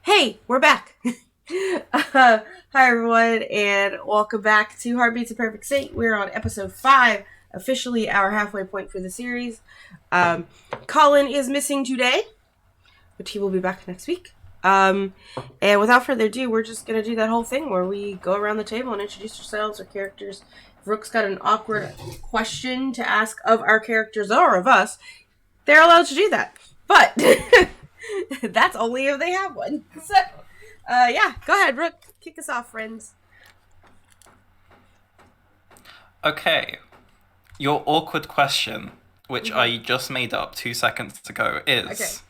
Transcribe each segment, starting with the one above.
Hey, we're back. Hi, everyone, and welcome back to Heartbeats of Perfect State. We're on episode 5, officially our halfway point for the series. Um, Colin is missing today, but he will be back next week. And without further ado, we're just going to do that whole thing where we go around the table and introduce ourselves, our characters. If Rook's got an awkward question to ask of our characters or of us, they're allowed to do that. But that's only if they have one. So, yeah, go ahead, Rook. Kick us off, friends. Okay, your awkward question, which I just made up 2 seconds ago, Okay. is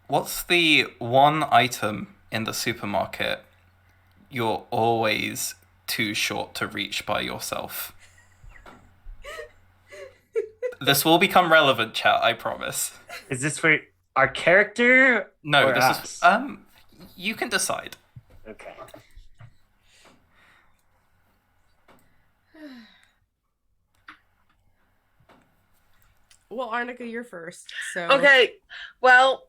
what's the one item in the supermarket you're always too short to reach by yourself? This will become relevant, chat, I promise. Is this for our character No, or this us? is you can decide. Okay. Well, Arnica, you're first. So Okay, well,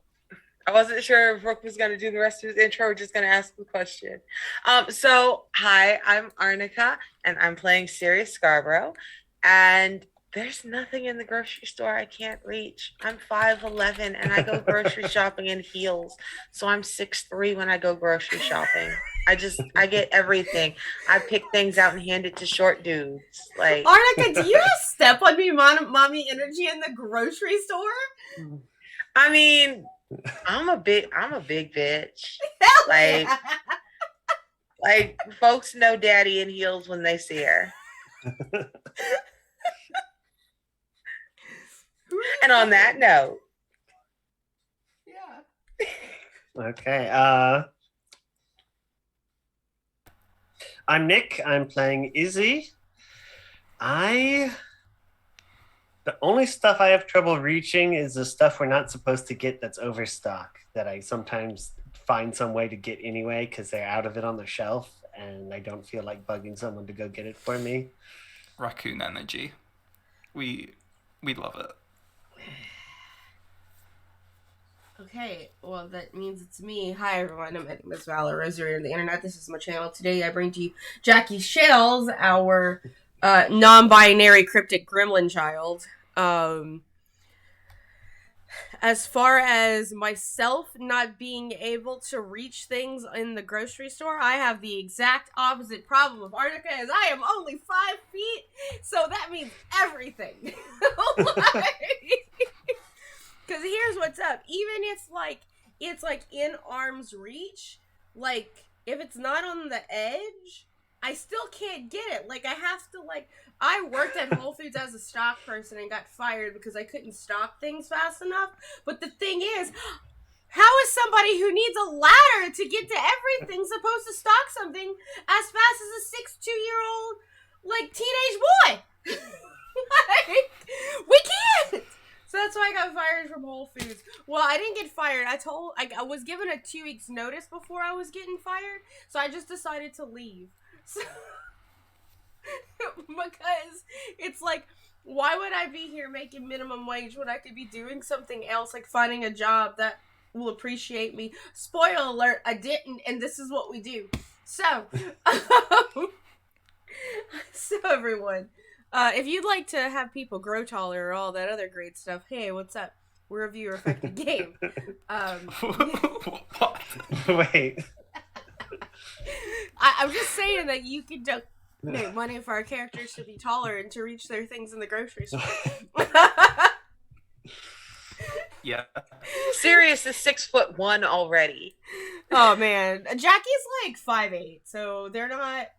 I wasn't sure if Brooke was going to do the rest of his intro or just going to ask the question. Hi, I'm Arnica, and I'm playing Sirius Scarborough, and there's nothing in the grocery store I can't reach. I'm 5'11", and I go grocery shopping in heels, so I'm 6'3" when I go grocery shopping. I get everything. I pick things out and hand it to short dudes. Like, Arnica, do you step on me, mommy energy in the grocery store? I mean, I'm a big bitch. Hell Like, yeah. Like, folks know daddy in heels when they see her. And on that note, Yeah. Okay. I'm Nick. I'm playing Izzy. The only stuff I have trouble reaching is the stuff we're not supposed to get that's overstock that I sometimes find some way to get anyway because they're out of it on the shelf and I don't feel like bugging someone to go get it for me. Raccoon energy. We love it. Okay, well, that means it's me. Hi, everyone. I'm Miss Valor Rosary on the internet. This is my channel. Today, I bring to you Jackie Shells, our non-binary cryptic gremlin child. As far as myself not being able to reach things in the grocery store, I have the exact opposite problem of Arnica, as I am only 5 feet, so that means everything. Because here's what's up. Even if, it's, in arm's reach, if it's not on the edge, I still can't get it. I have to, I worked at Whole Foods as a stock person and got fired because I couldn't stock things fast enough. But the thing is, how is somebody who needs a ladder to get to everything supposed to stock something as fast as a 6'2" teenage boy? We can't! So that's why I got fired from Whole Foods. Well, I didn't get fired. I was given a 2 weeks notice before I was getting fired, so I just decided to leave. So, because it's why would I be here making minimum wage when I could be doing something else, finding a job that will appreciate me? Spoiler alert, I didn't, and this is what we do. So, so everyone, if you'd like to have people grow taller or all that other great stuff, hey, what's up? We're a viewer-affected game. What? Wait. I'm just saying that you could donate money for our characters to be taller and to reach their things in the grocery store. Yeah. Sirius is 6'1" already. Oh man, Jackie's 5'8", so they're not.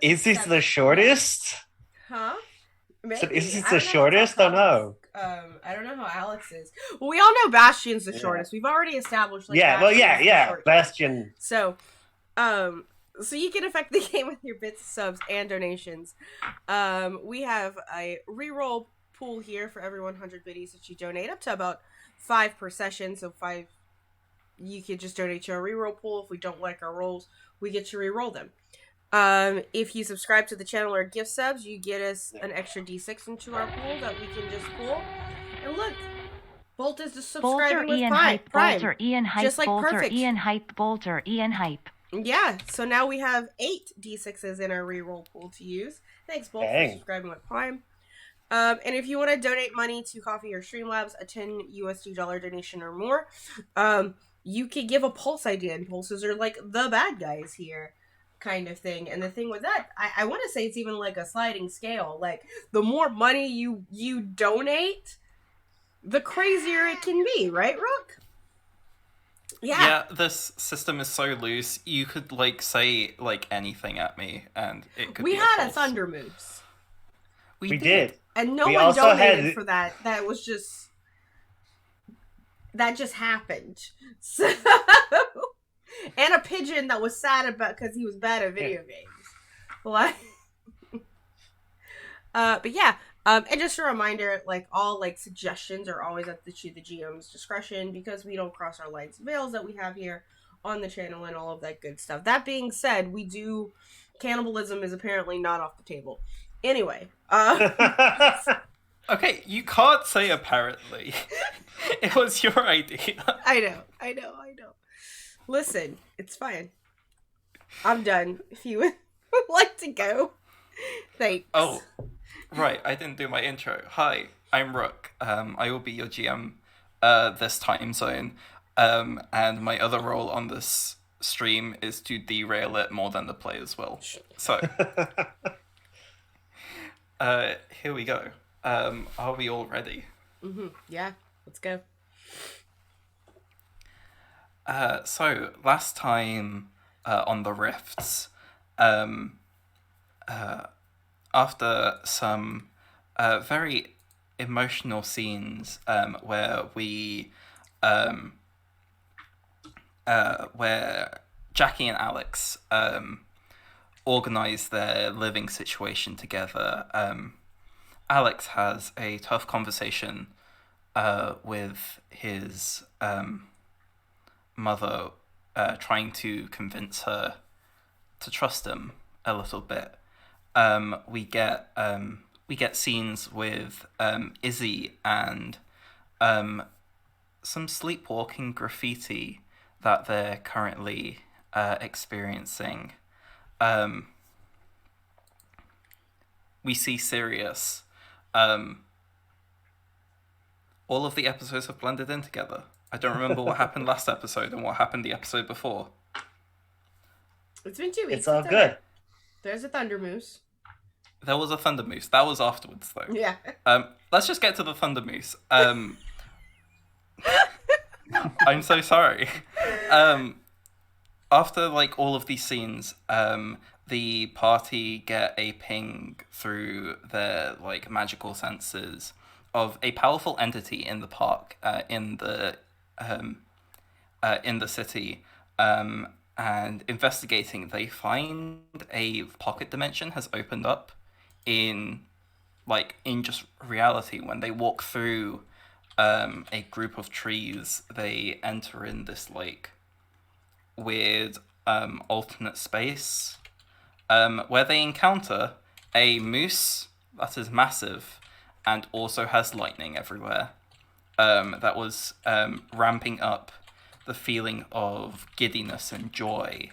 Izzy's the shortest? Huh? So Maybe. Izzy's I the don't know shortest? how Oh no. I don't know how Alex is. Well, we all know Bastion's the shortest. We've already established. Bastion. So, so you can affect the game with your bits, subs, and donations. We have a reroll pool here for every 100 biddies that you donate, up to about 5 per session. So 5, you could just donate to our reroll pool. If we don't like our rolls, we get to reroll them. If you subscribe to the channel or gift subs, you get us an extra D6 into our pool that we can just pull. And look, Bolt is just Bolter subscribing with Ian Prime. hype. Bolter Ian hype. Just like Bolter perfect. Ian hype. Bolter Ian hype. Yeah, so now we have 8 D6s in our reroll pool to use. Thanks, Bolt, for Dang. subscribing with Prime. And if you want to donate money to Coffee or Streamlabs, a $10 donation or more, you could give a pulse idea, and pulses are like the bad guys here, kind of thing. And the thing with that, I want to say it's even like a sliding scale. Like, the more money you donate, the crazier it can be, right, Rook? Yeah, this system is so loose. You could like say like anything at me, and it could. We be had a pulse. Thunder Moose, We did. and no We one also donated had- for that. That just happened. So, and a pigeon that was sad about because he was bad at video games. Like, but yeah. And just a reminder, like, all, like, suggestions are always at the GM's discretion, because we don't cross our lines and veils that we have here on the channel and all of that good stuff. That being said, cannibalism is apparently not off the table. Anyway, Okay, you can't say apparently. It was your idea. I know. Listen, it's fine. I'm done. If you would like to go, thanks. Oh, right, I didn't do my intro. Hi, I'm Rook. I will be your GM this time zone. And my other role on this stream is to derail it more than the players will. So, here we go. Are we all ready? Mm-hmm. Yeah, let's go. So last time on the rifts, after some very emotional scenes where Jackie and Alex organize their living situation together, Alex has a tough conversation with his mother, trying to convince her to trust him a little bit. We get scenes with Izzy and some sleepwalking graffiti that they're currently experiencing. We see Sirius. All of the episodes have blended in together. I don't remember what happened last episode and what happened the episode before. It's been 2 weeks. It's all good. There's a Thunder Moose. There was a Thunder Moose. That was afterwards, though. Yeah. Let's just get to the Thunder Moose. I'm so sorry. After like all of these scenes, the party get a ping through their like magical senses of a powerful entity in the park, in the city, and investigating, they find a pocket dimension has opened up in just reality. When they walk through a group of trees, they enter in this like weird alternate space where they encounter a moose that is massive and also has lightning everywhere. That was ramping up the feeling of giddiness and joy.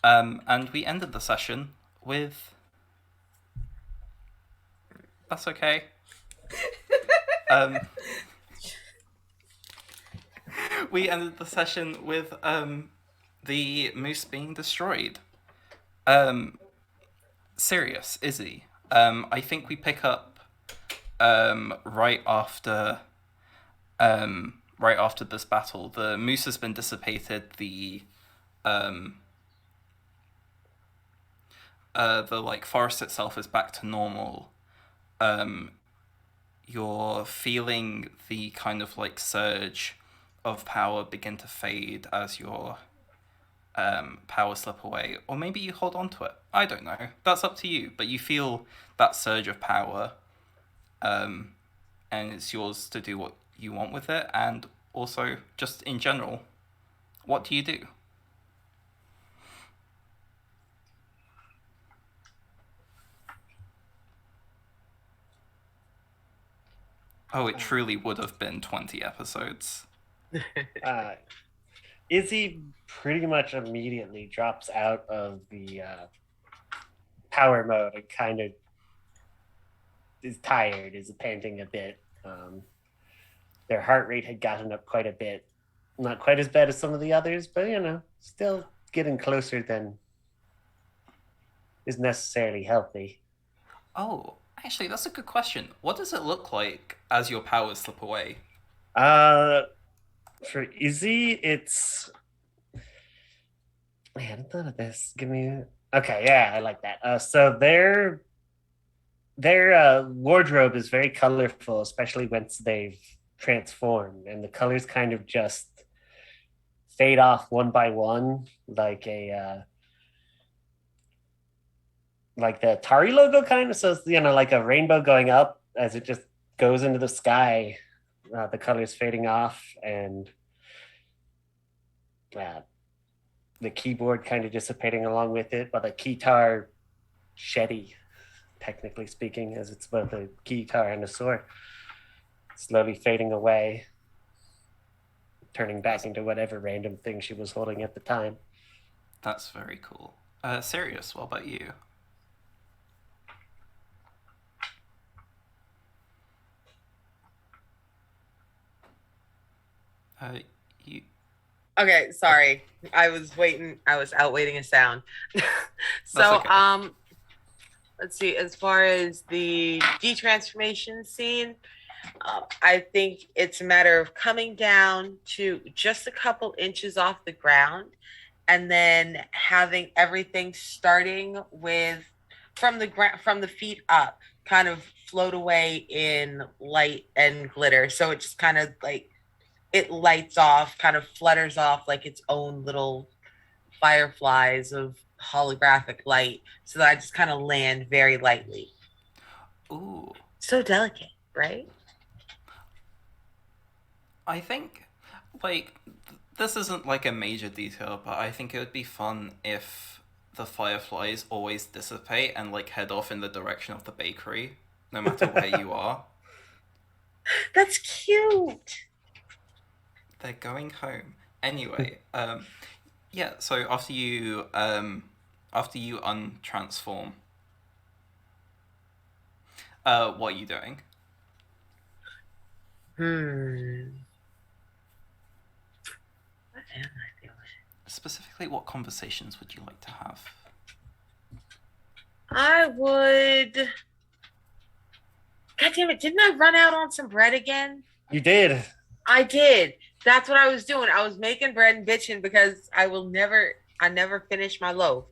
And we ended the session with... That's okay. We ended the session with the moose being destroyed. Sirius, Izzy. I think we pick up right after this battle. The moose has been dissipated. The like forest itself is back to normal. You're feeling the kind of like surge of power begin to fade as your power slip away, or maybe you hold on to it. I don't know. That's up to you. But you feel that surge of power, and it's yours to do what you want with it. And also, just in general, what do you do? Oh, it truly would have been 20 episodes. Izzy pretty much immediately drops out of the power mode and kind of is tired, is panting a bit. Their heart rate had gotten up quite a bit. Not quite as bad as some of the others, but still getting closer than is necessarily healthy. Oh, actually, that's a good question. What does it look like as your powers slip away? For Izzy, it's I hadn't thought of this. Give me okay, yeah, I like that. So their wardrobe is very colorful, especially once they've transformed, and the colors kind of just fade off one by one, like the Atari logo kind of. So it's, like a rainbow going up as it just goes into the sky. The colors fading off, and the keyboard kind of dissipating along with it, but the keytar shetty, technically speaking, as it's both a keytar and a sword, slowly fading away, turning back into whatever random thing she was holding at the time. That's very cool. Sirius, what about you? You. Okay, sorry. I was out waiting a sound. So, okay. Let's see. As far as the detransformation scene, I think it's a matter of coming down to just a couple inches off the ground, and then having everything starting with from the feet up, kind of float away in light and glitter. So it just kind of like it lights off, kind of flutters off like its own little fireflies of holographic light, so that I just kind of land very lightly. Ooh. So delicate, right? I think, this isn't like a major detail, but I think it would be fun if the fireflies always dissipate and head off in the direction of the bakery, no matter where you are. That's cute. They're going home. Anyway, yeah, so after you untransform, what are you doing? What am I doing? Specifically, what conversations would you like to have? I would. God damn it! Didn't I run out on some bread again? You did. I did. That's what I was doing. I was making bread and bitching because I never finish my loaf.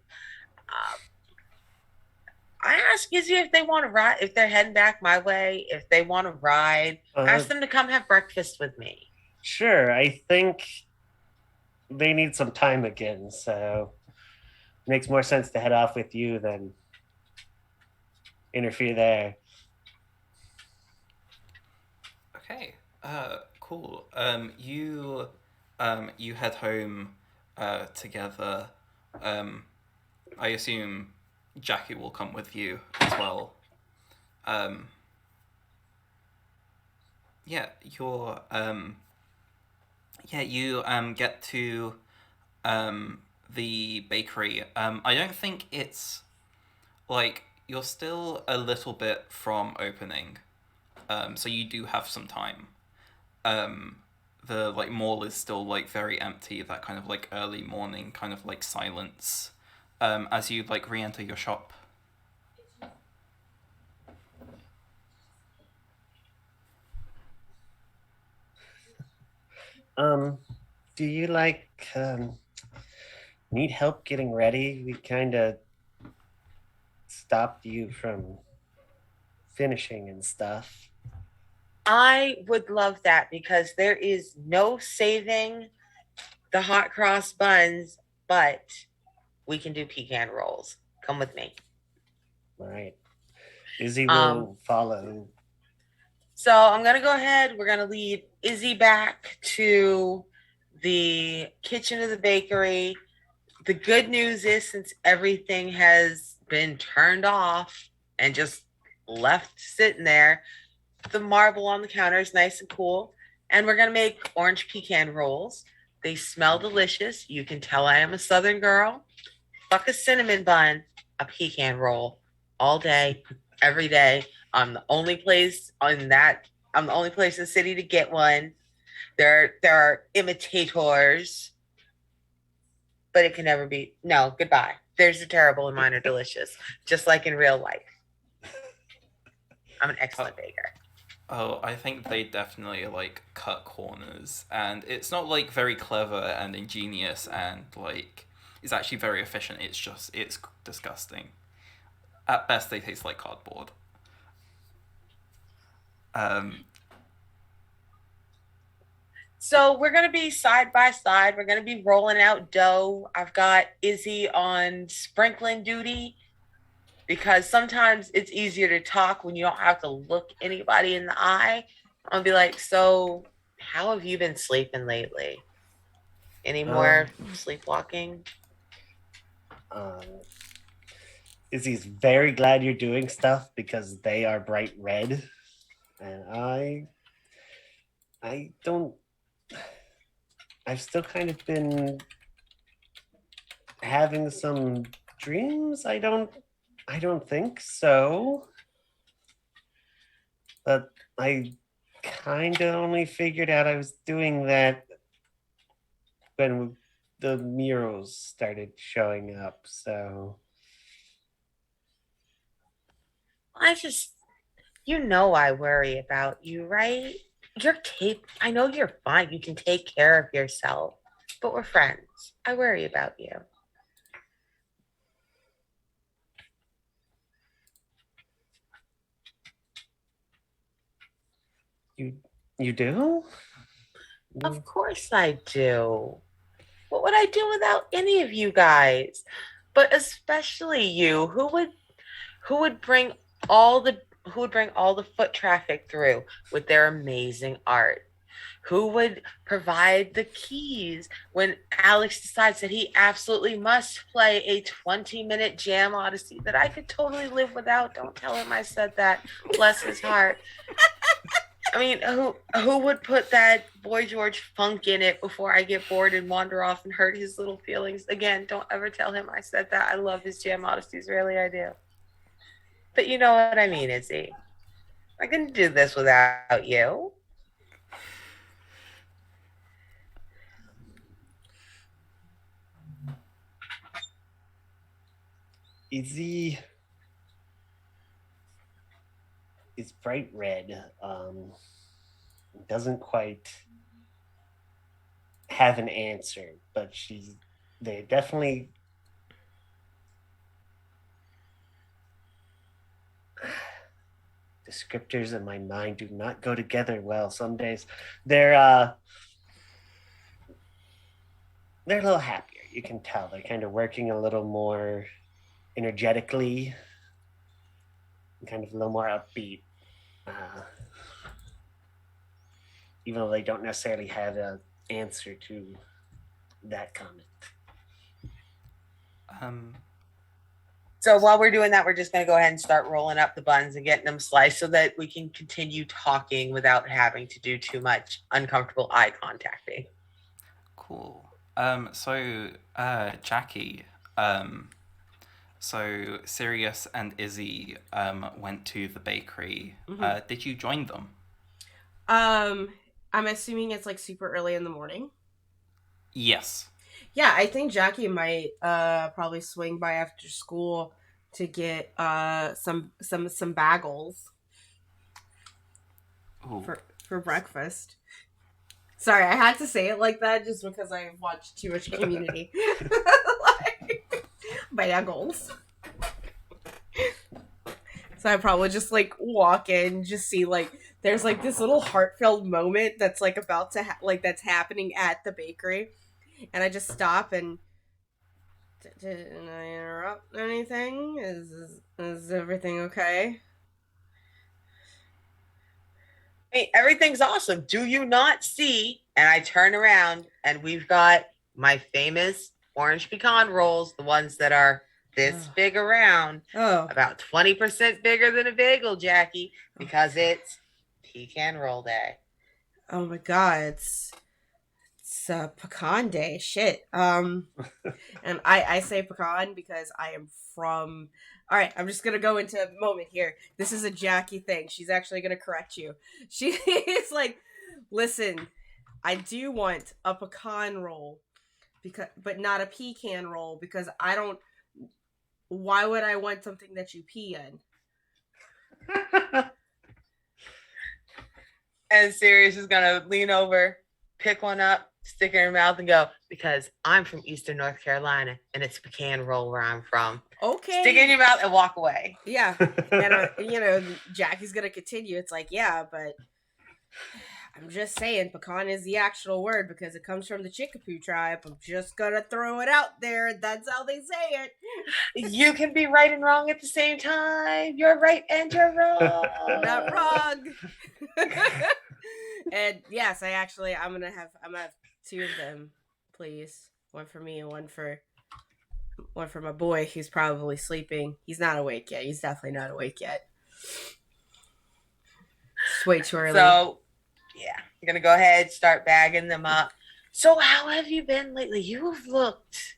I ask Izzy if they want to ride, if they're heading back my way, if they want to ride. Ask them to come have breakfast with me. Sure. I think they need some time again, so it makes more sense to head off with you than interfere there. Okay. Cool. You head home together. I assume Jackie will come with you as well. Yeah, you get to the bakery. I don't think it's you're still a little bit from opening. So you do have some time. The mall is still very empty, that kind of early morning kind of silence as you re-enter your shop. Do you need help getting ready? We kind of stopped you from finishing and stuff. I would love that because there is no saving the hot cross buns, but we can do pecan rolls. Come with me. All right. Izzy will follow. So I'm going to go ahead. We're going to lead Izzy back to the kitchen of the bakery. The good news is, since everything has been turned off and just left sitting there, the marble on the counter is nice and cool. And we're going to make orange pecan rolls. They smell delicious. You can tell I am a Southern girl. Fuck a cinnamon bun, a pecan roll all day, every day. I'm the only place in the city to get one. There are imitators, but it can never be. No, goodbye. Theirs are terrible and mine are delicious, just like in real life. I'm an excellent baker. Oh, I think they definitely like cut corners, and it's not like very clever and ingenious, and like it's actually very efficient. It's disgusting. At best, they taste like cardboard. So we're going to be side by side. We're going to be rolling out dough. I've got Izzy on sprinkling duty because sometimes it's easier to talk when you don't have to look anybody in the eye. I'll be like, so how have you been sleeping lately? Any more sleepwalking? Izzy's very glad you're doing stuff because they are bright red. And I've still kind of been having some dreams. I don't think so. But I kind of only figured out I was doing that when the murals started showing up. So I worry about you, right? I know you're fine. You can take care of yourself, but we're friends. I worry about you. You do? Of course I do. What would I do without any of you guys? But especially you. Who would bring all the foot traffic through with their amazing art? Who would provide the keys when Alex decides that he absolutely must play a 20-minute jam odyssey that I could totally live without? Don't tell him I said that. Bless his heart. I mean, who would put that Boy George funk in it before I get bored and wander off and hurt his little feelings? Again, don't ever tell him I said that. I love his jam odysseys, really, I do. But you know what I mean, Izzy. I couldn't do this without you. Izzy is bright red. Doesn't quite have an answer, but they definitely descriptors in my mind do not go together well some days. They're a little happier. You can tell they're kind of working a little more energetically, kind of a little more upbeat, even though they don't necessarily have an answer to that comment. So while we're doing that, we're just going to go ahead and start rolling up the buns and getting them sliced so that we can continue talking without having to do too much uncomfortable eye contacting. Cool. So Jackie, so Sirius and Izzy went to the bakery. Mm-hmm. Did you join them? I'm assuming it's like super early in the morning. Yes. Yeah, I think Jackie might probably swing by after school to get some bagels for breakfast. Sorry, I had to say it like that just because I watched too much Community. Like, bagels. So I probably just like walk in, just see like there's like this little heartfelt moment that's like about to that's happening at the bakery. And I just stop and didn't I interrupt anything? Is everything okay? Hey, everything's awesome. Do you not see? And I turn around and we've got my famous orange pecan rolls, the ones that are this big around, about 20% bigger than a bagel, Jackie, because it's Pecan roll day. Oh my god, it's pecan day. Shit. And I say pecan because I am from. All right, I'm just gonna go into a moment here. This is a Jackie thing. She's actually gonna correct you. She is like, listen, I do want a pecan roll, but not a pecan roll because I don't. Why would I want something that you pee in? And Sirius is gonna lean over, pick one up, stick it in her mouth, and go, because I'm from Eastern North Carolina and it's pecan roll where I'm from. Okay. Stick it in your mouth and walk away. Yeah. And Jackie's gonna continue. It's like, yeah, but I'm just saying pecan is the actual word because it comes from the Chicopee tribe. I'm just gonna throw it out there. That's how they say it. You can be right and wrong at the same time. You're right and you're wrong. Not wrong. And yes, I'm gonna have two of them, please. One for me and one for my boy who's probably sleeping. He's not awake yet. He's definitely not awake yet. It's way too early. So, yeah, I'm going to go ahead, start bagging them up. So, how have you been lately? You have looked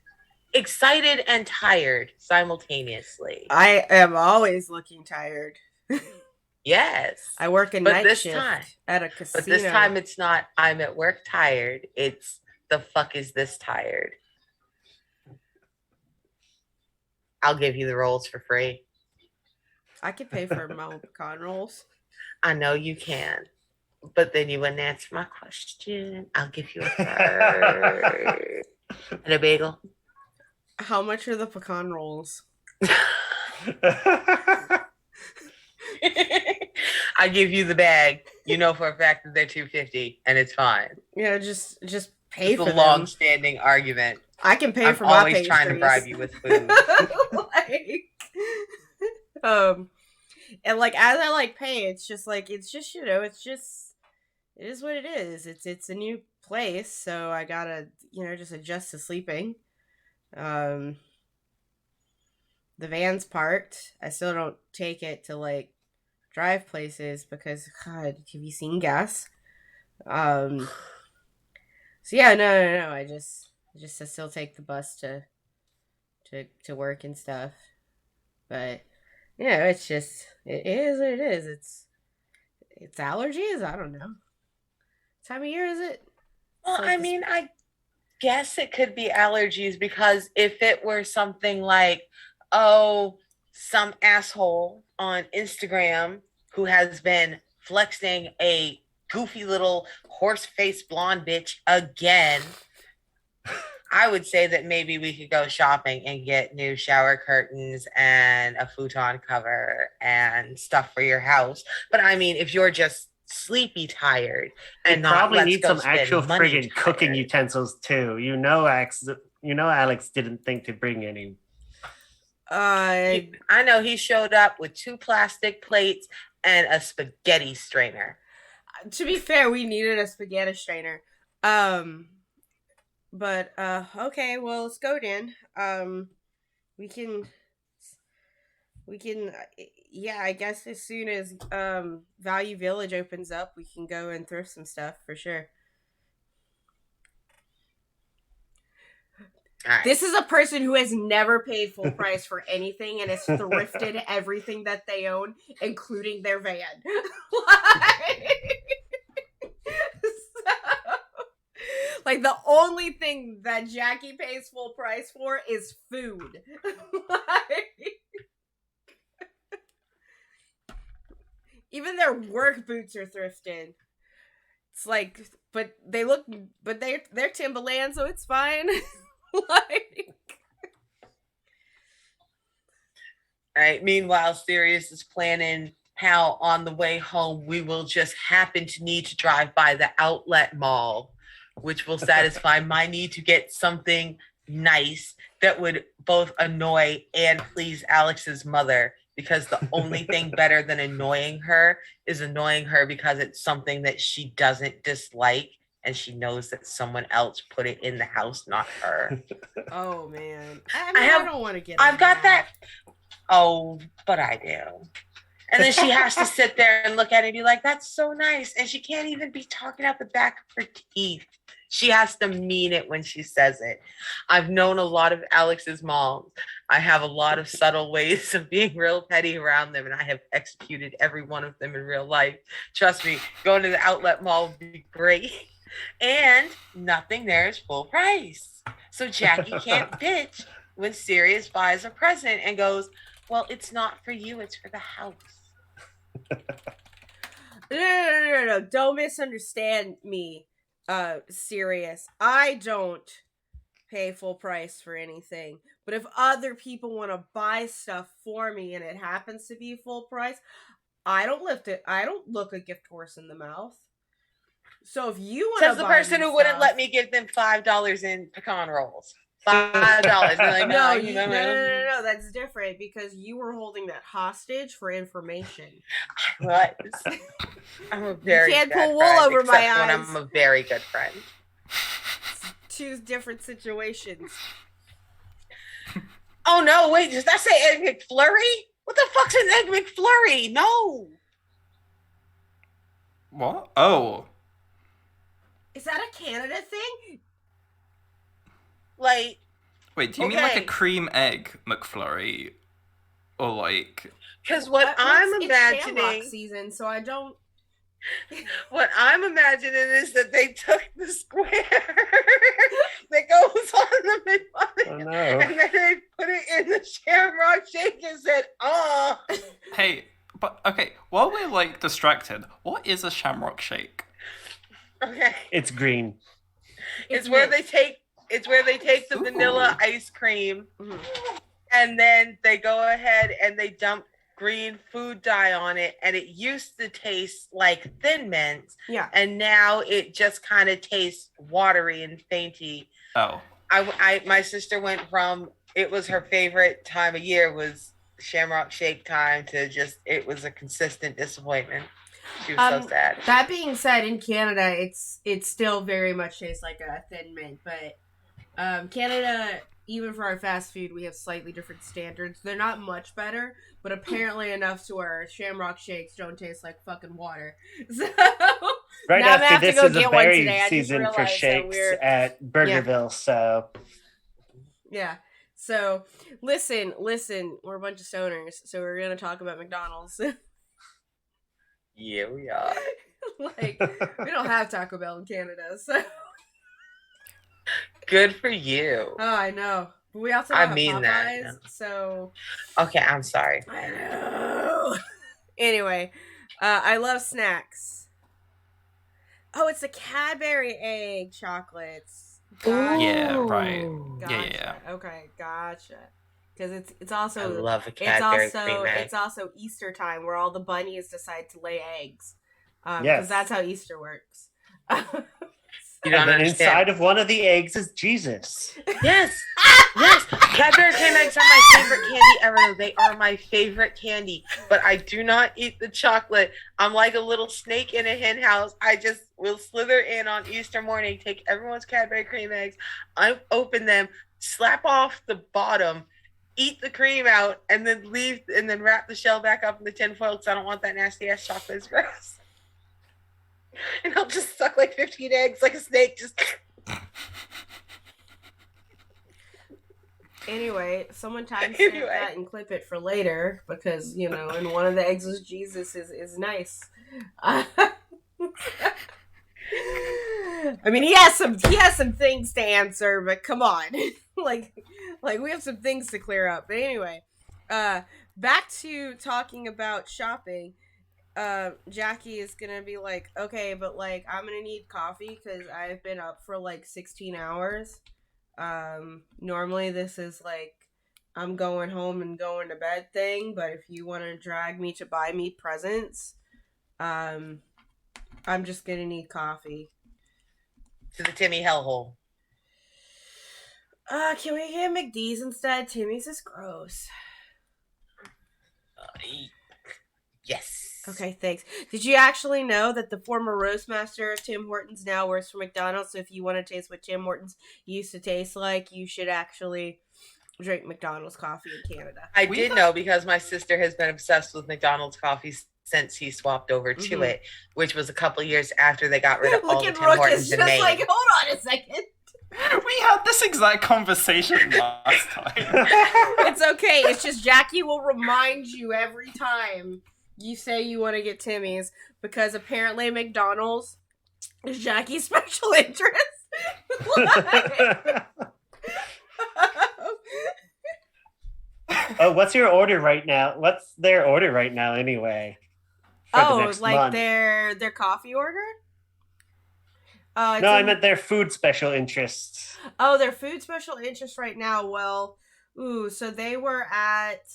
excited and tired simultaneously. I am always looking tired. Yes. I work a night shift at a casino. But this time it's not, I'm at work tired. It's, the fuck is this tired? I'll give you the rolls for free. I could pay for my own pecan rolls. I know you can. But then you wouldn't answer my question. I'll give you a third. And a bagel. How much are the pecan rolls? I give you the bag. You know for a fact that they're $2.50 and it's fine. Yeah, just pay it's for a them. long-standing argument. I can pay I'm for my always pastries. trying to bribe you with food. And like as I like pay, it's just it is what it is. It's a new place, so I gotta just adjust to sleeping. The van's parked. I still don't take it to drive places because God, have you seen gas? So yeah, no. I still take the bus to work and stuff. But it's just it is what it is. It's allergies. I don't know. What time of year is it? Well, I mean, I guess it could be allergies because if it were something like, oh, some asshole on Instagram who has been flexing a goofy little horse-faced blonde bitch again, I would say that maybe we could go shopping and get new shower curtains and a futon cover and stuff for your house. But I mean, if you're just sleepy tired and you probably need some actual friggin' tired. Cooking utensils too. Alex didn't think to bring any. I know he showed up with 2 plastic plates and a spaghetti strainer. To be fair, we needed a spaghetti strainer. But okay, well, let's go then. We can yeah, I guess as soon as Value Village opens up, we can go and thrift some stuff for sure. Right. This is a person who has never paid full price for anything and has thrifted everything that they own, including their van. The only thing that Jackie pays full price for is food. Even their work boots are thrifted. It's but they're Timberland, so it's fine. Right. Meanwhile, Sirius is planning how on the way home we will just happen to need to drive by the outlet mall, which will satisfy my need to get something nice that would both annoy and please Alex's mother, because the only thing better than annoying her is annoying her because it's something that she doesn't dislike and she knows that someone else put it in the house, not her. Oh, man. I don't want to get I've got that. Oh, but I do. And then she has to sit there and look at it and be like, that's so nice. And she can't even be talking out the back of her teeth. She has to mean it when she says it. I've known a lot of Alex's moms. I have a lot of subtle ways of being real petty around them, and I have executed every one of them in real life. Trust me, going to the outlet mall would be great. And nothing there is full price. So Jackie can't bitch when Sirius buys a present and goes, well, it's not for you, it's for the house. No. Don't misunderstand me, Sirius. I don't pay full price for anything. But if other people want to buy stuff for me and it happens to be full price, I don't lift it. I don't look a gift horse in the mouth. So if you want to Says the person who wouldn't let me give them $5 in pecan rolls. $5. Like, no, that's different because you were holding that hostage for information. What? I'm a very you can't bad pull wool friend, over my except when eyes. I'm a very good friend. Two different situations. Oh no, wait, does that say Egg McFlurry? What the fuck's an Egg McFlurry? No. What? Oh. Is that a Canada thing? Like, Wait, do you mean like a okay. cream egg McFlurry? Or like... Because what I'm It's Shamrock imagining, season, so I don't. what I'm imagining is that they took the square that goes on the mid-button, Oh no. and then they put it in the Shamrock Shake and said, oh. Hey, but okay, while we're like distracted, what is a shamrock shake? Okay. It's green. It's where mint. they take the vanilla ice cream Mhm. and then they go ahead and they dump green food dye on it, and it used to taste like Thin Mints, Yeah. and now it just kind of tastes watery and fainty. Oh. My sister went from it was her favorite time of year was Shamrock Shake time to just it was a consistent disappointment. She was so sad. That being said, in Canada, it's still very much tastes like a Thin Mint, but Canada, even for our fast food, we have slightly different standards. They're not much better, but apparently enough to where Shamrock Shakes don't taste like fucking water. So Right now I'm gonna after have to this go is a get one berry today. I just season for realized that shakes we're at Burgerville, so yeah. So listen, we're a bunch of stoners, so we're gonna talk about McDonald's. Yeah, we are. Like we don't have Taco Bell in Canada, so Good for you. oh, I know. But we also I have mean Popeyes, that, yeah. so Okay, I'm sorry. I know. Anyway, I love snacks. Oh, it's the Cadbury egg chocolates. Gotcha. Yeah, right. Gotcha. Yeah. Okay, gotcha. Because it's I also love a Cadbury it's cream egg. also Easter time where all the bunnies decide to lay eggs. Because Yes. that's how Easter works. You don't and then understand. inside of one of the eggs is Jesus. Yes, yes. Cadbury cream eggs are my favorite candy ever. No, they are my favorite candy. But I do not eat the chocolate. I'm like a little snake in a hen house. I just will slither in on Easter morning, take everyone's Cadbury cream eggs, open them, slap off the bottom, eat the cream out, and then leave, and then wrap the shell back up in the tinfoil because I don't want that nasty ass chocolate. It's gross. And I'll just suck like 15 eggs like a snake. Just Anyway, someone timestamp Anyway. that and clip it for later because and one of the eggs is Jesus is nice. I mean, he has some things to answer, but come on, like we have some things to clear up. But anyway, back to talking about shopping. Jackie is gonna be like, okay, but like I'm gonna need coffee because I've been up for like 16 hours. Normally this is like I'm going home and going to bed thing, but if you want to drag me to buy me presents, I'm just gonna need coffee. to the Timmy hellhole. Can we get McD's instead? Timmy's is gross. Yes. Okay, thanks. Did you actually know that the former roastmaster of Tim Hortons now works for McDonald's? So if you want to taste what Tim Hortons used to taste like, you should actually drink McDonald's coffee in Canada. I did know because my sister has been obsessed with McDonald's coffee since he swapped over to it, which was a couple years after they got rid of all the Tim Hortons in Maine. Like, hold on a second. We had this exact conversation last time. It's okay. It's just Jackie will remind you every time you say you want to get Timmy's because apparently McDonald's is Jackie's special interest. Oh, what's your order right now? What's their order right now anyway? Oh, like month? their coffee order? No, I meant their food special interest. Oh, their food special interest right now. Well, so they were at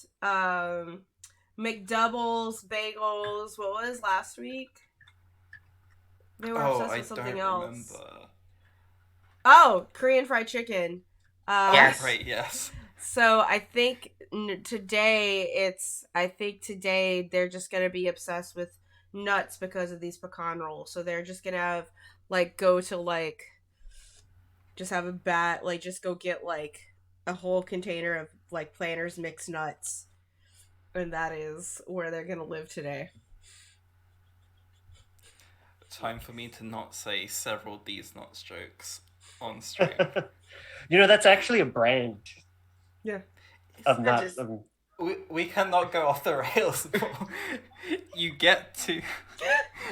McDoubles, bagels. What was last week? They were obsessed with something else. Remember. Oh, Korean fried chicken. Yes. Right, yes. So I think today they're just gonna be obsessed with nuts because of these pecan rolls. So they're just gonna have go to just have just go get a whole container of Planters mixed nuts, and that is where they're gonna live today. Time for me to not say several These Nuts jokes on stream. That's actually a brand. Yeah. We cannot go off the rails. You get to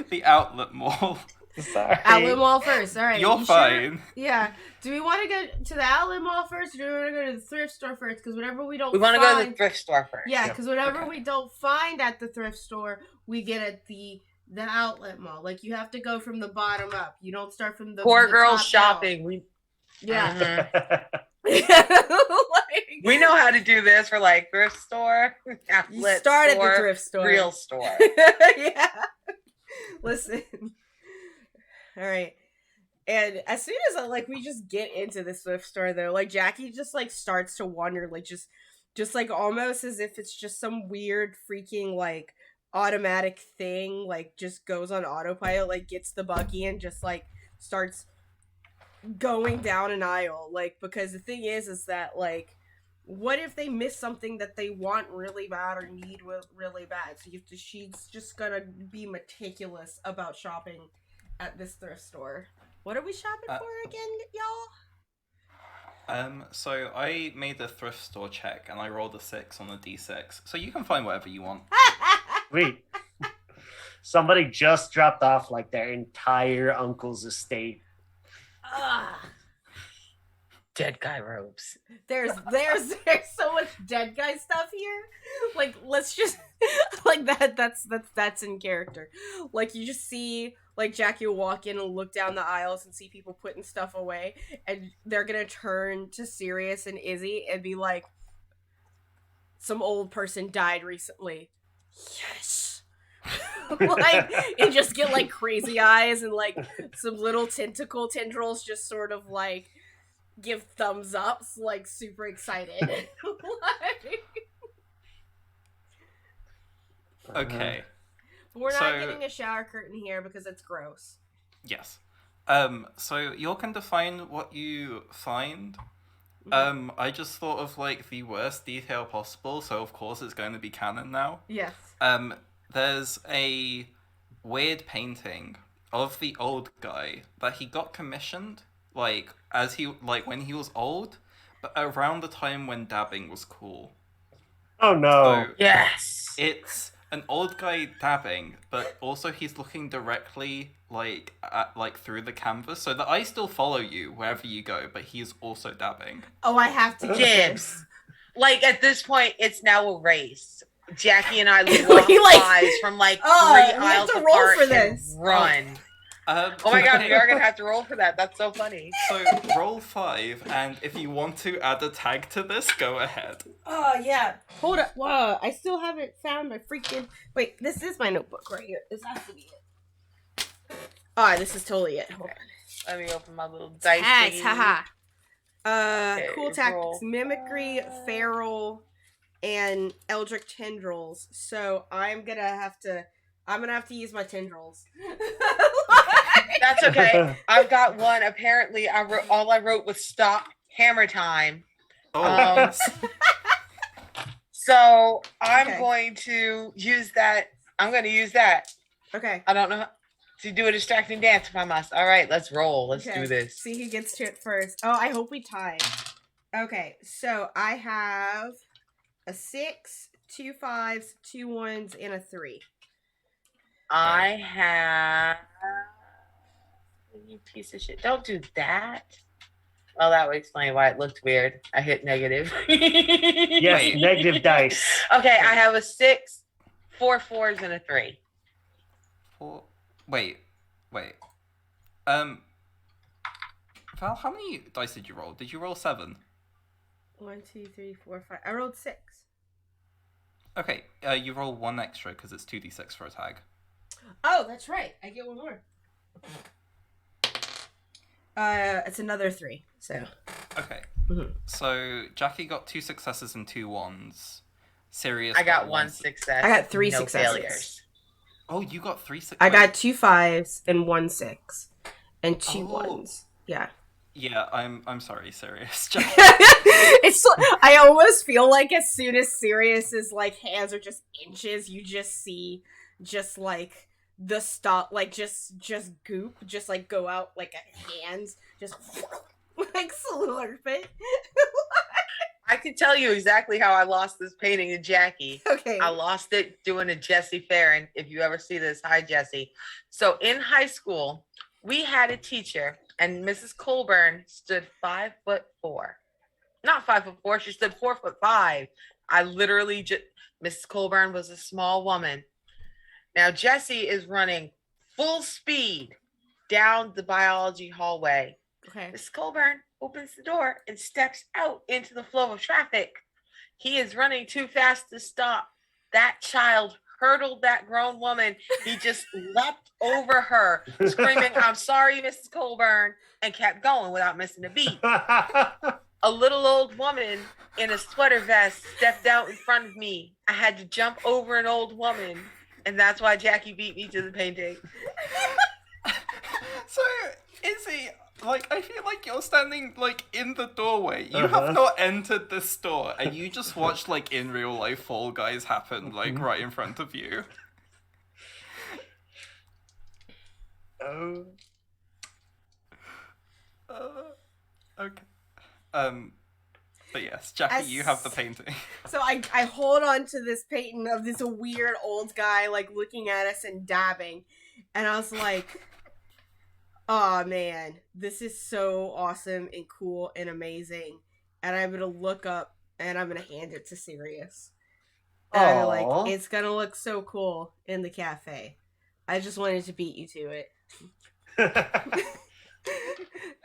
the outlet mall. Sorry. Outlet mall first. All right. You're fine. Sure? Yeah. Do we want to go to the outlet mall first, or do we want to go to the thrift store first? Because whatever we don't, we want to go to the thrift store first. Yeah, because whatever we don't find at the thrift store, we get at the outlet mall. You have to go from the bottom up. You don't start from the poor the girls top shopping. Yeah. We know how to do this for thrift store, outlet you start store, at the thrift store, real store. Yeah. Listen. All right. And as soon as we just get into the thrift store though, Jackie just starts to wonder, just almost as if it's just some weird freaking automatic thing, just goes on autopilot, gets the buggy and just starts going down an aisle, because the thing is that what if they miss something that they want really bad or need really bad? So she's just gonna be meticulous about shopping at this thrift store. What are we shopping for again, y'all? So I made the thrift store check and I rolled a 6 on the D6. So you can find whatever you want. Wait. Somebody just dropped off their entire uncle's estate. Dead guy robes. There's so much dead guy stuff here. Let's just that's in character. You just see Jackie will walk in and look down the aisles and see people putting stuff away, and they're gonna turn to Sirius and Izzy and be like, some old person died recently. Yes. And just get crazy eyes and some little tendrils just sort of give thumbs ups, super excited. Okay. But we're not getting a shower curtain here because it's gross. Yes. So you're going to find what you find. I just thought of the worst detail possible, so of course it's going to be canon now. Yes. There's a weird painting of the old guy that he got commissioned as he when he was old, but around the time when dabbing was cool. Oh no. So yes. It's an old guy dabbing, but also he's looking directly at through the canvas, so that I still follow you wherever you go, but he's also dabbing. Oh, I have to Gibbs. At this point, it's now a race. Jackie and I lock eyes from 3 aisles apart for this. And run. Oh my god, we are gonna have to roll for that. That's so funny. So roll 5, and if you want to add a tag to this, go ahead. Oh yeah. Hold up. Whoa, I still haven't found my freaking. Wait, this is my notebook right here. This has to be it. Oh, this is totally it. Hold on. Let me open my little dice. Tags, haha. Okay, cool tactics, mimicry, feral, and eldritch tendrils. So I'm gonna have to use my tendrils. That's okay. I've got one. Apparently, all I wrote was stop hammer time. Oh, Um, So I'm Okay. going to use that. I'm going to use that. Okay. I don't know how to do a distracting dance if I must. All right, let's roll. Let's Okay. do this. See who gets to it first. Oh, I hope we tie. Okay, so I have a 6, 2 5s, 2 1s, and a 3. I have. You piece of shit. Don't do that. Well, that would explain why it looked weird. I hit negative. Yes, Wait. negative dice. Okay, I have a 6, 4 4s, and a 3. Wait. Val, how many dice did you roll? Did you roll 7? 1, 2, 3, 4, 5. I rolled 6. Okay, you roll 1 extra because it's 2d6 for a tag. Oh, that's right. I get 1 more. It's another 3. So. Okay. Mhm. So Jackie got 2 successes and 2 1s. Sirius I got one 1 success. I got 3 no successes. failures. Oh, you got 3 successes. I got 2 5s and 1 6 and 2 Oh. 1s. Yeah. Yeah, I'm sorry, Sirius. Jackie. It's. I almost feel like as soon as Sirius's like hands are just inches, you just see just like the stop, like just goop, just like go out like a hands, just like slurp it. I can tell you exactly how I lost this painting to Jackie. Okay. I lost it doing a Jesse Farron. If you ever see this, hi Jesse. So in high school, we had a teacher, and Mrs. Colburn stood 5'4". Not 5'4". She stood 4'5". I literally just. Mrs. Colburn was a small woman. Now Jesse is running full speed down the biology hallway. Okay. Mrs. Colburn opens the door and steps out into the flow of traffic. He is running too fast to stop. That child hurdled that grown woman. He just leapt over her, screaming, "I'm sorry, Mrs. Colburn," and kept going without missing a beat. A little old woman in a sweater vest stepped out in front of me. I had to jump over an old woman, and that's why Jackie beat me to the painting. So, Izzy, like, I feel like you're standing, like, in the doorway. You Uh-huh. have not entered the store, and you just watched, like, in real life Fall Guys happen, like, right in front of you. Oh. Okay. But yes, Jackie, you have the painting. So I hold on to this painting of this weird old guy like looking at us and dabbing, and I was like, "Oh man, this is so awesome and cool and amazing." And I'm gonna look up and I'm gonna hand it to Sirius. And I'm Aw. like, "It's gonna look so cool in the cafe." I just wanted to beat you to it.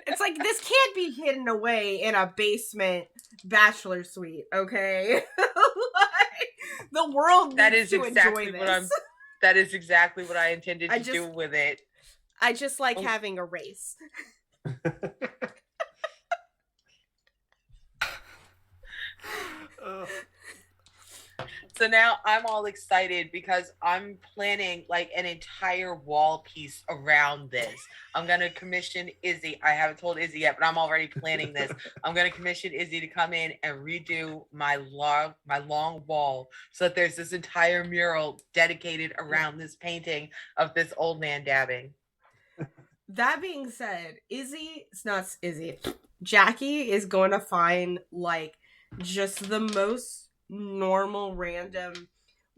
It's like, this can't be hidden away in a basement bachelor suite, okay? Like, the world That needs is to exactly enjoy what this. That is exactly what I intended I to just- do with it. I just like having a race. So now I'm all excited because I'm planning like an entire wall piece around this. I'm going to commission Izzy. I haven't told Izzy yet, but I'm already planning this. I'm going to commission Izzy to come in and redo my long wall so that there's this entire mural dedicated around this painting of this old man dabbing. That being said, Jackie is going to find like just the most normal random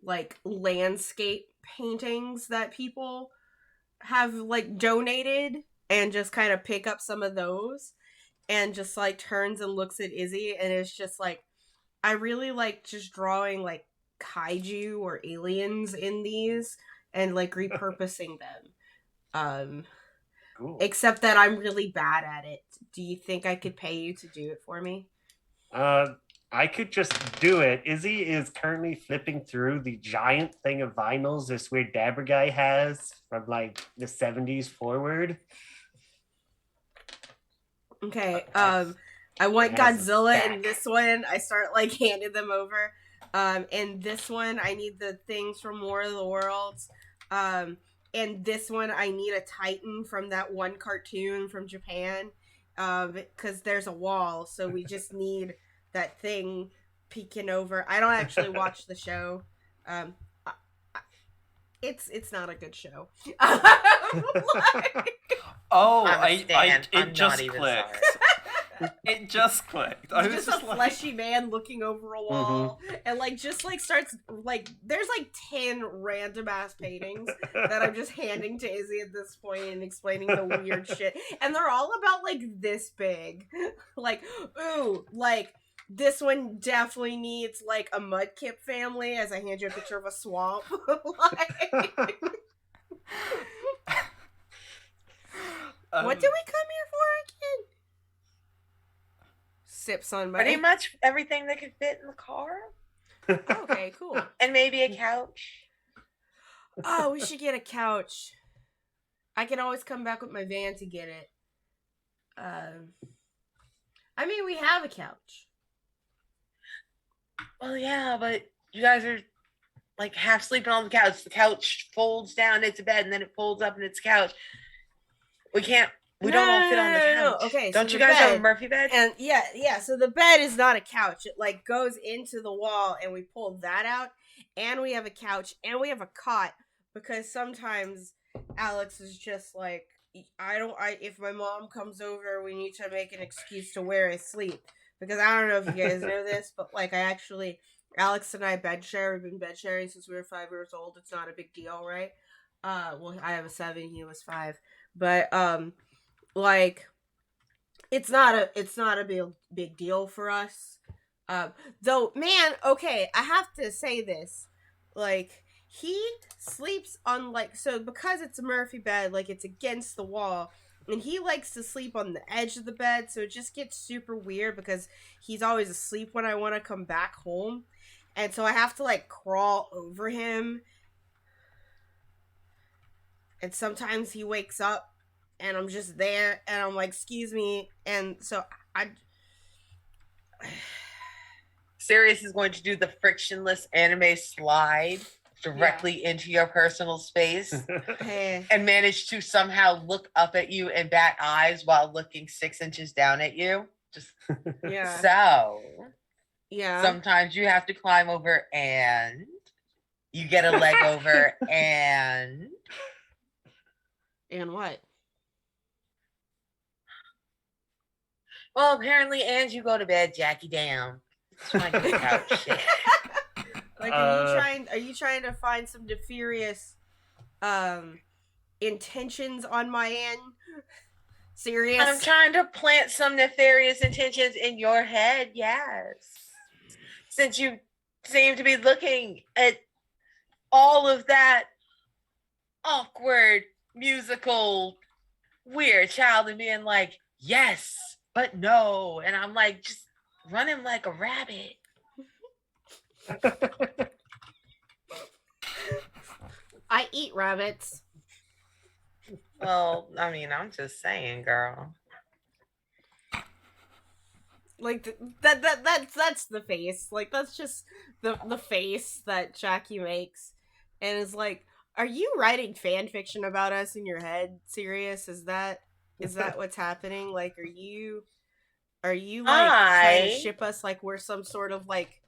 like landscape paintings that people have like donated and just kind of pick up some of those and just like turns and looks at Izzy and it's just like, I really like just drawing like kaiju or aliens in these and like repurposing them. Cool. Except that I'm really bad at it. Do you think I could pay you to do it for me? I could just do it. Izzy is currently flipping through the giant thing of vinyls this weird dabber guy has from like the 70s forward. Okay. I want It has a Godzilla stack. in this one. I start like handing them over. In this one, I need the things from War of the Worlds. And this one, I need a Titan from that one cartoon from Japan. Because there's a wall, so we just need that thing peeking over. I don't actually watch the show. It's not a good show. Oh, I'm a stan. it I'm just not even clicked. It just clicked. I was just just a like, fleshy man looking over a wall and like just like starts like there's like 10 random ass paintings that I'm just handing to Izzy at this point and explaining the weird shit, and they're all about like this big. Like, ooh, like this one definitely needs like a mudkip family, as I hand you a picture of a swamp. Like, what did we come here for again? Sips on my. Pretty much everything that could fit in the car. Okay, cool. And maybe a couch. Oh, we should get a couch. I can always come back with my van to get it. I mean, we have a couch. Well, yeah, but you guys are like half sleeping on the couch. The couch folds down, it's a bed, and then it folds up and it's a couch. We don't all fit on the couch. Okay, don't so you the guys have bed- a Murphy bed? And yeah, so the bed is not a couch. It like goes into the wall and we pull that out, and we have a couch and we have a cot because sometimes Alex is just like, if my mom comes over, we need to make an excuse to where I sleep, because I don't know if you guys know this, but like Alex and I bed share. We've been bed sharing since we were 5 years old. It's not a big deal, right? Well, I have a 7, he was 5, but like it's not a big deal for us. Though, man, okay, I have to say this, like he sleeps on like, so because it's a Murphy bed, like it's against the wall, and he likes to sleep on the edge of the bed, so it just gets super weird because he's always asleep when I want to come back home, and so I have to like crawl over him, and sometimes he wakes up and I'm just there and I'm like, excuse me, and so Sirius is going to do the frictionless anime slide directly into your personal space and manage to somehow look up at you and bat eyes while looking 6 inches down at you. Just so. Yeah. Sometimes you have to climb over and you get a leg over and what? Well, apparently, and you go to bed, Jackie. Damn. Like, are you trying to find some nefarious intentions on my end? Serious? I'm trying to plant some nefarious intentions in your head, yes. Since you seem to be looking at all of that awkward, musical, weird child and being like, yes, but no. And I'm like, just running like a rabbit. I eat rabbits. Well, I mean, I'm just saying, girl. Like that's the face. Like that's just the face that Jackie makes, and is like, are you writing fan fiction about us in your head? Serious? Is that what's happening? Like, are you like trying to ship us like we're some sort of like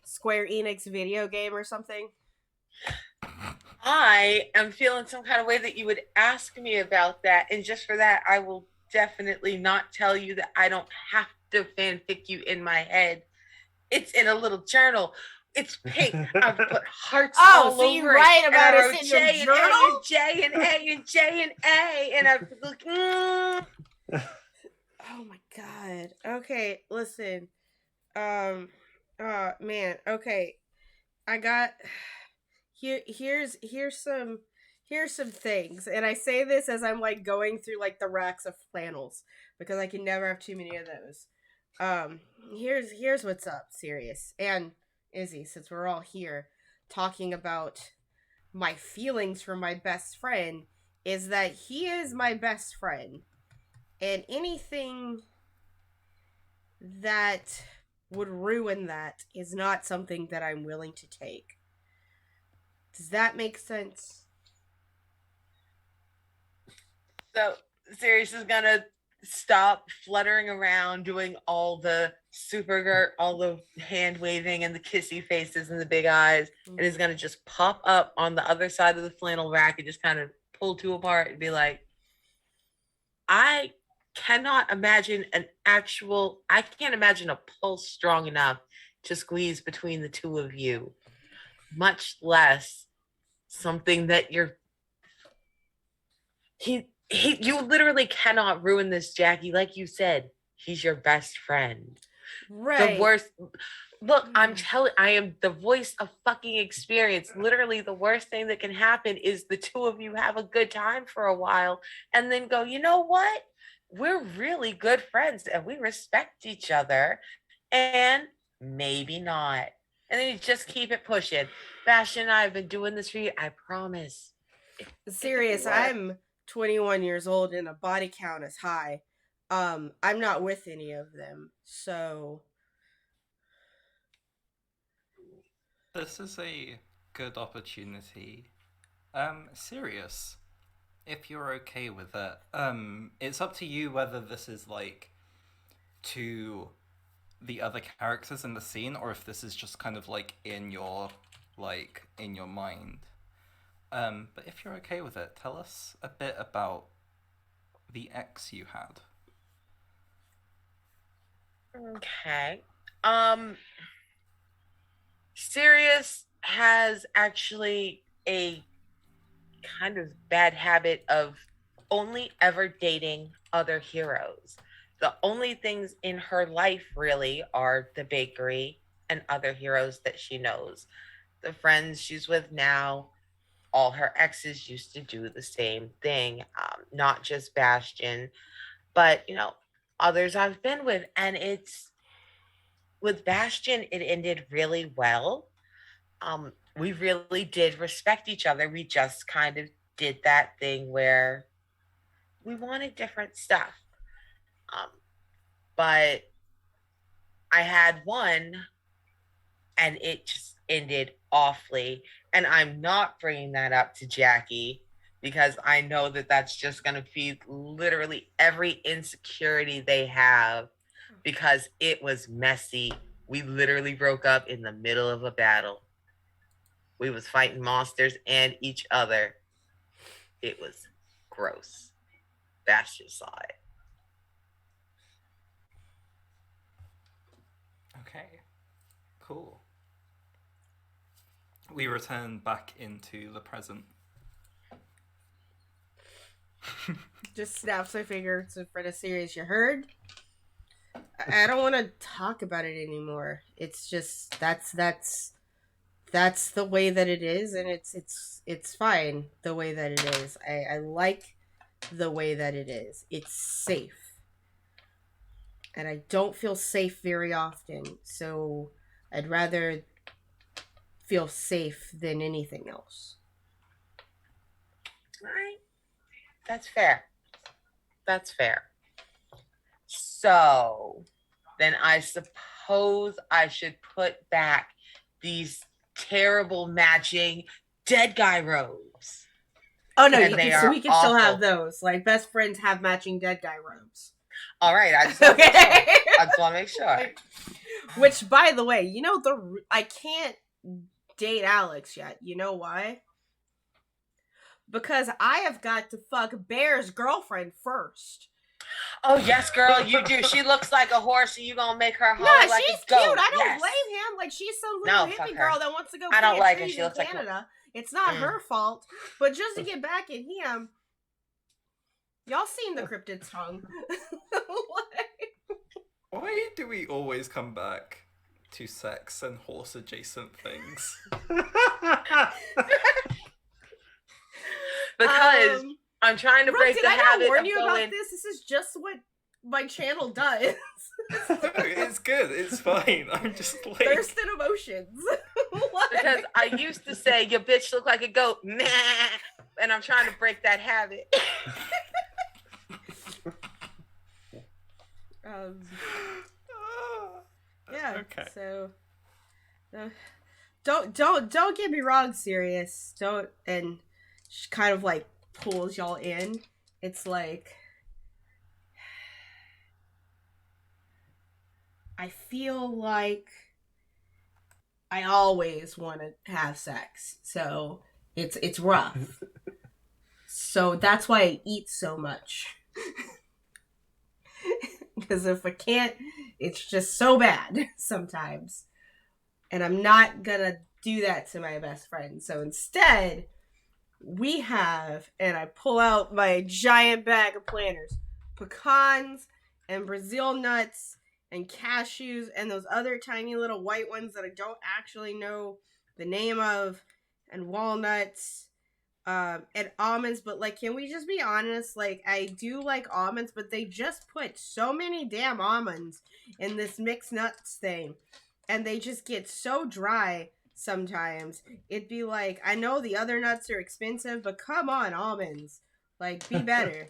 Square Enix video game or something? I am feeling some kind of way that you would ask me about that, and just for that, I will definitely not tell you that I don't have to fanfic you in my head. It's in a little journal. It's pink. I've put hearts all over it. Oh, so you write about us in your journal? J and A and J and A, and I've looked. Oh my god. Okay, listen. Man. Okay, I got here's some things, and I say this as I'm like going through like the racks of flannels because I can never have too many of those. Here's what's up, Sirius and Izzy, since we're all here talking about my feelings for my best friend, is that he is my best friend, and anything that would ruin that is not something that I'm willing to take. Does that make sense? So Sirius is gonna stop fluttering around doing all the all the hand waving and the kissy faces and the big eyes, and is going to just pop up on the other side of the flannel rack and just kind of pull two apart and be like, I cannot imagine I can't imagine a pulse strong enough to squeeze between the two of you, much less something that you literally cannot ruin this, Jackie. Like you said, he's your best friend. Right. The worst. Look, I am the voice of fucking experience. Literally, the worst thing that can happen is the two of you have a good time for a while and then go, you know what? We're really good friends and we respect each other, and maybe not. And then you just keep it pushing. Bastion and I have been doing this for you. I promise. Serious, I'm 21 years old and a body count is high. I'm not with any of them, so This is a good opportunity. Serious. If you're okay with it. It's up to you whether this is like to the other characters in the scene or if this is just kind of like in your mind. But if you're okay with it, tell us a bit about the ex you had. Okay. Sirius has actually a kind of bad habit of only ever dating other heroes. The only things in her life really are the bakery and other heroes that she knows. The friends she's with now, all her exes used to do the same thing, not just Bastion, but others I've been with. And with Bastion, it ended really well. We really did respect each other. We just kind of did that thing where we wanted different stuff. But I had one and it just ended awfully. And I'm not bringing that up to Jackie because I know that that's just going to feed literally every insecurity they have because it was messy. We literally broke up in the middle of a battle. We was fighting monsters and each other. It was gross. Bastion saw it. Okay. Cool. We return back into the present. just snaps my fingers in front of Sirius. You heard? I don't want to talk about it anymore. It's just that's the way that it is, and it's fine the way that it is. I like the way that it is. It's safe, and I don't feel safe very often. So I'd rather feel safe than anything else. All right. That's fair. That's fair. So then I suppose I should put back these terrible matching dead guy robes. Oh no, And so we can still have awful. those. Like best friends have matching dead guy robes. All right, I just want to make sure. I just want to make sure. Which, by the way, I can't date Alex yet. You know why? Because I have got to fuck Bear's girlfriend first. Oh yes, girl, you do. She looks like a horse, and you gonna make her No, holler like she's a goat. cute. I don't Yes. blame him. Like she's some No, little fuck hippie her. girl that wants to go I don't plant like her. trees She in looks like Canada. It's not her fault. But just to get back at him, y'all seen the cryptid tongue? Why do we always come back to sex and horse adjacent things? Because I'm trying to break did the I habit not warn of you going. about this? This is just what my channel does. No, it's good. It's fine. I'm just like Thirst and emotions. What? Because I used to say your bitch look like a goat, nah, and I'm trying to break that habit. Yeah. Okay. So, don't get me wrong, Sirius. Don't, and she kind of like pulls y'all in. It's like I feel like I always want to have sex, so it's rough. So that's why I eat so much. Because if I can't, it's just so bad sometimes. And I'm not gonna do that to my best friend. So instead, we have, and I pull out my giant bag of planters, pecans and Brazil nuts and cashews and those other tiny little white ones that I don't actually know the name of, and walnuts, and almonds. But like, can we just be honest? Like, I do like almonds, but they just put so many damn almonds in this mixed nuts thing, and they just get so dry sometimes. It'd be like, I know the other nuts are expensive, but come on, almonds, like, be better.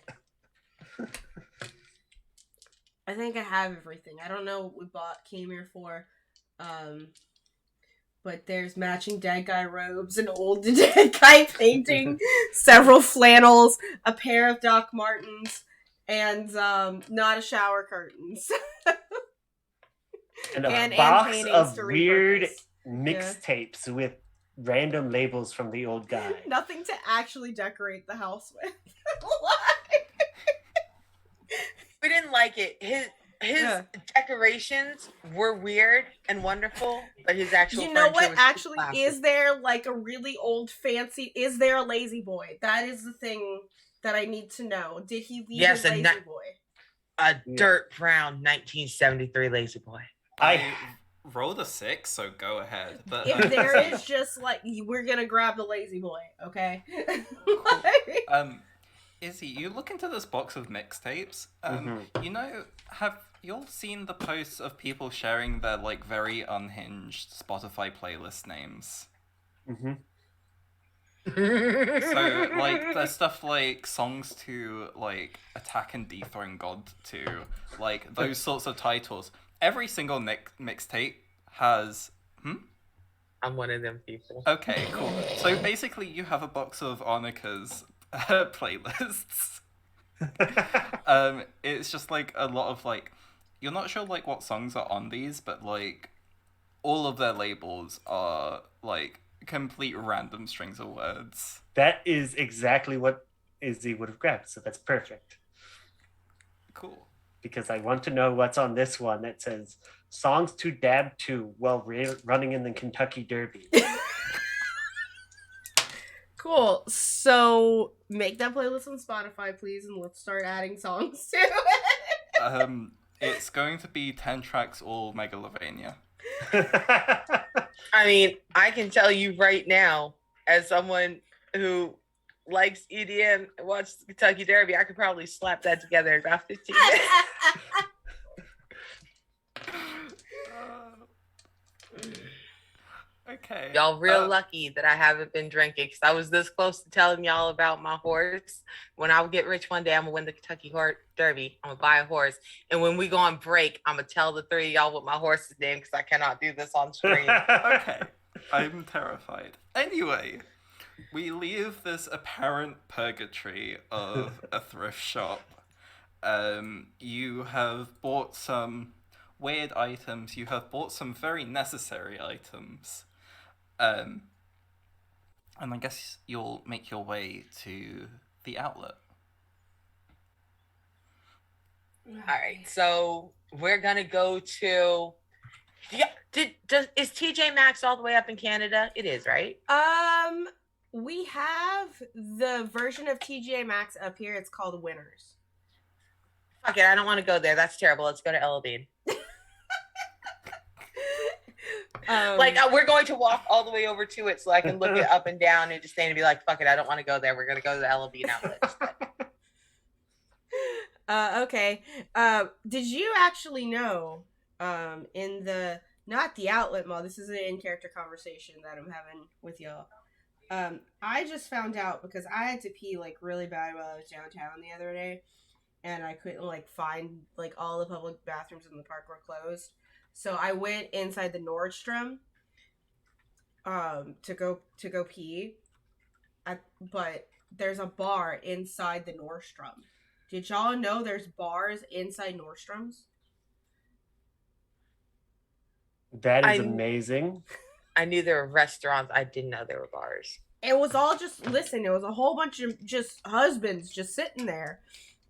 I think I have everything. I don't know what we came here for. But there's matching dead guy robes, an old dead guy painting, several flannels, a pair of Doc Martens, and not a shower curtains. And a And box paintings of to weird repurpose. mixtapes with random labels from the old guy. Nothing to actually decorate the house with. We didn't like it. His decorations were weird and wonderful, but his actual You know furniture what? was Actually, classic. is there like a really old fancy? Is there a lazy boy? That is the thing that I need to know. Did he leave Yes, his lazy boy? a dirt brown 1973 Lazy Boy. I rolled a 6, so go ahead. But If there is just like, we're gonna grab the lazy boy, okay? Izzy, you look into this box of mixtapes. You know, have you all seen the posts of people sharing their like very unhinged Spotify playlist names? Mm-hmm. So like there's stuff like songs to like attack and dethrone God to, like those sorts of titles. Every single mixtape has I'm one of them people. Okay, cool. So basically you have a box of Arnica's playlists. It's just like a lot of like, you're not sure like what songs are on these, but like all of their labels are like complete random strings of words. That is exactly what Izzy would have grabbed, so that's perfect. Cool. Because I want to know what's on this one that says songs to dab to while running in the Kentucky Derby. Cool. So make that playlist on Spotify, please, and let's start adding songs to it. It's going to be 10 tracks all Megalovania. I mean, I can tell you right now, as someone who likes EDM and watches the Kentucky Derby, I could probably slap that together in about 15 minutes. Okay. Y'all real lucky that I haven't been drinking, because I was this close to telling y'all about my horse. When I get rich one day, I'm gonna win the Kentucky Derby. I'm gonna buy a horse, and when we go on break, I'm gonna tell the three of y'all what my horse's name, because I cannot do this on stream. Okay. I'm terrified. Anyway, we leave this apparent purgatory of a thrift shop. You have bought some weird items. You have bought some very necessary items. And I guess you'll make your way to the outlet. All right, so we're gonna go to. Is TJ Maxx all the way up in Canada? It is, right? We have the version of TJ Maxx up here. It's called Winners. Fuck it, I don't want to go there. That's terrible. Let's go to Ella Bean. We're going to walk all the way over to it so I can look it up and down and just stand and be like, fuck it, I don't want to go there. We're going to go to the Ella Bean outlet. Okay. Did you actually know, in the, not the outlet mall, this is an in-character conversation that I'm having with y'all. I just found out because I had to pee like really bad while I was downtown the other day, and I couldn't like find like all the public bathrooms in the park were closed. So I went inside the Nordstrom to go pee. But there's a bar inside the Nordstrom. Did y'all know there's bars inside Nordstrom's? That is I- amazing. I knew there were restaurants. I didn't know there were bars. It was all just listen. It was a whole bunch of just husbands just sitting there,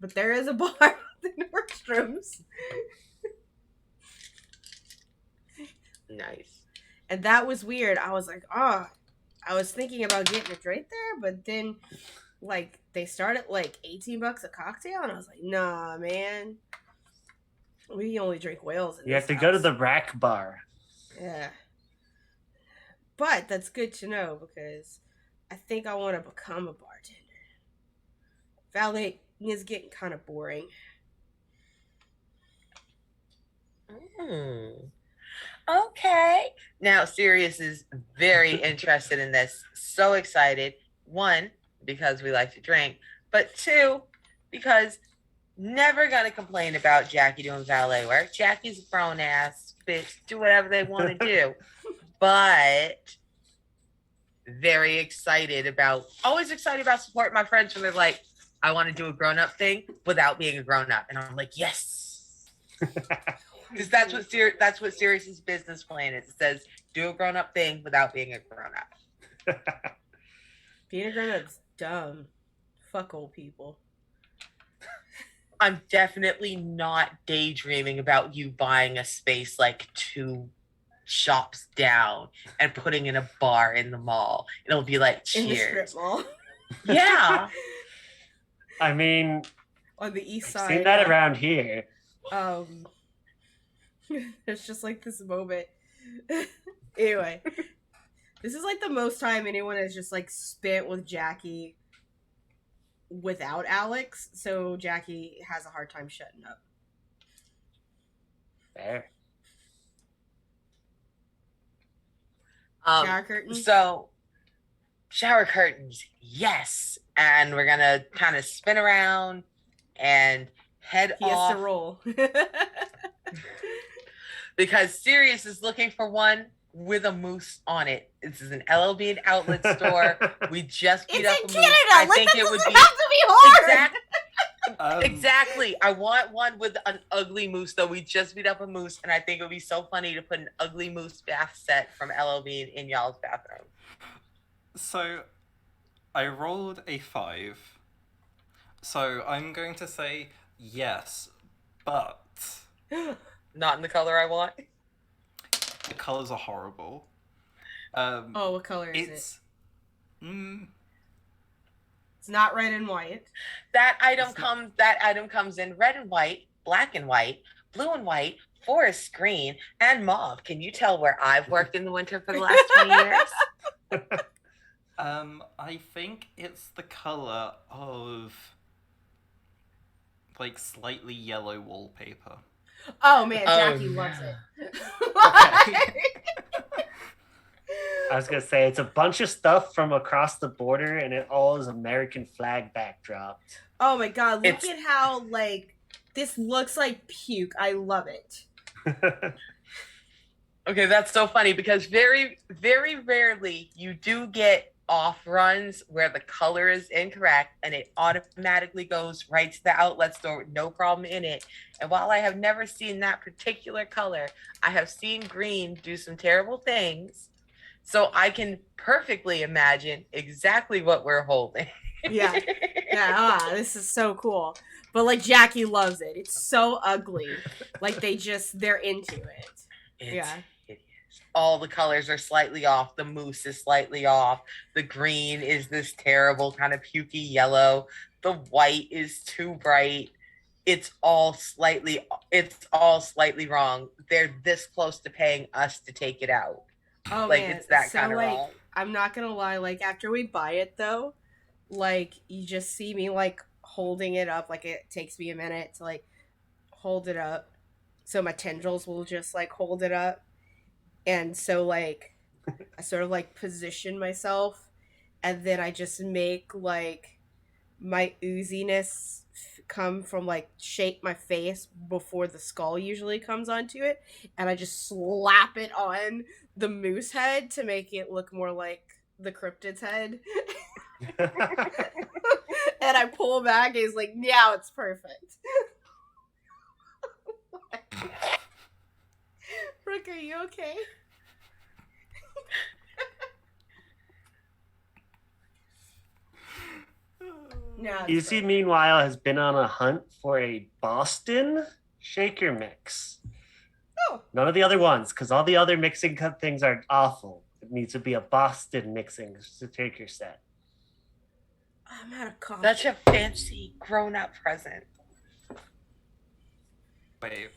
but there is a bar at the Nordstroms, Nice. and that was weird. I was like, oh, I was thinking about getting a drink there, but then like they started like $18 a cocktail, and I was like, nah, man, we only drink whales. In You this have to go to house. the rack bar. Yeah. But that's good to know because I think I want to become a bartender. Valet is getting kind of boring. Okay. Now, Sirius is very interested in this. So excited. One, because we like to drink, but two, because never gonna complain about Jackie doing valet work. Jackie's a grown ass bitch. Do whatever they want to do. But always excited about supporting my friends when they're like, I want to do a grown up thing without being a grown up. And I'm like, yes. Because that's what Sirius's business plan is. It says, do a grown up thing without being a grown up. Being a grown up's dumb. Fuck old people. I'm definitely not daydreaming about you buying a space like 2 shops down and putting in a bar in the mall. It'll be like, In the cheers. strip mall. Yeah. I mean, On the east I've side. seen that around here. There's just like this moment. Anyway. This is like the most time anyone has just like spent with Jackie without Alex, so Jackie has a hard time shutting up. There. Shower curtain? So, shower curtains, yes. And we're going to kind of spin around and head He has off to roll. because Sirius is looking for one with a moose on it. This is an LLB and outlet store. We just beat It's up in a moose. Canada! I Like, think that it would doesn't be have to be hard! Exactly. I want one with an ugly moose, though. We just beat up a moose, and I think it would be so funny to put an ugly moose bath set from LLB in y'all's bathroom. So, I rolled a 5. So, I'm going to say yes, but Not in the color I want. the colours are horrible. Oh, what color is it? It's... It's not red and white. That item comes in red and white, black and white, blue and white, forest green, and mauve. Can you tell where I've worked in the winter for the last 20 years? I think it's the colour of like slightly yellow wallpaper. Oh man, Oh, Jackie no. loves it. I was gonna say it's a bunch of stuff from across the border, and it all is American flag backdrop. Oh my god, look It's- at how like this looks like puke. I love it. Okay, that's so funny because very, very rarely you do get off runs where the color is incorrect and it automatically goes right to the outlet store with no problem in it. And while I have never seen that particular color, I have seen green do some terrible things. So I can perfectly imagine exactly what we're holding. Yeah. Yeah, this is so cool. But like Jackie loves it. It's so ugly. Like they're into it. Yeah. Hideous. All the colors are slightly off. The moose is slightly off. The green is this terrible kind of pukey yellow. The white is too bright. It's all slightly wrong. They're this close to paying us to take it out. Oh Like man. it's that So, kind of like, wrong. I'm not gonna lie, like after we buy it though, like you just see me like holding it up, like it takes me a minute to like hold it up. So my tendrils will just like hold it up. And so like I sort of like position myself and then I just make like my ooziness come from like shape my face before the skull usually comes onto it, and I just slap it on the moose head to make it look more like the cryptid's head. And I pull back and he's like, now it's perfect. Brooke, are you okay? No. Izzy, meanwhile, has been on a hunt for a Boston shaker mix. Oh. None of the other ones, because all the other mixing cup things are awful. It needs to be a Boston mixing shaker set. I'm out of coffee. Such a fancy grown-up present. Wait,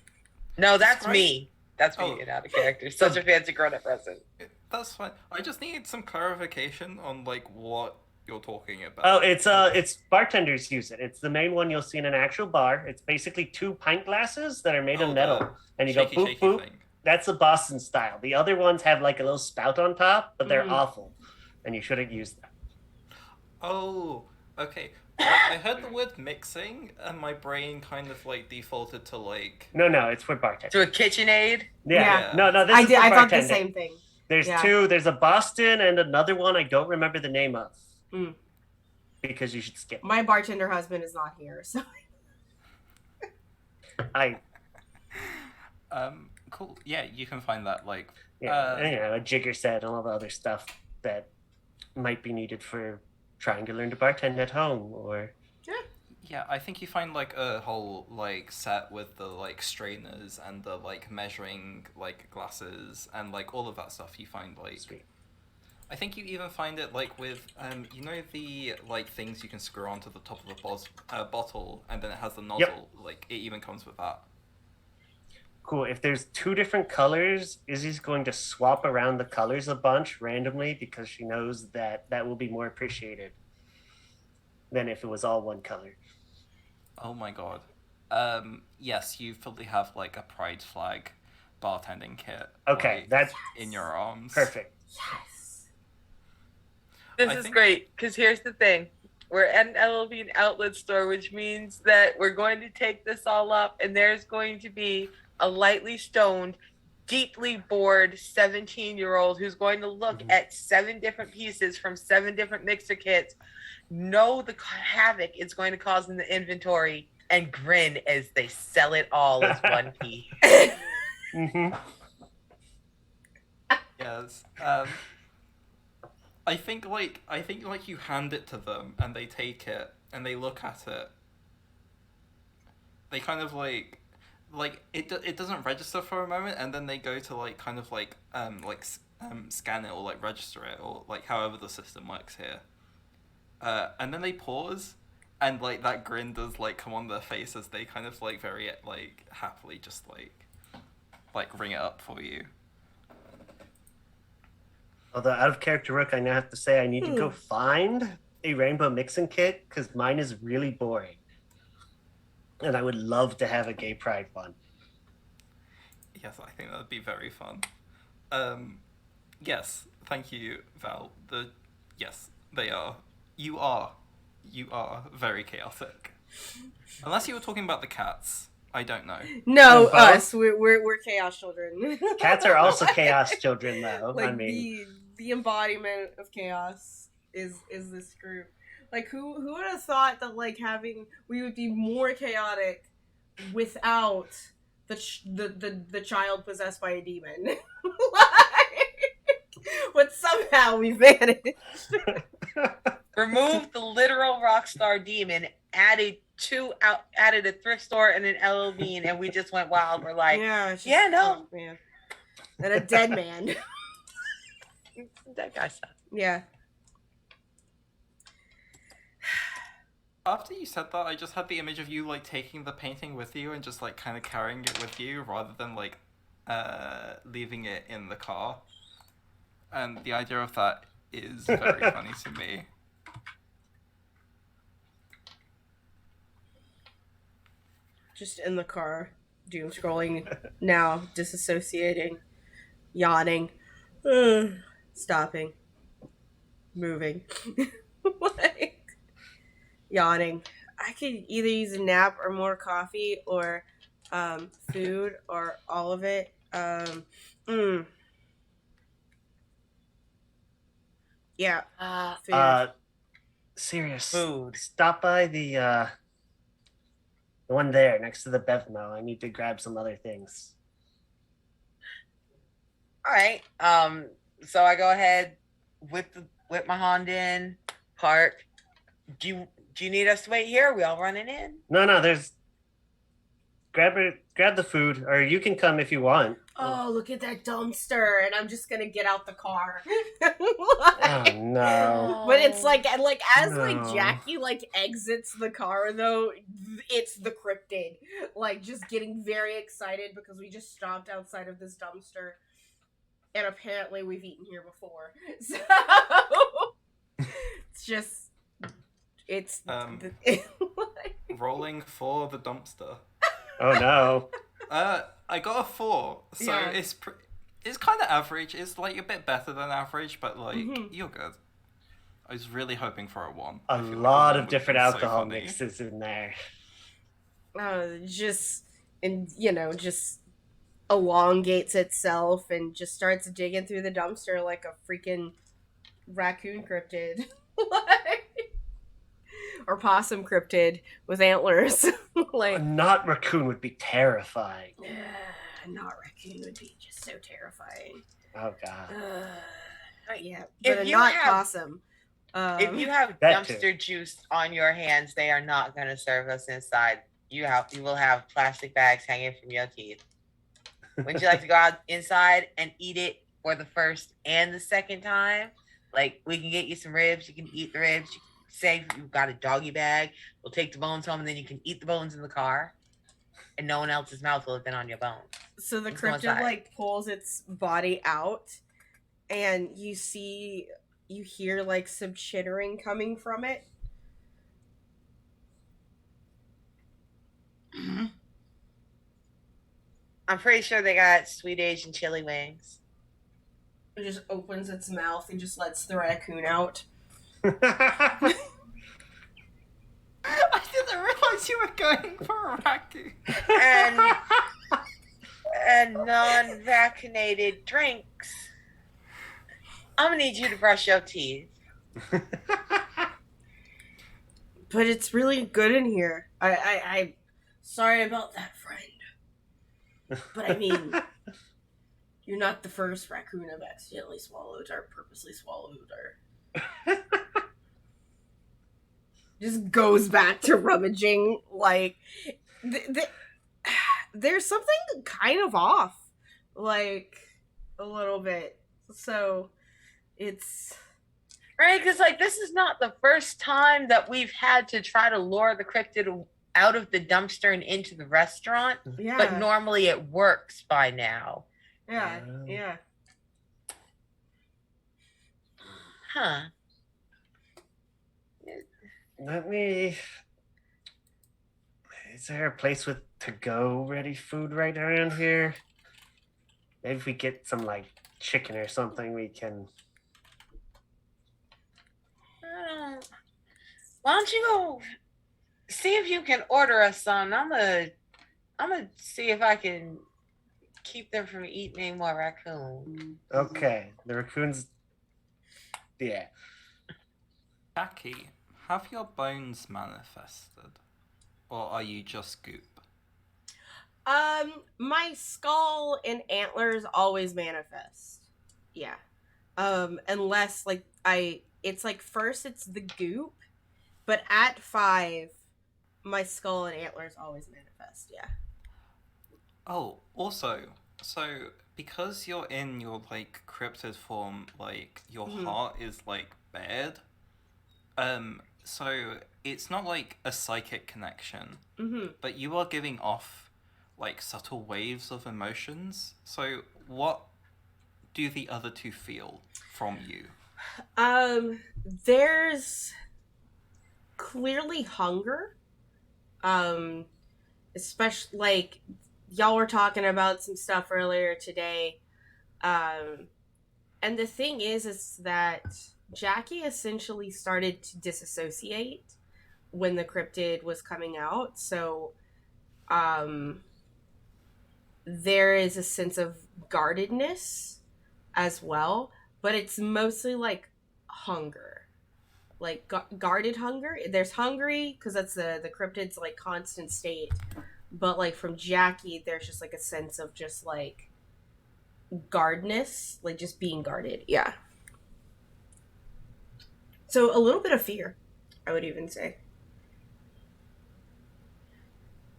No, that's Describe- me. That's me Oh. getting out of character. Such a fancy grown-up present. that's fine. I just need some clarification on like what you're talking about. Oh, it's bartenders use it. It's the main one you'll see in an actual bar. It's basically 2 pint glasses that are made of metal, the and you shaky, go boop shaky boop. thing. That's the Boston style. The other ones have like a little spout on top, but they're Mm. awful, and you shouldn't use them. Oh, okay. I heard the word mixing, and my brain kind of like defaulted to like. No, it's for bartenders. To a KitchenAid. Yeah. Yeah. No, this I is did. for I thought the bartending. same thing. There's Yeah. 2. There's a Boston and another one I don't remember the name of. Mm. Because you should skip. My bartender husband is not here, so Cool. Yeah, you can find that like. a jigger set and all the other stuff that might be needed for trying to learn to bartend at home or. Yeah, I think you find like a whole like set with the like strainers and the like measuring like glasses and like all of that stuff. You find like. Sweet. I think you even find it like with you know the like things you can screw onto the top of the bottle and then it has the nozzle. Yep. Like it even comes with that. Cool. If there's 2 different colors, Izzy's going to swap around the colors a bunch randomly because she knows that will be more appreciated than if it was all one color. Oh my god. Yes, you fully have like a pride flag bartending kit. Okay, like, that's in your arms. perfect. yes. This I is think- great because here's the thing. We're at an LLB outlet store, which means that we're going to take this all up, and there's going to be a lightly stoned, deeply bored 17-year-old who's going to look at 7 different pieces from 7 different mixer kits, know the havoc it's going to cause in the inventory, and grin as they sell it all as one piece. Mm-hmm. Yes. I think like you hand it to them and they take it and they look at it. They kind of like it doesn't register for a moment and then they go to like kind of like scan it or like register it or like however the system works here. And then they pause and like that grin does like come on their face as they kind of like very like happily just like ring it up for you. Although out of character Rook, I now have to say I need to go find a rainbow mixing kit because mine is really boring. And I would love to have a gay pride one. Yes, I think that would be very fun. Yes, thank you, Val. Yes, they are. You are very chaotic. Unless you were talking about the cats, I don't know. No, Both? us. We're chaos children. Cats are also chaos children, though. like I mean, the embodiment of chaos is this group. Like who would have thought that like we would be more chaotic without the child possessed by a demon. But somehow we vanished. Remove the literal rockstar demon, added a thrift store and an LL Bean, and we just went wild. We're like, it's yeah, no. oh, man. And a dead man. That guy sucks. Yeah. After you said that, I just had the image of you like taking the painting with you and just like kind of carrying it with you rather than like leaving it in the car. And the idea of that is very funny to me. Just in the car, doom scrolling now, disassociating, yawning, stopping, moving, like yawning. I could either use a nap or more coffee or food or all of it. Yeah, food. serious. Food. Stop by the one there next to the Bevmo. I need to grab some other things. All right. So I go ahead with my Honda in, park. Do you need us to wait here? Are we all running in? No, there's grab the food, or you can come if you want. Oh, look at that dumpster, and I'm just gonna get out the car. Oh no. But it's like as like No. Jackie like exits the car though, it's the cryptid like just getting very excited because we just stopped outside of this dumpster, and apparently we've eaten here before. So it's just Rolling for the dumpster. Oh no. I got a 4, so Yeah. it's kind of average. It's like a bit better than average, but like you're good. I was really hoping for a 1. A I feel like lot one of would different be so alcohol funny. mixes in there. just and just elongates itself and just starts digging through the dumpster like a freaking raccoon cryptid. Or possum cryptid with antlers. A not raccoon would be terrifying. Not raccoon would be just so terrifying. Oh god. Yeah, If but a you not have- possum. If you have that dumpster juice on your hands, they are not going to serve us inside. You will have plastic bags hanging from your teeth. Would you like to go out inside and eat it for the first and the second time? Like, we can get you some ribs. You can eat the ribs. You can say you've got a doggy bag. We'll take the bones home, and then you can eat the bones in the car. And no one else's mouth will have been on your bones. So the Let's go cryptid inside. like pulls its body out, and you hear like some chittering coming from it. I'm pretty sure they got sweet Asian chili wings. It just opens its mouth and just lets the raccoon out. I didn't realize you were going for a raccoon. And non-vaccinated drinks. I'm gonna need you to brush your teeth. But it's really good in here. I'm sorry about that, friend. But I mean, you're not the first raccoon I've accidentally swallowed or purposely swallowed or... Just goes back to rummaging. Like, there's something kind of off. Like, a little bit. So, it's... Right? Because, like, this is not the first time that we've had to try to lure the cryptid out of the dumpster and into the restaurant. Yeah. But normally it works by now. Yeah, yeah. Huh. Let me. Is there a place with to-go ready food right around here? Maybe if we get some like chicken or something, we can. Why don't you go see if you can order us some? I'm gonna see if I can keep them from eating any more raccoon. Okay, the raccoons. Yeah. Jackie, have your bones manifested? Or are you just goop? My skull and antlers always manifest. Yeah. Unless like it's like first it's the goop, but at 5, my skull and antlers always manifest. Yeah. Oh, also, so because you're in your like cryptid form, like your heart is like bared. So it's not like a psychic connection, but you are giving off like subtle waves of emotions. So what do the other 2 feel from you? There's clearly hunger. Especially like y'all were talking about some stuff earlier today. And the thing is that Jackie essentially started to disassociate when the cryptid was coming out. So, there is a sense of guardedness as well, but it's mostly like hunger, like guarded hunger. There's hungry because that's the cryptid's like constant state, but like from Jackie, there's just like a sense of just like guardness, like just being guarded. Yeah. So a little bit of fear, I would even say.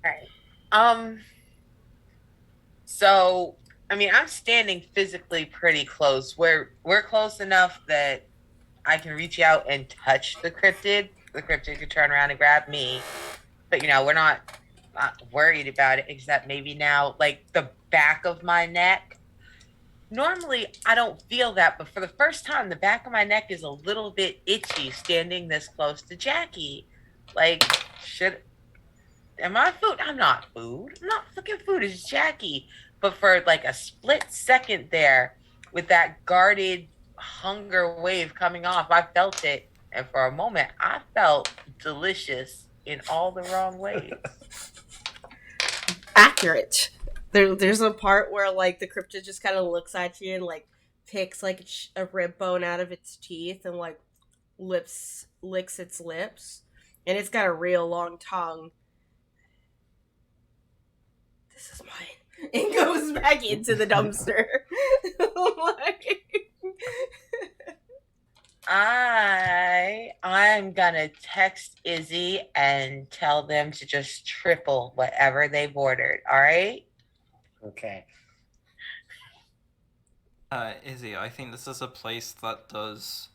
All right. So I mean, I'm standing physically pretty close. We're close enough that I can reach out and touch the cryptid. The cryptid could turn around and grab me. But we're not worried about it, except maybe now, like the back of my neck. Normally, I don't feel that, but for the first time, the back of my neck is a little bit itchy standing this close to Jackie. Like, am I food? I'm not food. I'm not fucking food. It's Jackie. But for like a split second there, with that guarded hunger wave coming off, I felt it. And for a moment, I felt delicious in all the wrong ways. Accurate. There's a part where like the cryptid just kind of looks at you and like picks like a rib bone out of its teeth and like licks its lips, and it's got a real long tongue. This is mine. And goes back into the dumpster. Like... I'm gonna text Izzy and tell them to just triple whatever they've ordered. All right. Okay. Izzy, I think this is a place that does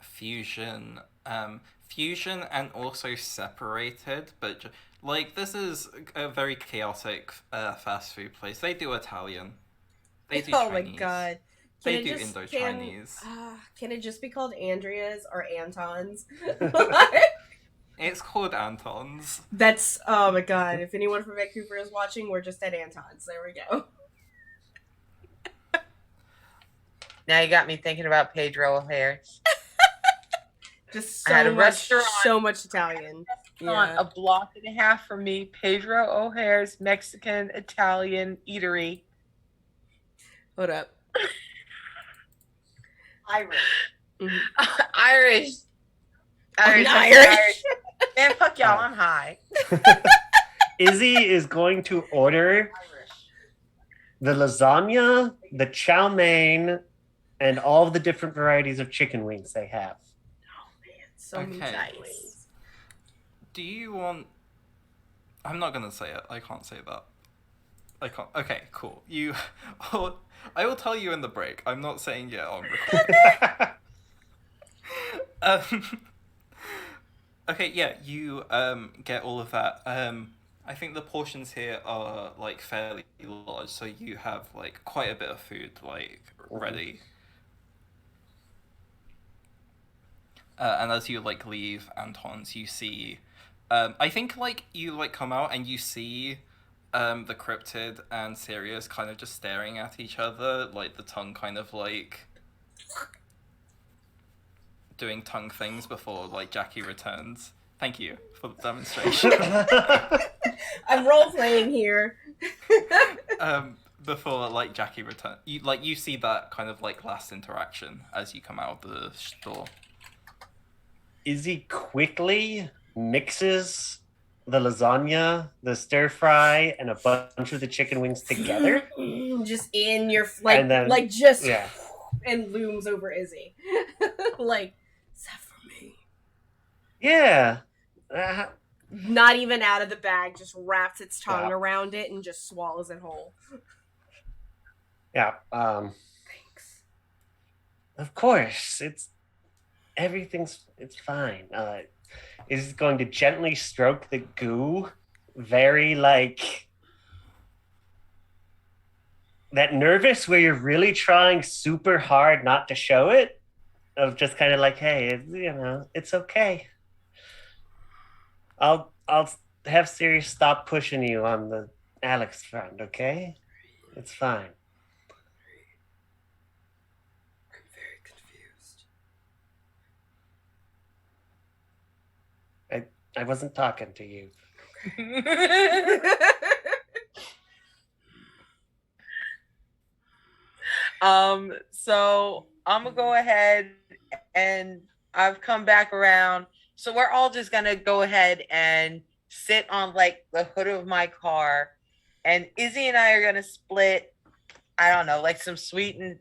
fusion and also separated, but like this is a very chaotic fast food place. They do Italian. They do Oh Chinese. my god. They do Indo-Chinese. Can it just be called Andrea's or Anton's? It's called Anton's. That's, oh my god. If anyone from Vancouver is watching, we're just at Anton's. There we go. Now you got me thinking about Pedro O'Hare's. Just I had so a much, restaurant. so much Italian. On Yeah. a block and a half from me, Pedro O'Hare's Mexican Italian eatery. Hold up. Irish. Mhm. Irish. I'm Irish. Irish. Man, fuck y'all, I'm high. Izzy is going to order the lasagna, the chow mein, and all of the different varieties of chicken wings they have. Oh man, so many Okay. chicken wings. Do you want? I'm not gonna say it. I can't say that. I can't. Okay, cool. I will tell you in the break. I'm not saying yet on record. Okay, yeah, you get all of that. I think the portions here are like fairly large, so you have like quite a bit of food like ready. And as you like leave Anton's, you see, I think like you like come out and you see the cryptid and Sirius kind of just staring at each other, like the tongue kind of like doing tongue things before like Jackie returns. Thank you for the demonstration. I'm role playing here. Before like Jackie returns, you see that kind of like last interaction as you come out of the store. Izzy quickly mixes the lasagna, the stir fry, and a bunch of the chicken wings together. Just in your And then- yeah. and looms over Izzy. Like, is that for me? Yeah. Not even out of the bag, just wraps its tongue Yeah. around it and just swallows it whole. Yeah. Thanks. Of course. It's fine. Is going to gently stroke the goo, very like that nervous where you're really trying super hard not to show it, of just kind of like, hey, it's okay. I'll have Sirius stop pushing you on the Alex front, okay? It's fine. I'm very confused. I wasn't talking to you. So I'm gonna go ahead and I've come back around. So we're all just gonna go ahead and sit on like the hood of my car, and Izzy and I are gonna split I don't know, like some sweet and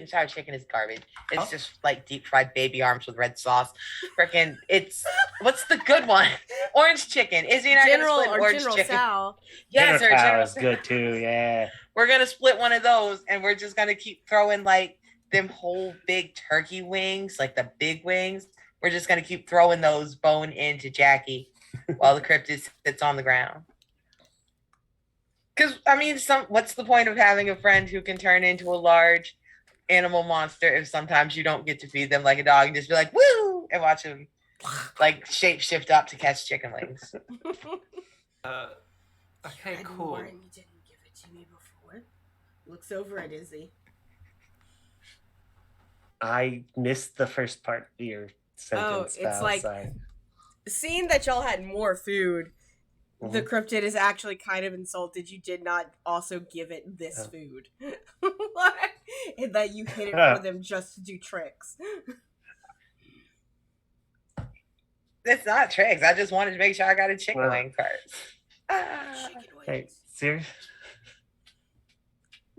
sour chicken is garbage. It's Oh. just like deep fried baby arms with red sauce. Freaking, it's what's the good one? Orange chicken. Izzy and I are gonna General split an or orange General chicken. Sal. Yes, or Cow General is good too. Yeah. We're gonna split one of those, and we're just gonna keep throwing like them whole big turkey wings, like the big wings. We're just gonna keep throwing those bone into Jackie while the cryptid sits on the ground. Because I mean, what's the point of having a friend who can turn into a large animal monster if sometimes you don't get to feed them like a dog and just be like woo and watch them like shape shift up to catch chicken wings? Okay, Had cool. more and you didn't give it to me before. Looks over at Izzy. I missed the first part of your sentence. it's Val, like- sorry. Seeing that y'all had more food, the Mhm. cryptid is actually kind of insulted you did not also give it this Oh. food. And that you hid it for them just to do tricks. It's not tricks. I just wanted to make sure I got a chicken Wow. wing first. Chicken wings. Hey, serious?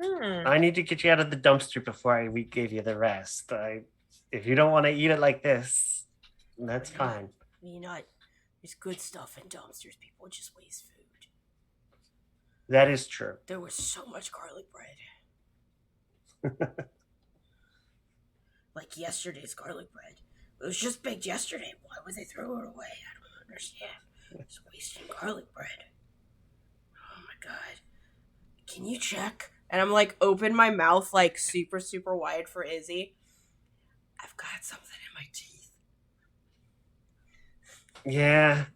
Hmm. I need to get you out of the dumpster before we gave you the rest. If you don't want to eat it like this, that's fine. You know, there's good stuff in dumpsters. People just waste food. That is true. There was so much garlic bread. Like yesterday's garlic bread. It was just baked yesterday. Why would they throw it away? I don't understand. It's wasting garlic bread. Oh my god. Can you check? And I'm like, open my mouth like super, super wide for Izzy. I've got something in my teeth. Yeah.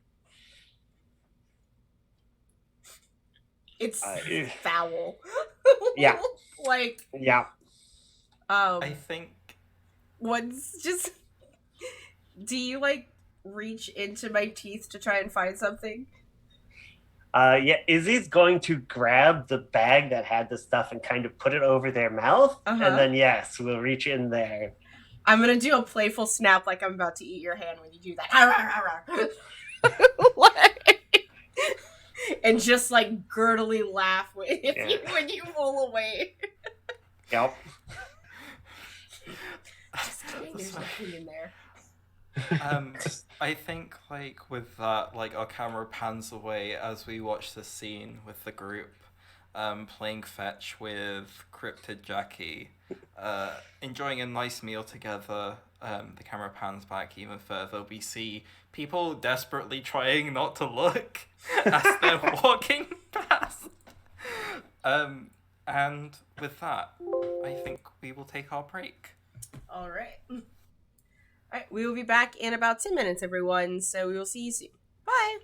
It's I- foul. Yeah. Like, Yeah. I think what's just. Do you like reach into my teeth to try and find something? Yeah, Izzy's going to grab the bag that had the stuff and kind of put it over their mouth. Uh-huh. And then, yes, we'll reach in there. I'm gonna do a playful snap like I'm about to eat your hand when you do that. And just like girdily laugh when you pull away. Yep. Just kidding, there's nothing in there. I think like with that, like our camera pans away as we watch the scene with the group playing fetch with Cryptid Jackie, enjoying a nice meal together. The camera pans back even further. We see people desperately trying not to look as they're walking past. And with that, I think we will take our break. All right, we will be back in about 10 minutes, everyone. So we will see you soon. Bye.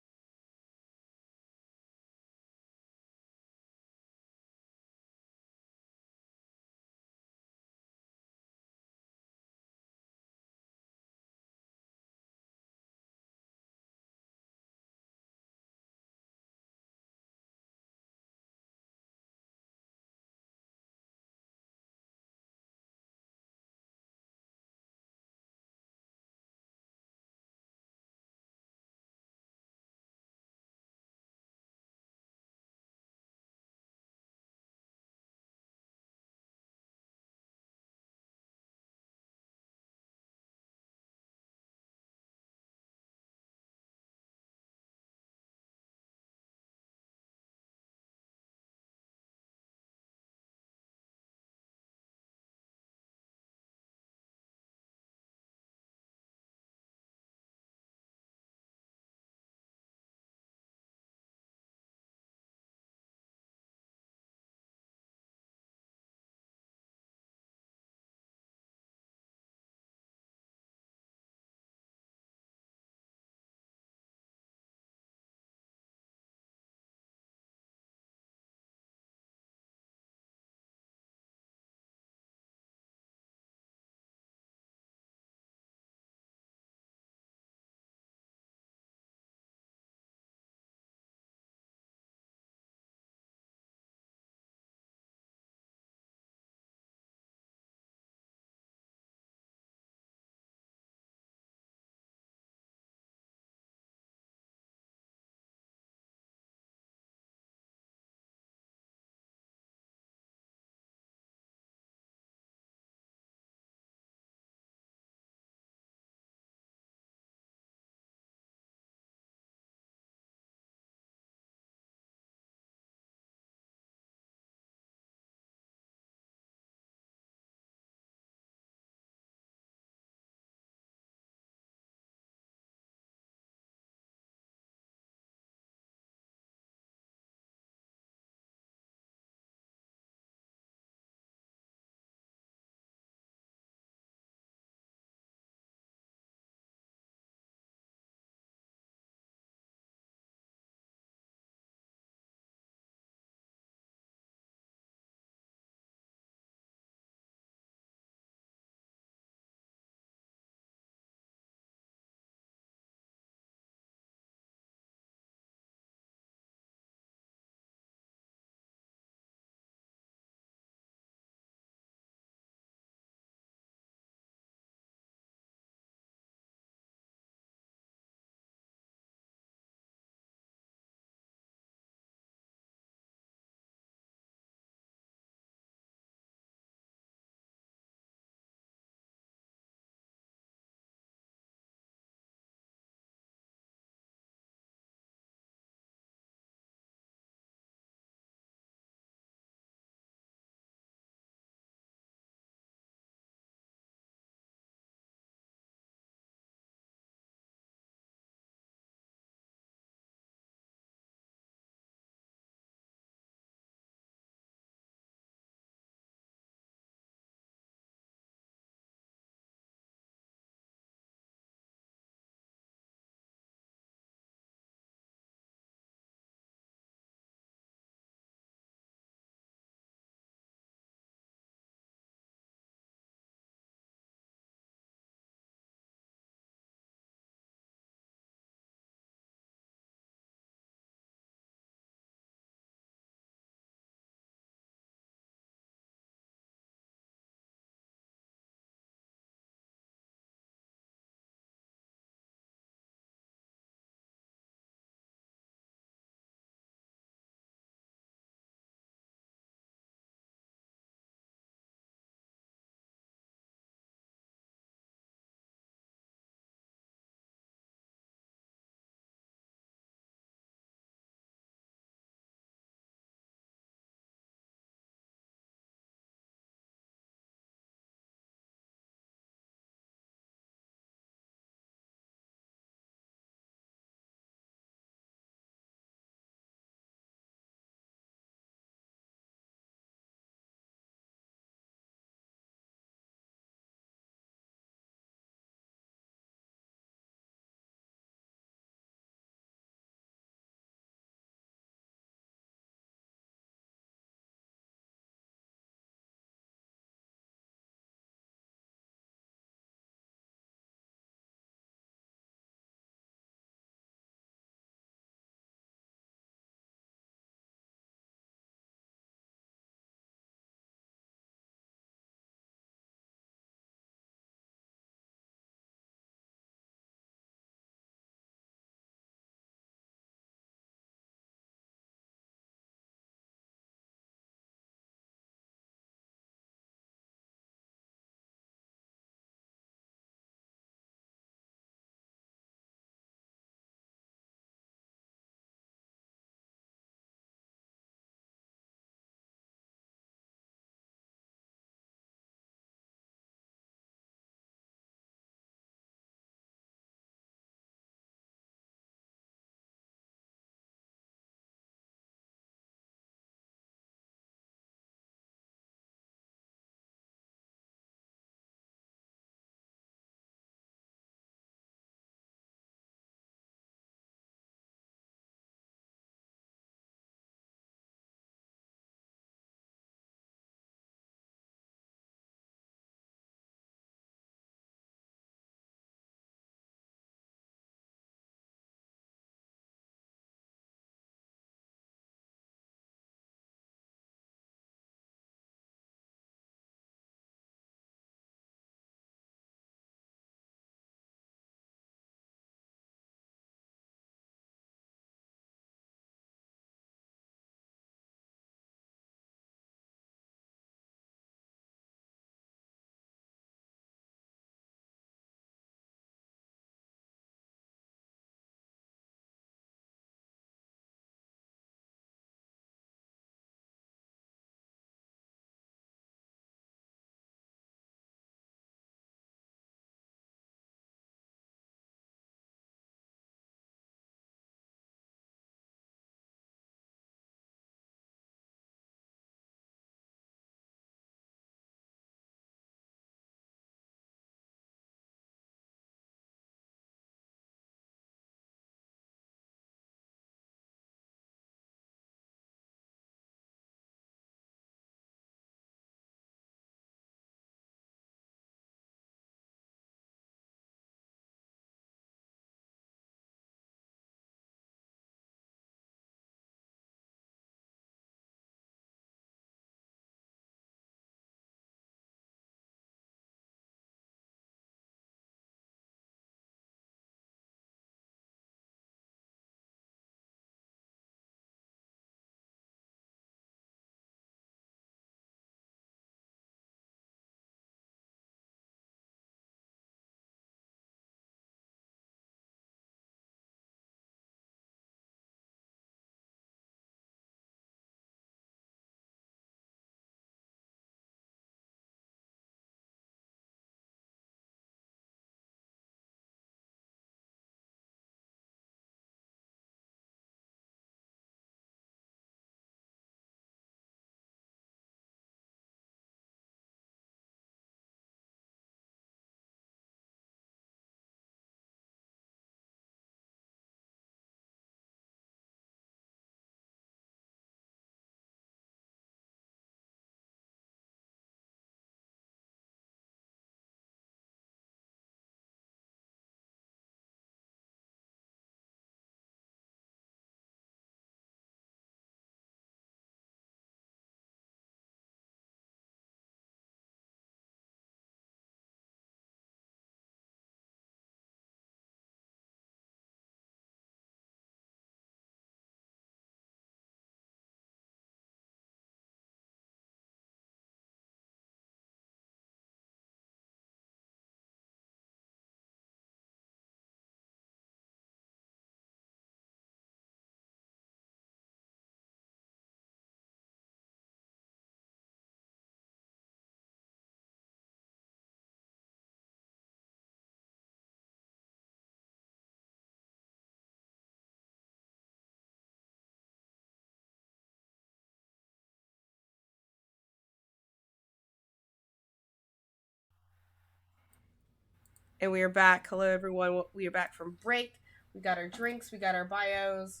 And we are back. Hello, everyone. We are back from break. We got our drinks. We got our bios.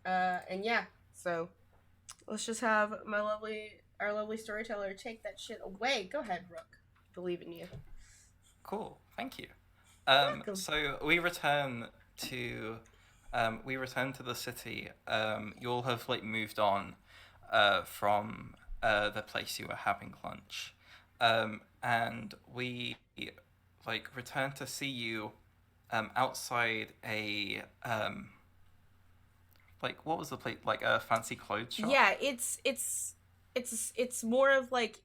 And yeah, so let's just have our lovely storyteller take that shit away. Go ahead, Rook. Believe in you. Cool. Thank you. Welcome. So we return to the city. You all have like moved on from the place you were having lunch, and we like return to see you outside a like what was the place, like a fancy clothes shop? Yeah, it's more of like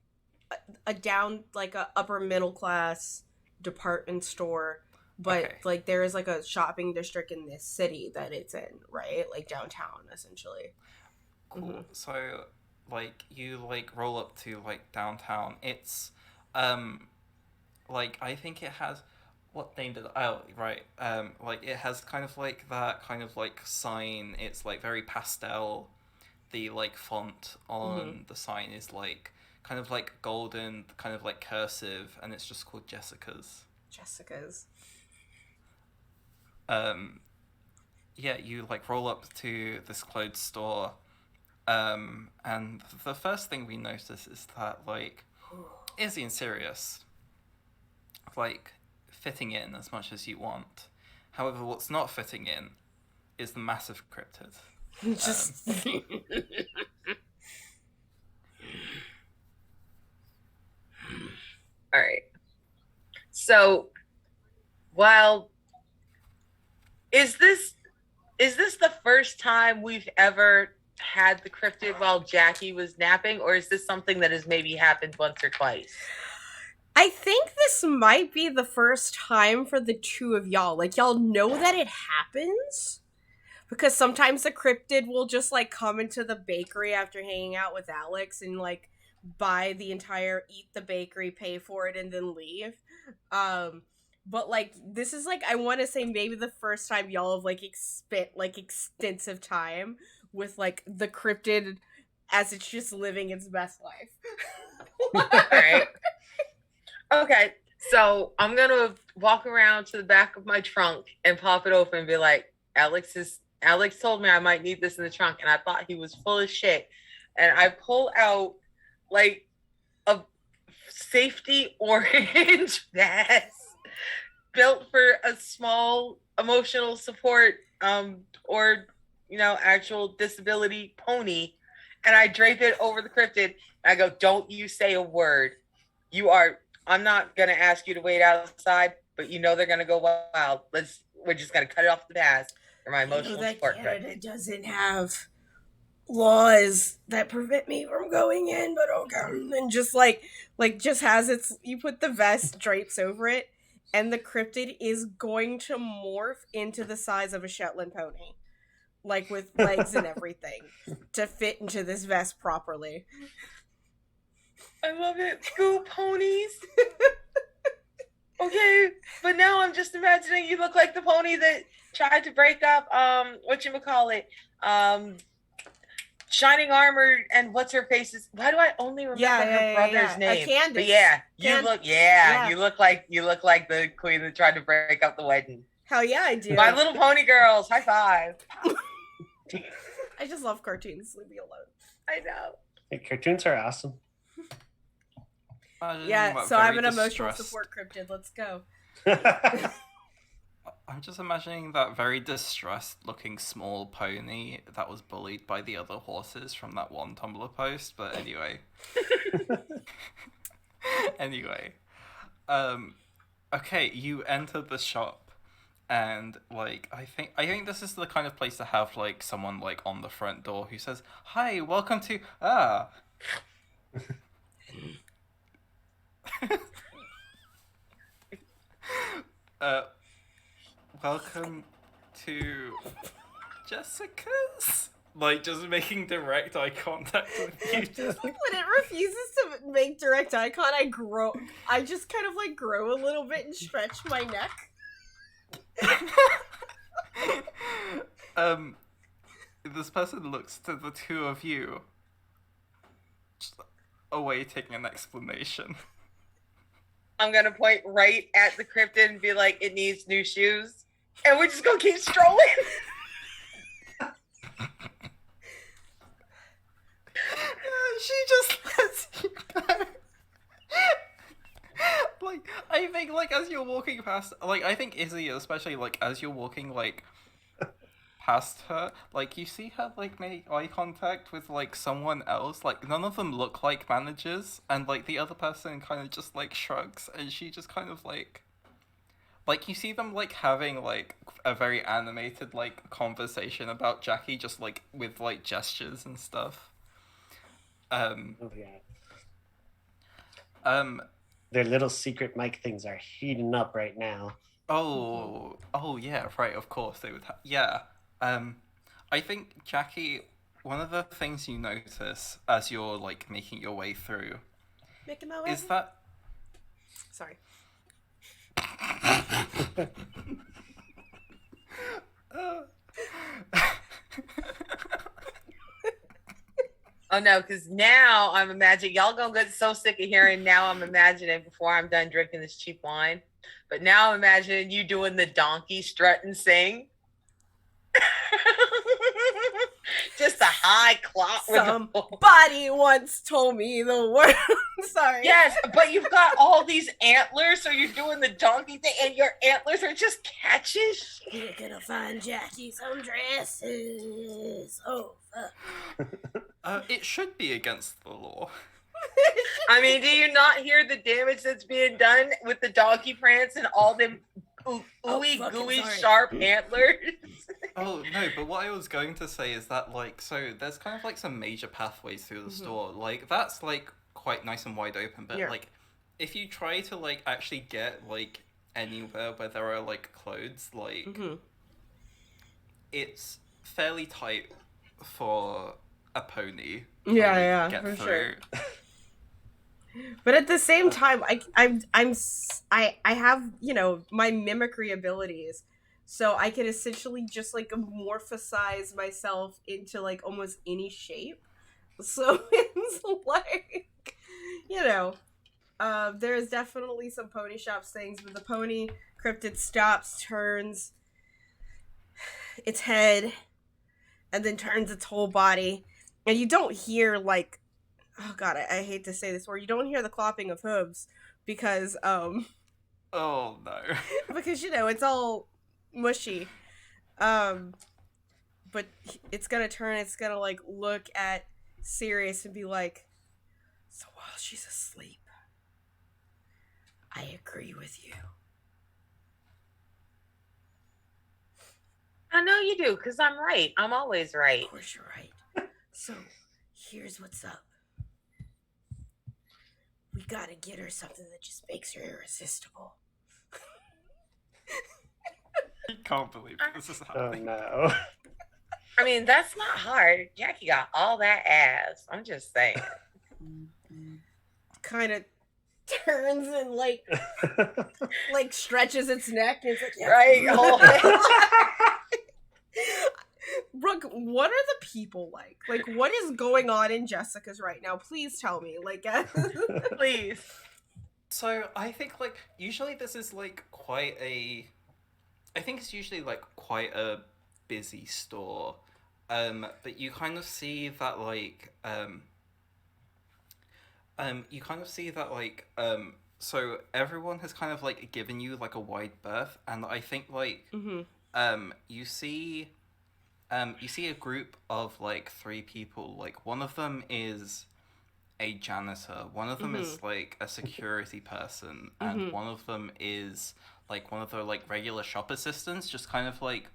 a down, like a upper middle class department store, but Okay. like there is like a shopping district in this city that it's in, right? Like downtown, essentially. Cool. Mhm. So like you like roll up to like downtown. It's um like I think it has, what name did oh right, like it has kind of like that kind of like sign. It's like very pastel. The like font on the sign is like kind of like golden, kind of like cursive, and it's just called Jessica's. Jessica's. Yeah, you like roll up to this clothes store, and the first thing we notice is that like Izzy and Sirius like fitting in as much as you want. However, what's not fitting in is the massive cryptid. Just All right. So, while is this the first time we've ever had the cryptid while Jackie was napping, or is this something that has maybe happened once or twice? I think this might be the first time for the two of y'all. Like, y'all know that it happens because sometimes the cryptid will just like come into the bakery after hanging out with Alex and like buy the entire, eat the bakery, pay for it, and then leave. But like this is like, I want to say maybe the first time y'all have like spent like extensive time with like the cryptid as it's just living its best life. All right. Okay. So I'm gonna walk around to the back of my trunk and pop it open and be like, Alex told me I might need this in the trunk, and I thought he was full of shit. And I pull out like a safety orange vest built for a small emotional support or actual disability pony, and I drape it over the cryptid. And I go, don't you say a word. I'm not gonna ask you to wait outside, but they're gonna go wild. We're just gonna cut it off the pass for my emotional support. Canada doesn't have laws that prevent me from going in, but okay. And just just has its, you put the vest drapes over it, and the cryptid is going to morph into the size of a Shetland pony, like with legs and everything, to fit into this vest properly. I love it. Go ponies. Okay, but now I'm just imagining you look like the pony that tried to break up whatchamacallit, Shining Armor and what's her face's. Why do I only remember her brother's name? Candace. But you look like the queen that tried to break up the wedding. Hell yeah, I do. My Little Pony girls, high five. I just love cartoons. Leave me alone. I know. Hey, cartoons are awesome. Yeah, so I'm an emotional support cryptid. Let's go. I'm just imagining that very distressed looking small pony that was bullied by the other horses from that one Tumblr post, but anyway. Anyway. Okay, you enter the shop, and like I think this is the kind of place to have like someone like on the front door who says, "Hi, welcome to welcome to Jessica's." Like, just making direct eye contact with you. When it refuses to make direct eye contact, I just kind of like grow a little bit and stretch my neck. This person looks to the two of you, just awaiting an explanation. I'm gonna point right at the cryptid and be like, "It needs new shoes," and we're just gonna keep strolling. She just lets you go. Like, I think, like, as you're walking past, like, I think Izzy, especially, like, as you're walking, like, past her, like, you see her, like, make eye contact with, like, someone else. Like, none of them look like managers, and, like, the other person kind of just, like, shrugs, and she just kind of, like, you see them, like, having, like, a very animated, like, conversation about Jackie, just, like, with, like, gestures and stuff. Oh, yeah. Their little secret mic things are heating up right now. Oh, yeah, right, of course they would yeah. I think, Jackie, one of the things you notice as you're, like, making your way through Making my way. is that... Sorry. Oh no, because now I'm imagining y'all gonna get so sick of hearing. Now I'm imagining before I'm done drinking this cheap wine, but now I'm imagining you doing the donkey strut and sing. Just a high clock. Somebody once told me the word. Sorry. Yes, but you've got all these antlers, so you're doing the donkey thing, and your antlers are just catching shit. You're gonna find Jackie some dresses. Oh, fuck. It should be against the law. I mean, do you not hear the damage that's being done with the donkey prance and all them ooey gooey sharp antlers? Oh, no, but what I was going to say is that, like, so there's kind of, like, some major pathways through the store. Like, that's, like, quite nice and wide open, but, like, if you try to, like, actually get, like, anywhere where there are, like, clothes, like, it's fairly tight for a pony to get for through. sure. But at the same time, I have, you know, my mimicry abilities, so I can essentially just, like, amorphosize myself into, like, almost any shape. So it's like, you know, there is definitely some pony shops things, but the pony cryptid stops, turns its head, and then turns its whole body, and you don't hear, like, oh god, I hate to say this word, you don't hear the clopping of hooves, because, Oh, no. because, you know, it's all mushy. But it's gonna turn, it's gonna, like, look at Sirius and be like, so while she's asleep, I agree with you. I know you do, because I'm right. I'm always right. Of course you're right. So, here's what's up. We gotta get her something that just makes her irresistible. I can't believe this is Oh, happening. no. I mean, that's not hard. Jackie got all that ass. I'm just saying. Kind of turns and, like, like, stretches its neck, and it's like, yeah. Right? Brooke, what are the people like? Like, what is going on in Jessica's right now? Please tell me. Like, Please. So, I think, like, usually this is, like, I think it's usually, like, quite a busy store. But you kind of see that, like, so everyone has kind of, like, given you, like, a wide berth, and I think, like, you see a group of, like, 3 people. Like, one of them is a janitor, one of them is, like, a security person, and one of them is, like, one of the, like, regular shop assistants, just kind of, like,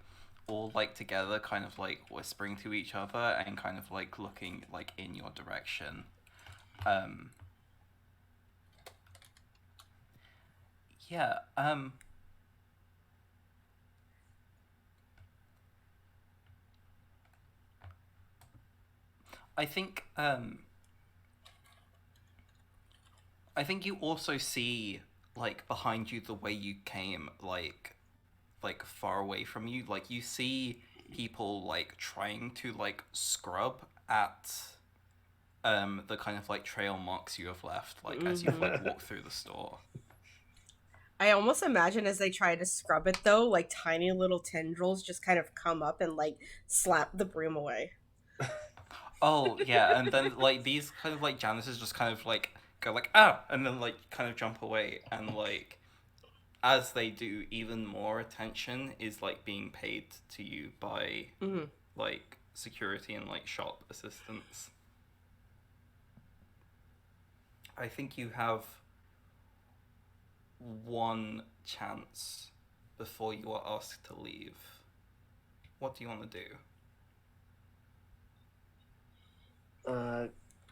all, like, together, kind of, like, whispering to each other and kind of, like, looking, like, in your direction. Yeah, I think you also see, like, behind you the way you came, like far away from you, like, you see people, like, trying to, like, scrub at the kind of, like, trail marks you have left, like, as you've, like, walked through the store. I almost imagine as they try to scrub it though, like tiny little tendrils just kind of come up and like slap the broom away. Oh yeah, and then like these kind of like janitors just kind of like go like ah, and then like kind of jump away, and like as they do, even more attention is like being paid to you by Mm-hmm. like security and like shop assistants. I think you have one chance before you are asked to leave. What do you want to do?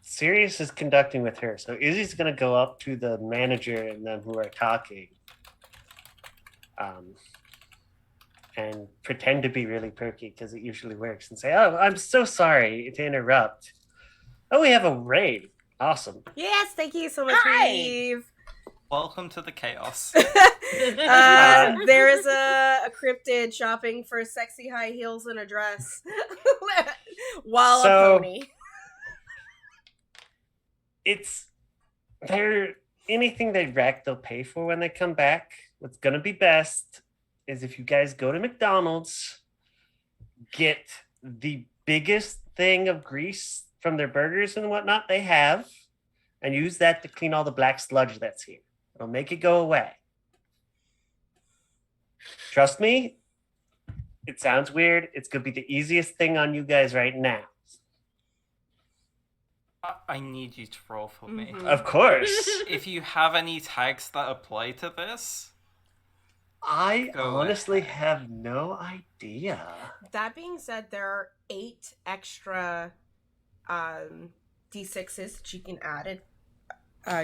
Sirius is conducting with her, so Izzy's gonna go up to the manager and them who are talking, and pretend to be really perky because it usually works, and say, "Oh, I'm so sorry to interrupt. Oh, we have a raid. Awesome. Yes, thank you so much, Hi! Reeve. Welcome to the chaos. There is a cryptid shopping for sexy high heels and a dress while So- a pony. It's they're anything they wreck, they'll pay for when they come back. What's gonna be best is if you guys go to McDonald's, get the biggest thing of grease from their burgers and whatnot they have, and use that to clean all the black sludge that's here. It'll make it go away. Trust me, it sounds weird. It's gonna be the easiest thing on you guys right now. I need you to roll for me. Mhm. Of course. If you have any tags that apply to this, I Go honestly ahead. have no idea. That being said, there are 8 extra D6s that you can add it.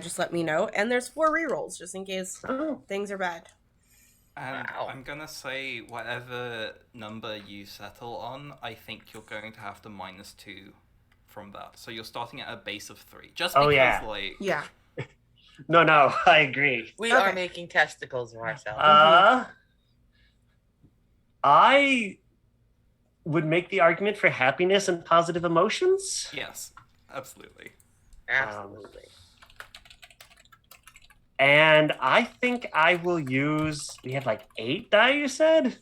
Just let me know. And there's 4 rerolls just in case Oh, things are bad. and Wow. I'm gonna say whatever number you settle on, I think you're going to have to -2 from that. So you're starting at a base of 3. Just Oh, because, yeah. like, Yeah. no, I agree. We are Okay. making testicles of ourselves. I would make the argument for happiness and positive emotions. yes, absolutely. Absolutely. And I think I will use. We have like 8 die, you said?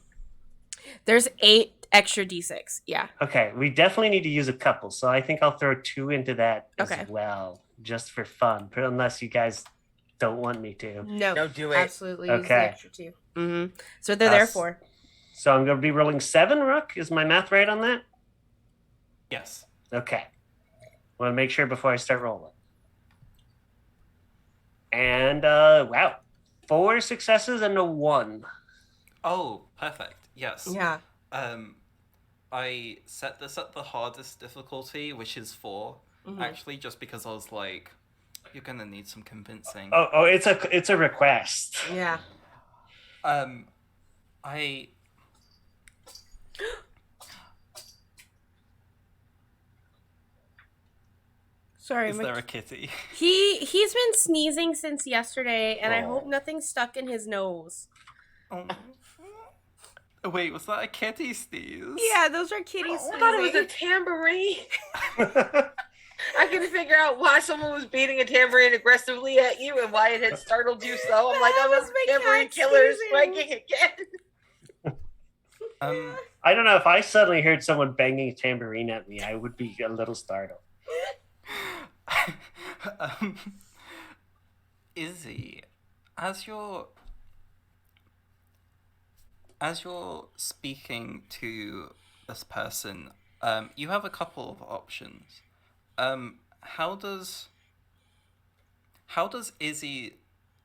There's 8 extra D6. Yeah. Okay, we definitely need to use a couple. So I think I'll throw 2 into that Okay. as well, just for fun. But unless you guys don't want me to. No, do it. absolutely use the Okay. extra 2. Mm-hmm. So they're there Us. for. So I'm going to be rolling 7, Rook. Is my math right on that? Yes. Okay. I want to make sure before I start rolling. And wow, 4 successes and a 1. Oh, perfect. Yes. Yeah. I set this at the hardest difficulty, which is 4. Mhm. Actually, just because I was like, you're gonna need some convincing. Oh, it's a request. Yeah. I Sorry, is there a kitty? he's been sneezing since yesterday, and I Aw. hope nothing's stuck in his nose. Oh. Wait, was that a kitty sneeze? Yeah, those are kitties. I thought it was a tambourine. I couldn't figure out why someone was beating a tambourine aggressively at you and why it had startled you so. I'm like, That oh, was the my tambourine cat killer is sneezing. striking again. I don't know, if I suddenly heard someone banging a tambourine at me, I would be a little startled. um, Izzy, as you're speaking to this person, you have a couple of options. How does Izzy?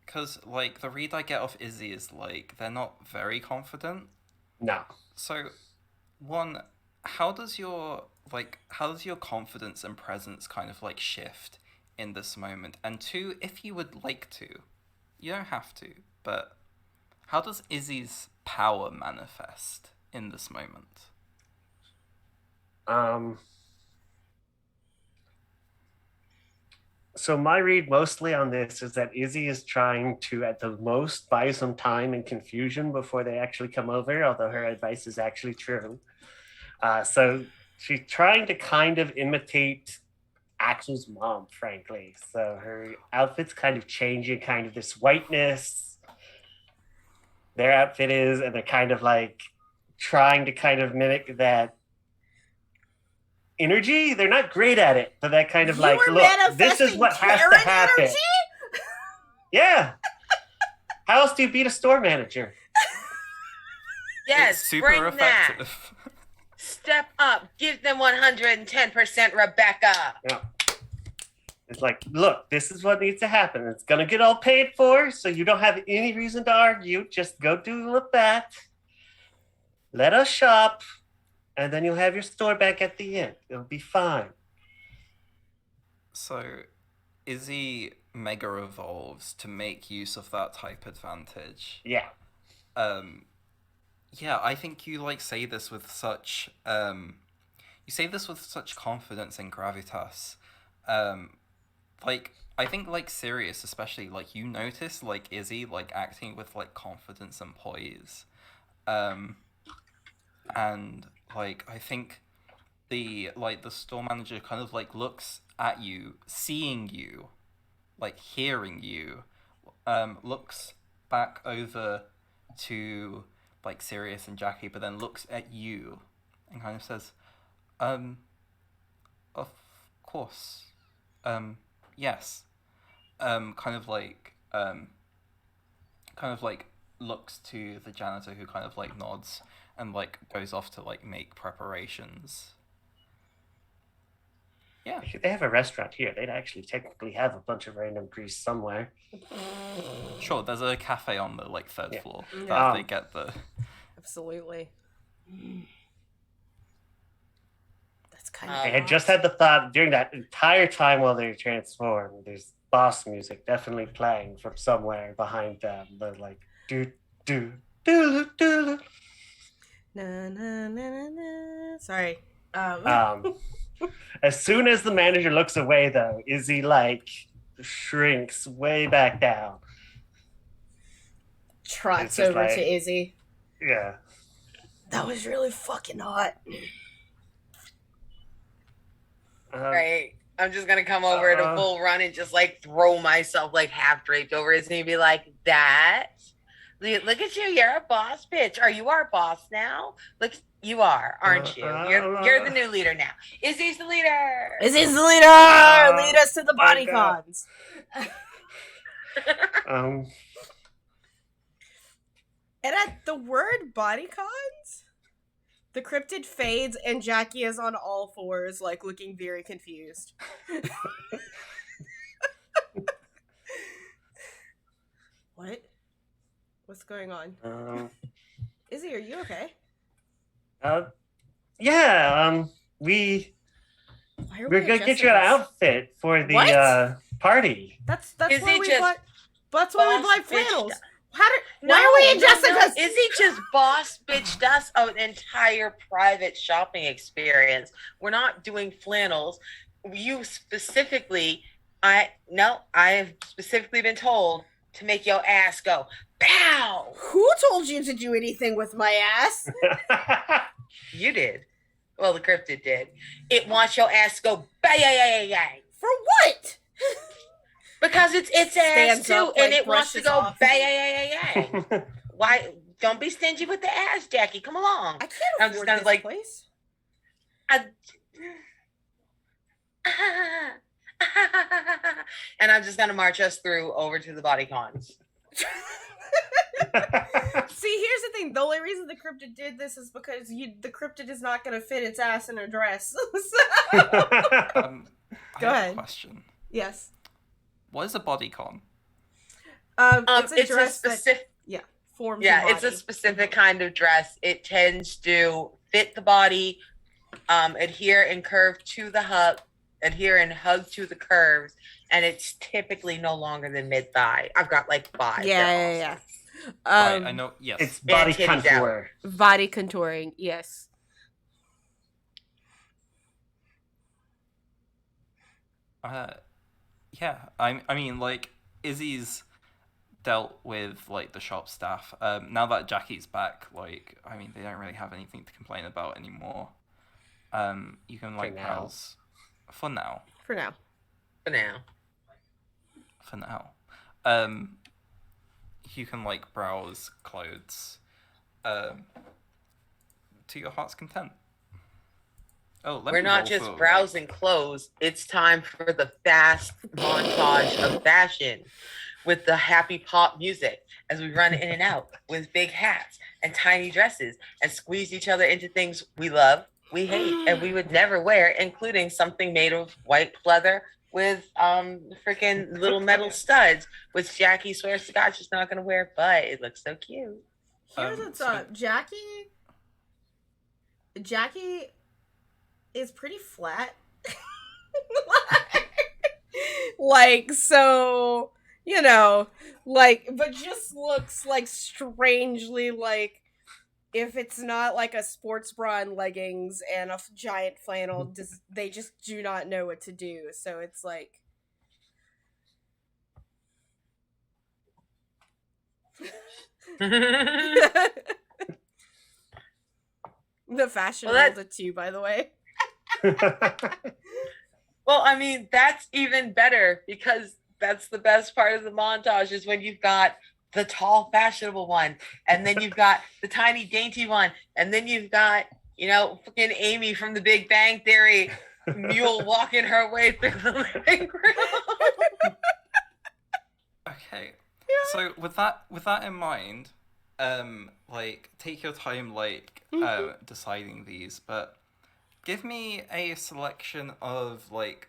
Because like the read I get off Izzy is like they're not very confident. No. So, one, how does your confidence and presence kind of like shift in this moment? And 2, if you would like to, you don't have to, but how does Izzy's power manifest in this moment? So my read mostly on this is that Izzy is trying to, at the most, buy some time and confusion before they actually come over, although her advice is actually true. So she's trying to kind of imitate Axel's mom, frankly. So her outfit's kind of changing, kind of this whiteness, their outfit is, and they're kind of like trying to kind of mimic that energy. They're not great at it, but that kind of You like, were look, this is manifesting what has to Karen happen. energy? Yeah. How else do you beat a store manager? Yes, It's super bring that. effective. Step up. Give them 110%, Rebecca. Yeah. It's like, look, this is what needs to happen. It's going to get all paid for, so you don't have any reason to argue. Just go do that. Let us shop, and then you'll have your store back at the end. It'll be fine. So, Izzy mega evolves to make use of that type advantage. Yeah. Yeah, I think you like say this with such confidence and gravitas. Like I think like Sirius especially, like you notice like Izzy like acting with like confidence and poise. And like I think the store manager kind of like looks at you, seeing you, like hearing you, looks back over to like Sirius and Jackie, but then looks at you and kind of says, of course, yes, kind of like looks to the janitor who kind of like nods and like goes off to like make preparations. Yeah. If they have a restaurant here, they'd actually technically have a bunch of random priests somewhere. Sure, there's a cafe on the like third Yeah. floor Yeah. that they get the. Absolutely. That's kind I of. had just had the thought during that entire time while they transformed, there's boss music definitely playing from somewhere behind them. The like do do do do. Na, na, na, na, na. Sorry. As soon as the manager looks away, though, Izzy like shrinks way back down. It's trots just over like- to Izzy. Yeah. That was really fucking hot. Right. I'm just gonna come over at a full run and just like throw myself like half draped over his knee and be like, that? Look at you, you're a boss bitch. Are you our boss now? Look, you are, aren't you? You're the new leader now. Izzy's the leader. Izzy's the leader! Lead us to the body God. cons. And at the word body cons, the cryptid fades and Jackie is on all fours, like looking very confused. What? What's going on? Izzy, are you okay? Yeah. Why are We're we gonna at get you an Jessica's? outfit for the What? party. That's Izzy why we just bought. That's why we boss bought bitched flannels. us. Why are we at Jessica's? Izzy just boss bitched us an entire private shopping experience. We're not doing flannels. You specifically, I've specifically been told to make your ass go pow. Who told you to do anything with my ass? You did. Well, the cryptid did. It wants your ass to go bang. For what? Because it's ass Stands too, up, and like, it wants to brushes go off. bang. Why? Don't be stingy with the ass, Jackie. Come along. I can't I'm afford just gonna, this like- place. And I'm just gonna march us through over to the body cons. See, here's the thing. The only reason the cryptid did this is because the cryptid is not going to fit its ass in a dress. I Go have ahead. a question. Yes. What is a bodycon? It's a It's a dress that specific. forms Yeah, your it's a body. specific kind of dress. It tends to fit the body, adhere and curve to the hug, adhere and hug to the curves, and it's typically no longer than mid thigh. I've got like 5. Yeah. I know. Yes. It's body titties out. contour. Body contouring, yes. Yeah. I mean, like Izzy's dealt with like the shop staff. Now that Jackie's back, like I mean, they don't really have anything to complain about anymore. You can like now. browse for now. For now. For now. For now. you can like browse clothes to your heart's content. Oh, let We're me not roll just for, browsing clothes. It's time for the fast montage of fashion with the happy pop music as we run in and out with big hats and tiny dresses and squeeze each other into things we love, we hate, and we would never wear, including something made of white leather with freaking little metal studs, which Jackie swears to God she's not gonna wear, but it looks so cute. Here's what's up. Jackie is pretty flat. Like, so, you know, like, but just looks like strangely like, if it's not like a sports bra and leggings and a giant flannel, they just do not know what to do. So it's like, the fashion Well, rolled it too, by the way. Well, I mean, that's even better because that's the best part of the montage is when you've got the tall, fashionable one, and then you've got the tiny, dainty one, and then you've got, fucking Amy from The Big Bang Theory, mule walking her way through the living room. Okay. So with that in mind, like take your time deciding these, but give me a selection of like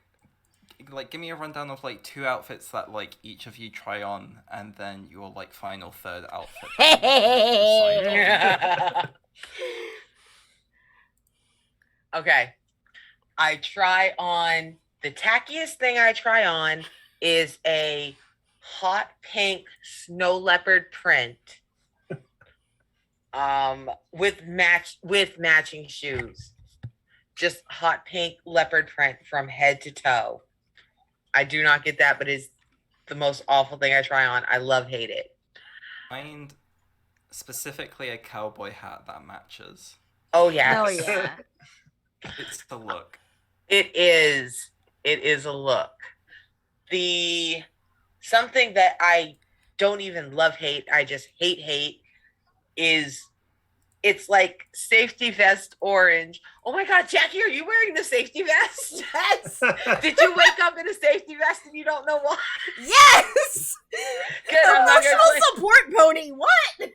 give me a rundown of like 2 outfits that like each of you try on, and then your like final third outfit. Decide on. Okay. I try on the tackiest thing I try on is a hot pink snow leopard print with matching shoes. Just hot pink leopard print from head to toe. I do not get that, but it's the most awful thing I try on. I hate it. Find specifically a cowboy hat that matches. Oh yeah. Hell yeah. It's the look. It is a look. Something that I don't even hate, I just hate is it's like safety vest orange. Oh my God, Jackie, are you wearing the safety vest? Yes. Did you wake up in a safety vest and you don't know why? Yes. Good, I'm not gonna Emotional support pony. What?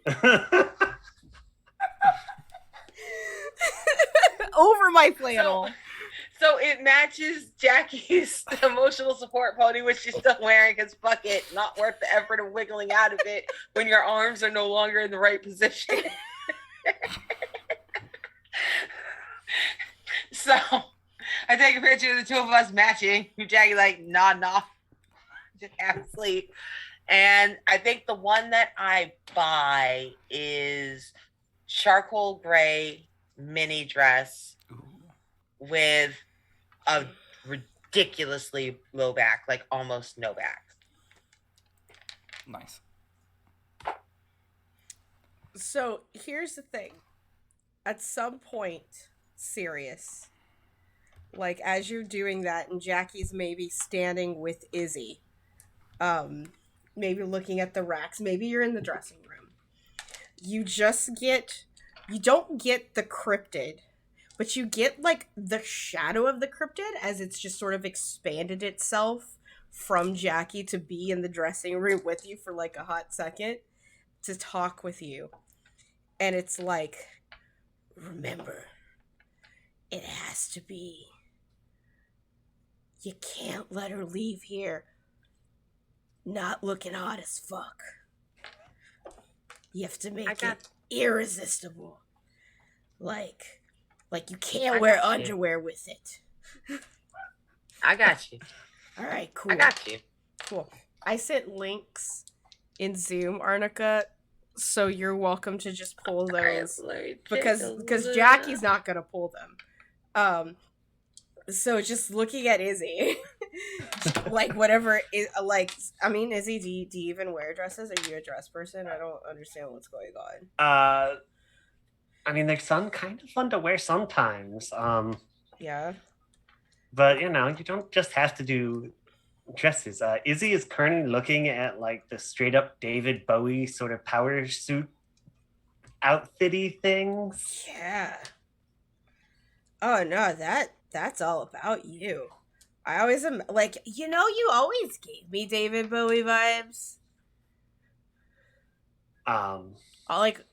Over my flannel. So it matches Jackie's emotional support pony, which she's still wearing because fuck it, not worth the effort of wiggling out of it when your arms are no longer in the right position. So I take a picture of the two of us matching. Jackie like, nah, just half asleep. And I think the one that I buy is charcoal gray mini dress with a ridiculously low back, like almost no back. Nice. So here's the thing. At some point, serious, like as you're doing that and Jackie's maybe standing with Izzy, maybe looking at the racks, maybe you're in the dressing room, you don't get the cryptid, but you get like the shadow of the cryptid as it's just sort of expanded itself from Jackie to be in the dressing room with you for like a hot second to talk with you. And it's like, remember, it has to be. You can't let her leave here not looking hot as fuck. You have to make it irresistible. Like you can't wear underwear with it. I got you. All right, cool. I got you. Cool. I sent links in Zoom, Arnica, so you're welcome to just pull those because Jackie's not gonna pull them. So just looking at Izzy, like whatever is like. I mean, Izzy, do you even wear dresses? Are you a dress person? I don't understand what's going on. I mean, they're kind of fun to wear sometimes. Yeah. But you don't just have to do dresses. Izzy is currently looking at like the straight up David Bowie sort of power suit outfitty things. Yeah. Oh no, that's all about you. I always am like, you always gave me David Bowie vibes. Like,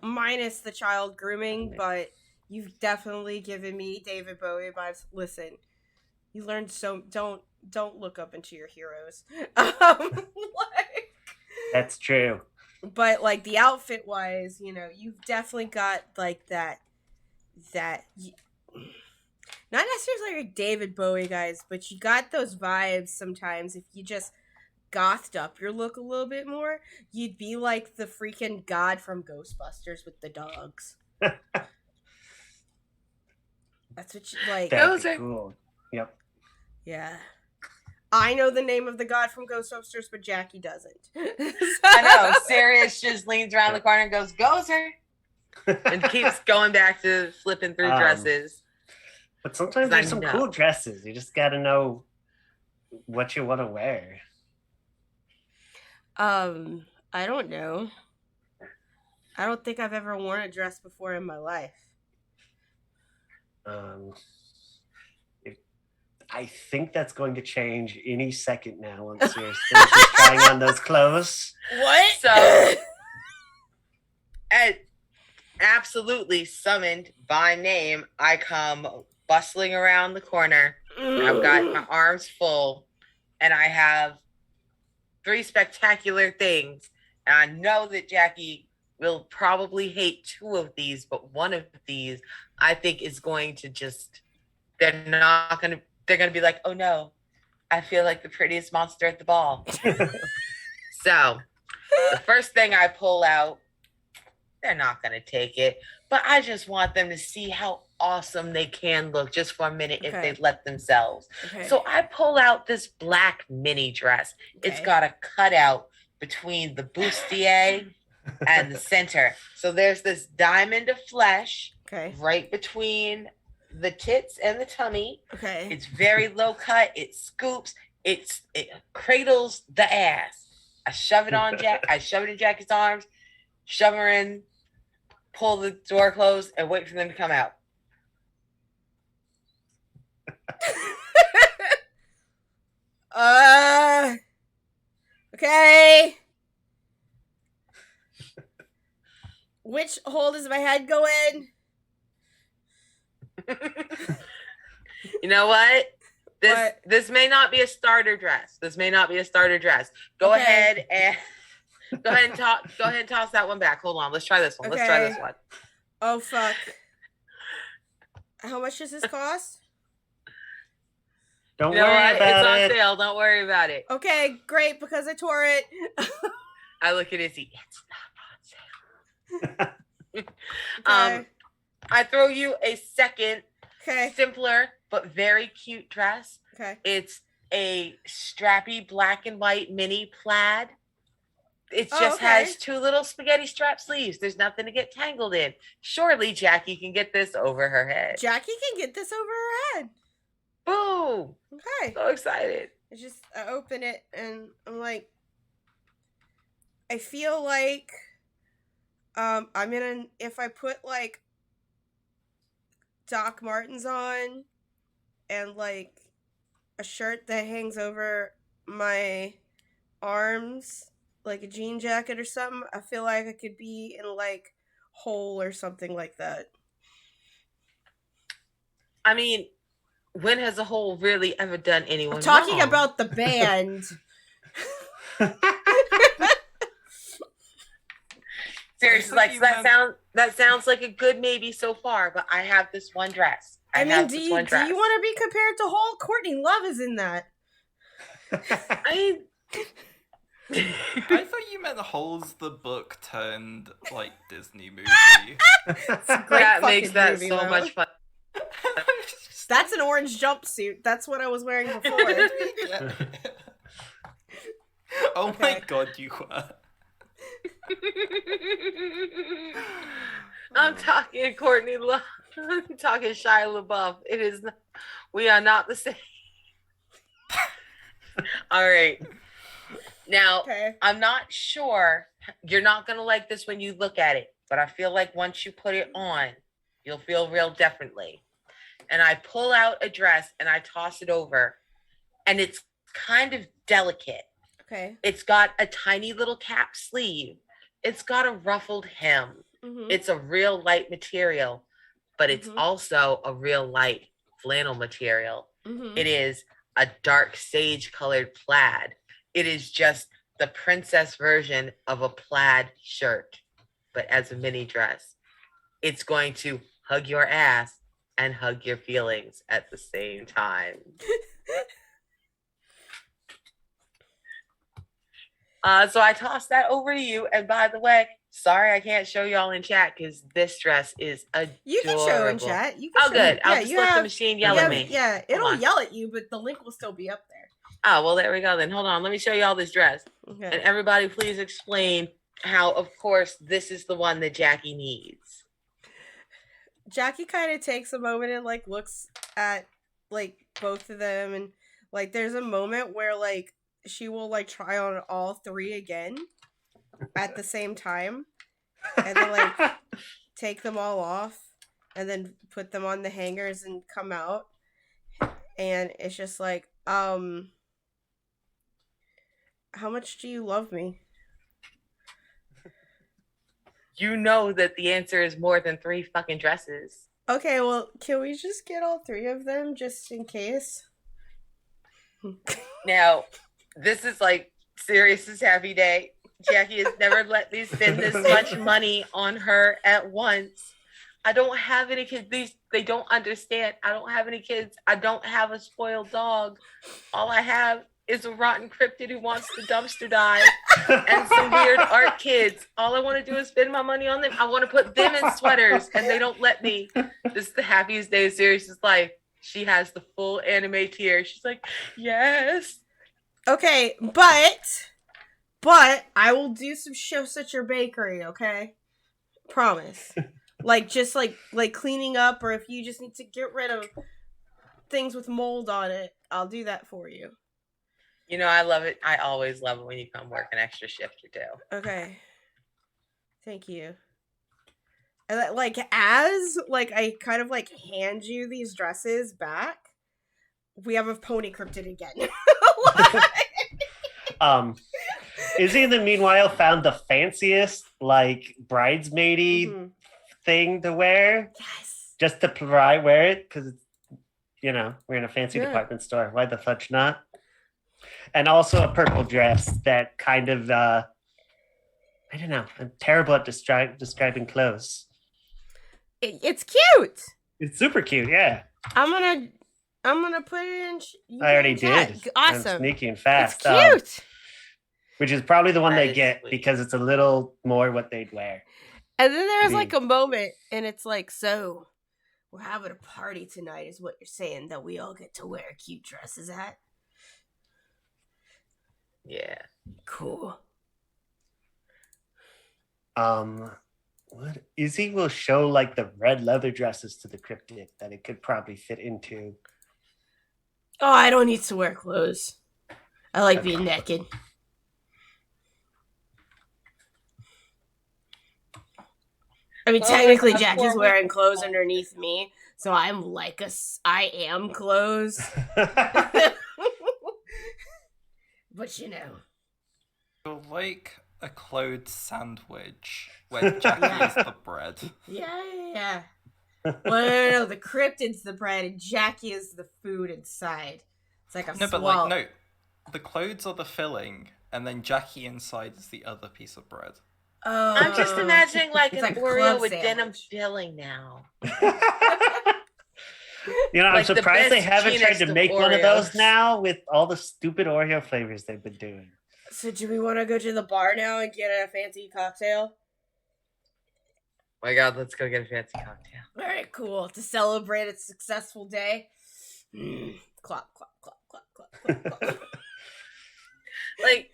minus the child grooming, but you've definitely given me David Bowie vibes. Listen, you learned don't look up into your heroes. That's true. But like the outfit wise, you've definitely got like that not necessarily like David Bowie guys, but you got those vibes sometimes. If you just gothed up your look a little bit more, you'd be like the freaking god from Ghostbusters with the dogs. That's what you like. That'd be cool. Yep. Yeah. I know the name of the god from Ghostbusters, but Jackie doesn't. I know. Sirius just leans around the corner and goes, "Gozer," and keeps going back to flipping through dresses. But sometimes there's some cool dresses. You just gotta know what you want to wear. I don't know. I don't think I've ever worn a dress before in my life. I think that's going to change any second now once you're trying on those clothes. What? So, absolutely summoned by name, I come bustling around the corner. I've got my arms full, and I have 3 spectacular things. And I know that Jackie will probably hate 2 of these, but one of these I think is going to they're going to be like, "Oh no, I feel like the prettiest monster at the ball." So the first thing I pull out, they're not going to take it, but I just want them to see how awesome they can look just for a minute if they let themselves. Okay. So I pull out this black mini dress. Okay. It's got a cutout between the bustier and the center. So there's this diamond of flesh right between the tits and the tummy. Okay. It's very low cut. It scoops. It cradles the ass. I shove it in Jackie's arms, shove her in, pull the door closed, and wait for them to come out. Okay. Which hole does my head go in? You know what? This may not be a starter dress. Go ahead and toss that one back. Hold on. Let's try this one. Oh fuck. How much does this cost? Don't worry about it. It's on sale. Don't worry about it. Okay, great, because I tore it. I look at Izzy. It's not on sale. I throw you a second simpler but very cute dress. Okay. It's a strappy black and white mini plaid. It just has 2 little spaghetti strap sleeves. There's nothing to get tangled in. Surely Jackie can get this over her head. Boom. Okay. So excited. I open it and I'm like, I feel like if I put like Doc Martens on and like a shirt that hangs over my arms, like a jean jacket or something, I feel like I could be in like Hole or something like that. I mean, when has a Hole really ever done anyone I'm talking wrong? about the band. Seriously, like that sounds like a good maybe so far, but I have this one dress. Do you want to be compared to Hole? Courtney Love is in that. I thought you meant Hole's the book turned like Disney movie. That makes that movie, so much fun. That's an orange jumpsuit. That's what I was wearing before. Oh my god, you were. I'm talking Courtney Love. I'm talking Shia LaBeouf. We are not the same. All right. Now, Okay. I'm not sure. You're not going to like this when you look at it, but I feel like once you put it on, you'll feel real differently. And I pull out a dress and I toss it over, and it's kind of delicate. Okay. It's got a tiny little cap sleeve. It's got a ruffled hem. Mm-hmm. It's a real light material, but it's Mhm. also a real light flannel material. Mm-hmm. It is a dark sage colored plaid. It is just the princess version of a plaid shirt, but as a mini dress. It's going to hug your ass and hug your feelings at the same time. So I tossed that over to you. And by the way, sorry I can't show y'all in chat because this dress is adorable. You can show in chat. You can Oh, show good. I'll Yeah, just you let the have. machine You yell at have me. yeah, Hold it'll on. yell at you, but the link will still be up there. Oh, well, there we go then. Hold on. Let me show y'all this dress. Okay. And everybody, please explain how, of course, this is the one that Jackie needs. Jackie kind of takes a moment and like looks at like both of them, and like there's a moment where like she will like try on all three again at the same time, and then like take them all off and then put them on the hangers and come out, and it's just like how much do you love me? You know that the answer is more than 3 fucking dresses. Okay, well, can we just get all three of them just in case? Now, this is like Sirius's happy day. Jackie has never let me spend this much money on her at once. I don't have any kids. They don't understand. I don't have any kids. I don't have a spoiled dog. All I have is a rotten cryptid who wants to dumpster dive and some weird art kids. All I want to do is spend my money on them. I want to put them in sweaters, and they don't let me. This is the happiest day of Sirius's life. She has the full anime tear. She's like, yes. Okay, but I will do some shifts at your bakery, okay? Promise. Like just like cleaning up, or if you just need to get rid of things with mold on it, I'll do that for you. You know, I love it. I always love it when you come work an extra shift or two. Okay. Thank you. And like as like I kind of like hand you these dresses back, we have a pony cryptid again. Izzy in the meanwhile found the fanciest like bridesmaidy Mhm. thing to wear Yes. just to wear it because it's, you know, we're in a fancy Yeah. department store. Why the fudge not? And also a purple dress that kind of I don't know. I'm terrible at describing clothes. It's cute. It's super cute. Yeah, I'm gonna put it in. You I already in chat. did. Awesome. I'm sneaky and fast. It's cute. Which is probably the one That they is get sweet. because it's a little more what they'd wear. And then there's Mhm. like a moment, and it's like, so we're having a party tonight, is what you're saying, that we all get to wear cute dresses at? Yeah. Cool. What Izzy will show like the red leather dresses to the cryptid that it could probably fit into. Oh, I don't need to wear clothes. I like being naked. I mean, Well, technically, that's Jackie's horrible. wearing clothes underneath me, so I am clothes. But you know. You're like a clothes sandwich where Jackie is the bread. Yeah. Well, no, the cryptid's the bread and Jackie is the food inside. It's like a No, but swallow. like, no. The clothes are the filling, and then Jackie inside is the other piece of bread. Oh. I'm just imagining like It's an like a Oreo club with denim sandwich. filling now. You know, I'm Like the surprised they best, haven't tried cleanest to of make one of those Oreos. now with all the stupid Oreo flavors they've been doing. So do we want to go to the bar now and get a fancy cocktail? My God, let's go get a fancy cocktail. All right, cool. To celebrate a successful day. Clop, clop, clop, clop, clop, clop, clop. Like,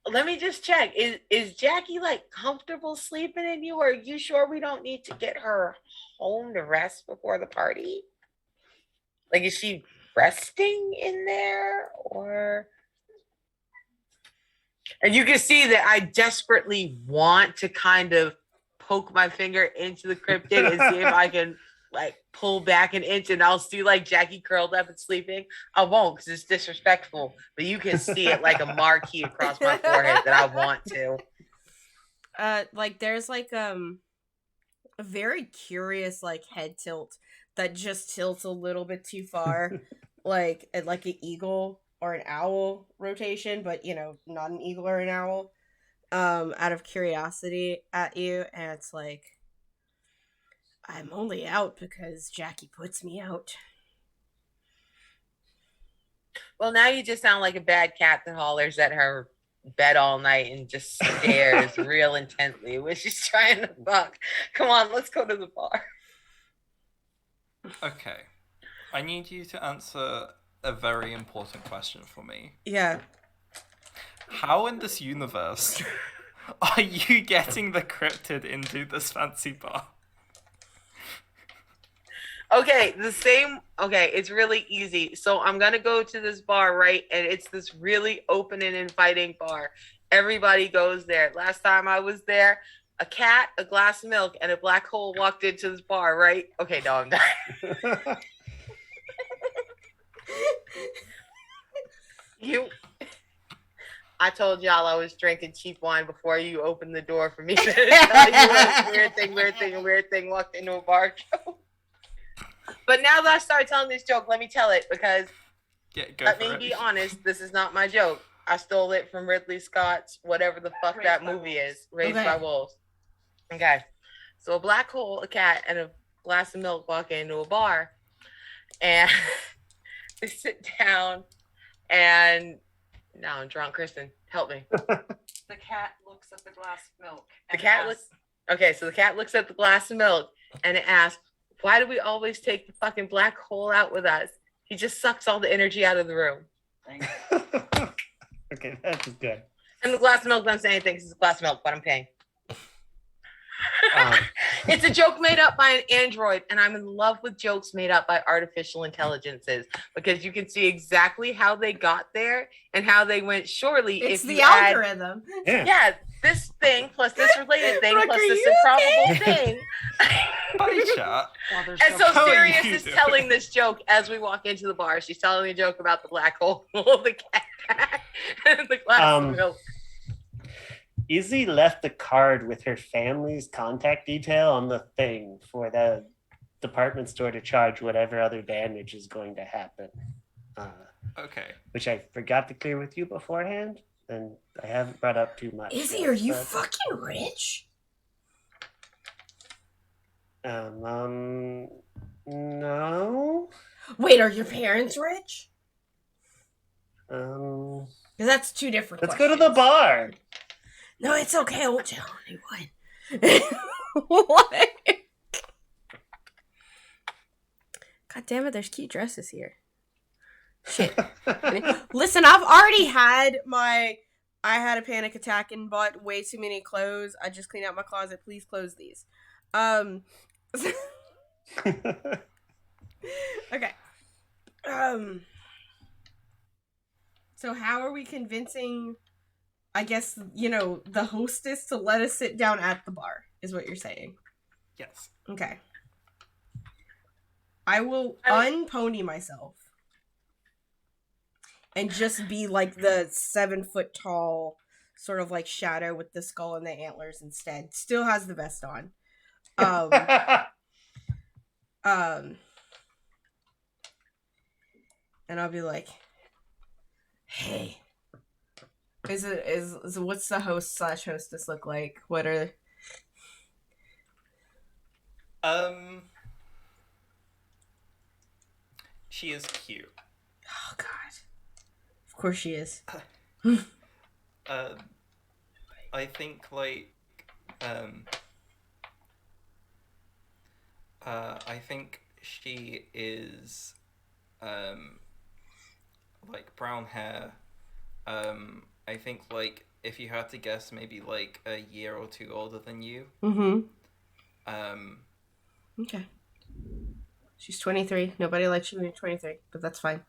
let me just check. Is Jackie like comfortable sleeping in you? Or are you sure we don't need to get her home to rest before the party? Like, is she resting in there? Or And you can see that I desperately want to kind of poke my finger into the cryptid and see if I can like pull back an inch, and I'll see like Jackie curled up and sleeping. I won't because it's disrespectful, but you can see it like a marquee across my forehead that I want to. Like there's like a very curious like head tilt that just tilts a little bit too far, like an eagle or an owl rotation, but not an eagle or an owl. Out of curiosity at you, and it's like, I'm only out because Jackie puts me out. Well, now you just sound like a bad cat that hollers at her bed all night and just stares real intently when she's trying to fuck. Come on, let's go to the bar. Okay. I need you to answer a very important question for me. Yeah. How in this universe are you getting the cryptid into this fancy bar? Okay, it's really easy. So I'm gonna go to this bar, right? And it's this really open and inviting bar. Everybody goes there. Last time I was there, a cat, a glass of milk, and a black hole walked into this bar, right? Okay, no, I'm done. I told y'all I was drinking cheap wine before you opened the door for me to tell you a weird thing walked into a bar joke. But now that I started telling this joke, let me tell it, because let me be honest, this is not my joke. I stole it from Ridley Scott's whatever the fuck that movie is, Raised by Wolves. Okay. So a black hole, a cat, and a glass of milk walk into a bar, and they sit down, and now I'm drunk. Kristen, help me. The cat looks at the glass of milk. So the cat looks at the glass of milk and it asks, why do we always take the fucking black hole out with us? He just sucks all the energy out of the room. Thanks. Okay, that's good. And the glass of milk doesn't say anything because it's a glass of milk, but I'm paying. It's a joke made up by an android, and I'm in love with jokes made up by artificial intelligences because you can see exactly how they got there and how they went. Surely, It's if the you algorithm. yeah, this thing plus this related thing Brooke, plus are this you improbable thing. Bye, chat. And so How are Sirius you is doing? telling this joke as we walk into the bar. She's telling a joke about the black hole, the cat, and the glass of milk. Izzy left the card with her family's contact detail on the thing for the department store to charge whatever other damage is going to happen. Okay. Which I forgot to clear with you beforehand, and I haven't brought up too much. Izzy, yet, are you but, fucking rich? no. Wait, are your parents rich? Because Because that's two different let's questions. go to the bar. No, it's okay. I won't tell anyone. What? God damn it, there's cute dresses here. Shit. Listen, I've already had I had a panic attack and bought way too many clothes. I just cleaned out my closet. Please close these. Okay. So how are we convincing, I guess, the hostess to let us sit down at the bar, is what you're saying. Yes. Okay. I will unpony myself and just be like the 7-foot tall sort of like shadow with the skull and the antlers instead. Still has the vest on. And I'll be like, hey, what's the host/hostess look like? What are she is cute. Oh god. Of course she is. I think I think she is brown hair. I think if you had to guess, maybe a year or two older than you. Okay. She's 23. Nobody likes you when you're 23, but that's fine.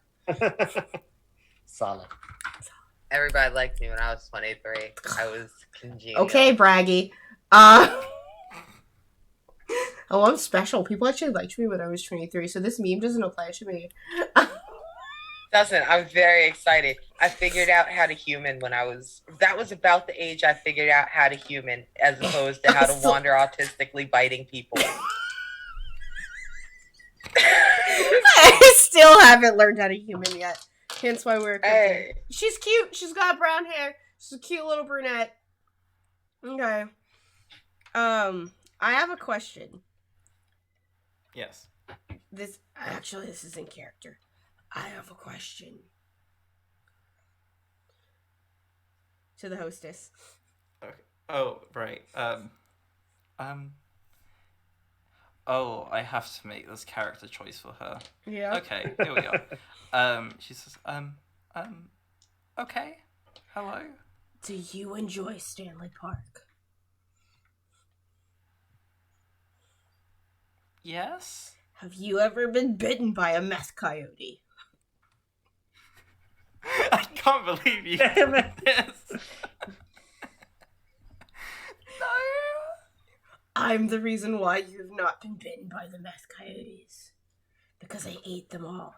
Solid. Everybody liked me when I was 23. I was congenial. Okay, Braggy. Oh, I'm special. People actually liked me when I was 23, so this meme doesn't apply to me. Doesn't. I'm very excited. I figured out how to human when that was about the age I figured out how to human, as opposed to how to wander autistically biting people. I still haven't learned how to human yet. Hence why we're cooking. Hey. She's cute. She's got brown hair. She's a cute little brunette. Okay. I have a question. Yes. This is in character. I have a question to the hostess. Okay. Oh, right. Oh, I have to make this character choice for her. Yeah. Okay, here we go. She says, okay. Hello. Do you enjoy Stanley Park? Yes. Have you ever been bitten by a meth coyote? I can't believe you Damn did it. this. No. I'm the reason why you've not been bitten by the meth coyotes. Because I ate them all.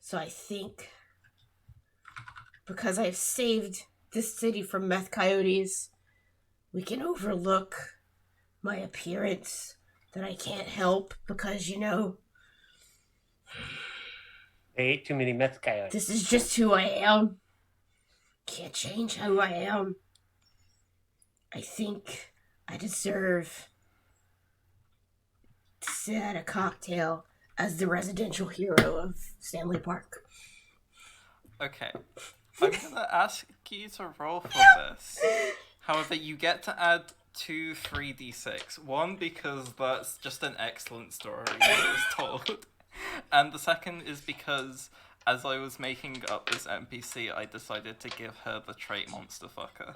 So I think, because I've saved this city from meth coyotes, we can overlook my appearance that I can't help because, I ate too many meth coyotes. this is just who I am. Can't change who I am. I think I deserve to sit at a cocktail as the residential hero of Stanley Park. Okay. I'm gonna ask you to roll for this. However, you get to add 2 3d6. One, because that's just an excellent story that was told. And the second is because, as I was making up this NPC, I decided to give her the trait Monster Fucker.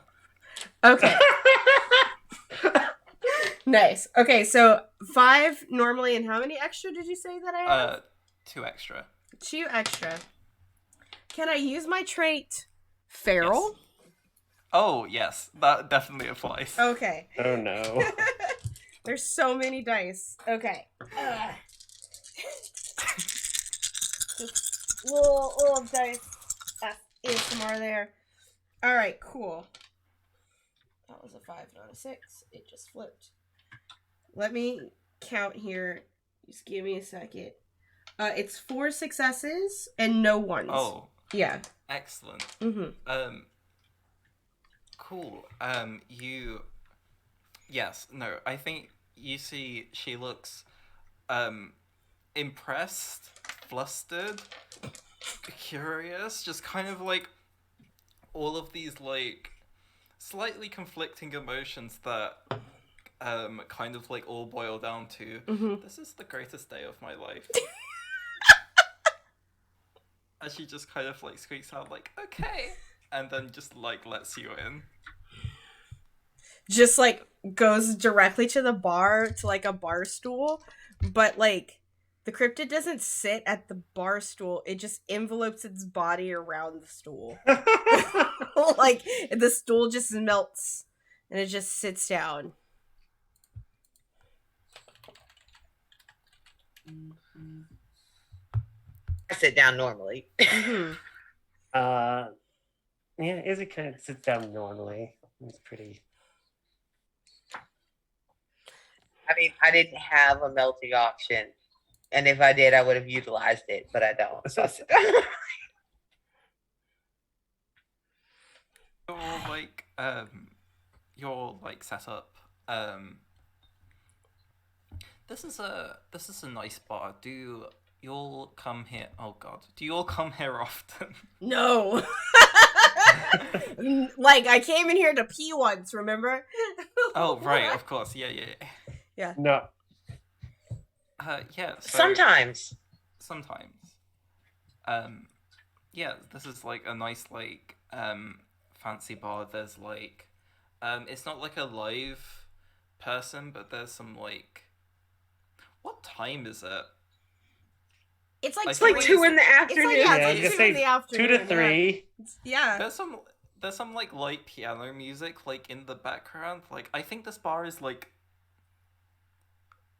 Okay. Nice. Okay, so 5 normally, and how many extra did you say that I have? 2 extra. 2 extra. Can I use my trait Feral? Yes. Oh, yes. That definitely applies. Okay. Oh no. There's so many dice. Okay. Just little dice. ASMR there. Alright, cool. That was a 5, not a 6. It just flipped. Let me count here. Just give me a second. It's 4 successes and no ones. Oh. Yeah. Excellent. Mm-hmm. Cool. Yes, no, I think you see she looks, impressed, flustered, curious, just kind of like all of these, like, slightly conflicting emotions that, kind of like all boil down to, this is the greatest day of my life. And she just kind of like squeaks out like, okay, and then just like lets you in. Just like goes directly to the bar, to like a bar stool, but like the cryptid doesn't sit at the bar stool, it just envelopes its body around the stool. Like the stool just melts and it just sits down. I sit down normally. Mm-hmm. Yeah, Izzy kind of sits down normally. It's pretty. I mean, I didn't have a melting option. And if I did, I would have utilized it, but I don't. So I sit down. You're like set up. This is a nice bar. Do you all come here? Oh God, do you all come here often? No. Like I came in here to pee once, remember? Oh right, of course. Yeah. No. Yeah. So Sometimes. Yeah. This is like a nice like fancy bar. There's like it's not like a live person, but there's some like. What time is it? It's like It's It's like three- 2 in the It's afternoon. like, Yeah, I yeah, was it's gonna like 2 in say the afternoon. 2 to 3. Yeah. There's some like light piano music like in the background. Like I think this bar is like